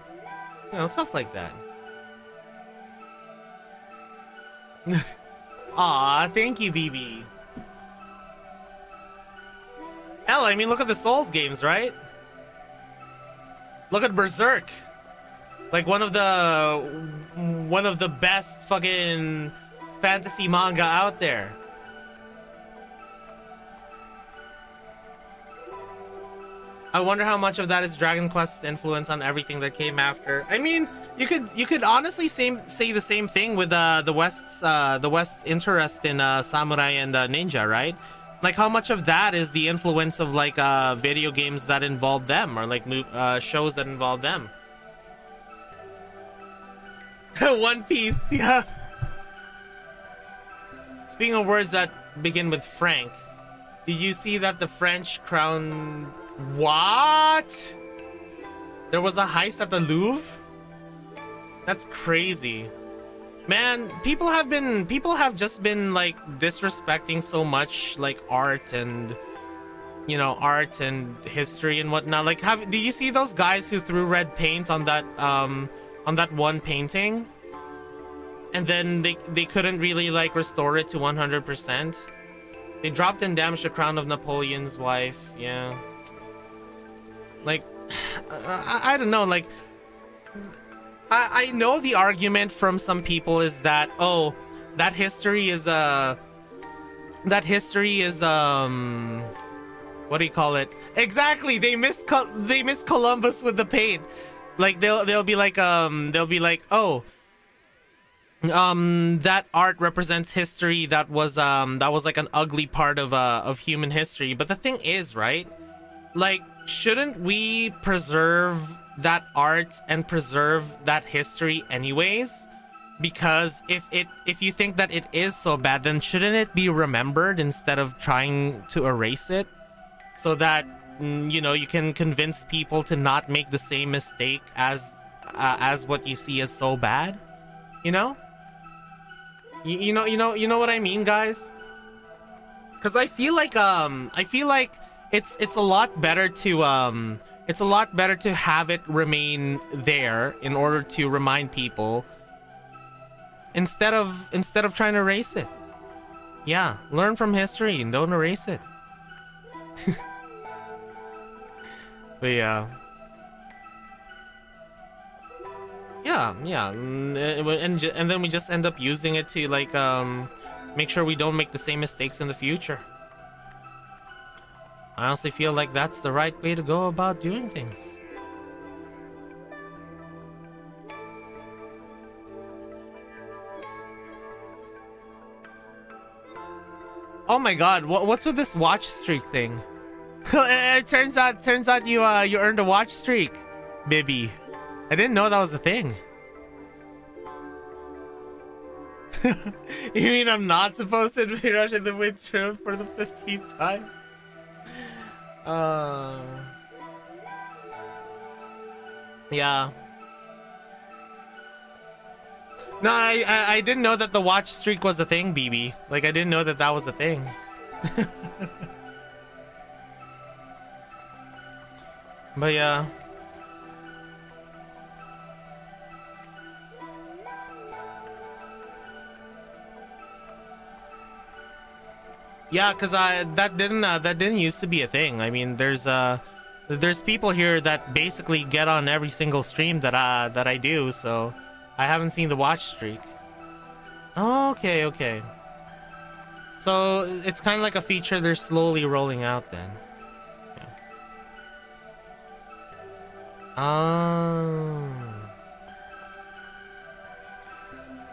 know, stuff like that. Aw, thank you, BB. Hell, I mean, look at the Souls games, right? Look at Berserk. Like one of the best fucking fantasy manga out there. I wonder how much of that is Dragon Quest's influence on everything that came after. I mean, you could honestly say the same thing with the West's interest in samurai and ninja, right? Like how much of that is the influence of like video games that involve them, or like shows that involve them. One Piece, yeah. Speaking of words that begin with Frank, did you see that the French crown? What? There was a heist at the Louvre? That's crazy. Man, people have just been like disrespecting so much like art and, you know, art and history and whatnot. Like, did you see those guys who threw red paint on that one painting? And then they couldn't really like restore it to 100%. They dropped and damaged the crown of Napoleon's wife. Yeah. Like, I don't know, like, I know the argument from some people is that, oh, that history is what do you call it? Exactly, they missed Columbus with the paint. Like they'll be like, oh, that art represents history that was like an ugly part of human history. But the thing is, right? Like, shouldn't we preserve that art and preserve that history anyways? Because if you think that it is so bad, then shouldn't it be remembered instead of trying to erase it, so that you know, you can convince people to not make the same mistake as what you see as so bad, you know? You know what I mean, guys? Because I feel like it's a lot better to have it remain there in order to remind people instead of trying to erase it. Yeah, learn from history and don't erase it. But yeah, and then we just end up using it to like make sure we don't make the same mistakes in the future. I honestly feel like that's the right way to go about doing things. Oh my god, what's with this watch streak thing? It turns out you earned a watch streak, Bibby. I didn't know that was a thing. You mean I'm not supposed to be rushing the midterm for the 15th time? Yeah. No, I didn't know that the watch streak was a thing, BB. Like, I didn't know that that was a thing. But yeah. Yeah, cause that didn't used to be a thing. I mean, there's people here that basically get on every single stream that I do, so I haven't seen the watch streak. Oh, okay. So it's kind of like a feature they're slowly rolling out then. Yeah. Oh.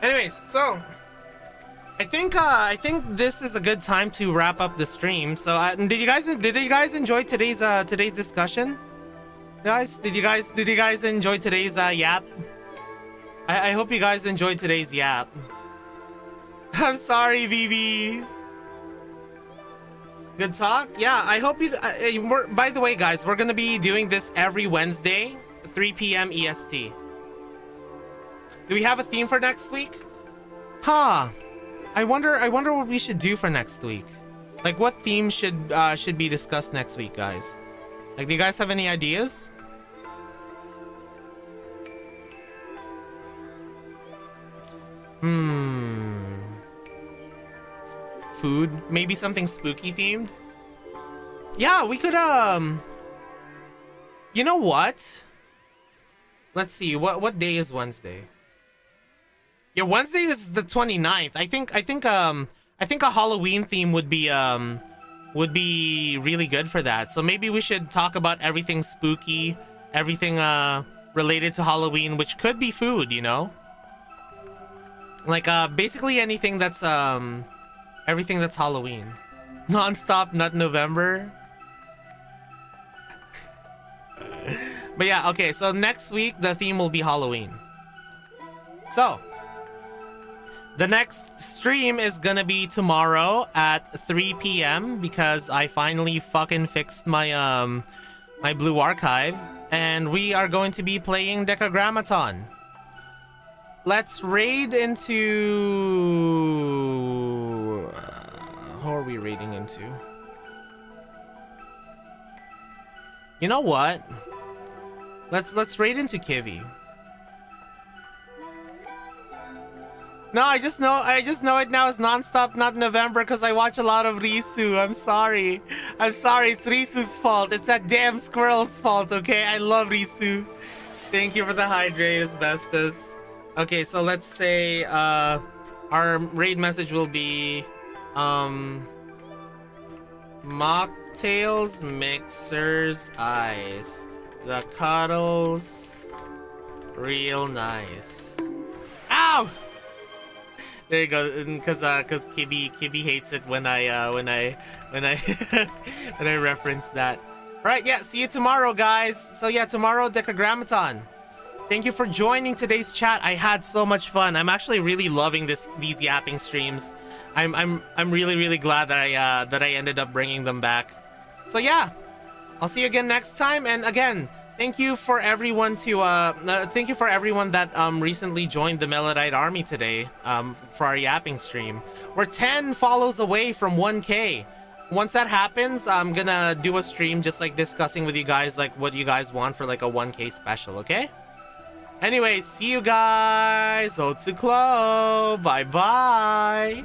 Anyways, so I think this is a good time to wrap up the stream. So did you guys enjoy today's discussion? Guys, did you guys enjoy today's yap? I hope you guys enjoyed today's yap. I'm sorry, VB. Good talk. Yeah, I hope you. By the way, guys, we're gonna be doing this every Wednesday, 3 p.m. EST. Do we have a theme for next week? Huh. I wonder what we should do for next week. Like, what theme should be discussed next week, guys? Like, do you guys have any ideas? Food? Maybe something spooky themed? Yeah, we could, you know what? Let's see, what day is Wednesday? Yeah, Wednesday is the 29th. I think a Halloween theme would be really good for that. So maybe we should talk about everything spooky, everything related to Halloween, which could be food, you know? Like basically anything that's everything that's Halloween. Non-stop Nut November. But yeah, okay, so next week the theme will be Halloween. So the next stream is gonna be tomorrow at 3 p.m. because I finally fucking fixed my my blue archive, and we are going to be playing Decagrammaton. Let's raid into who are we raiding into? You know what? Let's raid into Kivi. No, I just know it now is non-stop not November because I watch a lot of Risu. I'm sorry. It's Risu's fault. It's that damn squirrel's fault, okay? I love Risu. Thank you for the hydrate, Asbestos. Okay, so let's say our raid message will be mocktails, mixers, ice. The cuddles real nice. Ow! There you go, because Kibi hates it when I when I reference that. All right, yeah, see you tomorrow, guys. So yeah, tomorrow Decagrammaton. Thank you for joining today's chat. I had so much fun. I'm actually really loving these yapping streams. I'm really glad that I ended up bringing them back. So yeah, I'll see you again next time. And again, thank you for everyone that recently joined the Melodite army today for our yapping stream. We're 10 follows away from 1K. Once that happens, I'm gonna do a stream just like discussing with you guys like what you guys want for like a 1K special, okay? Anyway, see you guys. Otsuklo. Bye bye.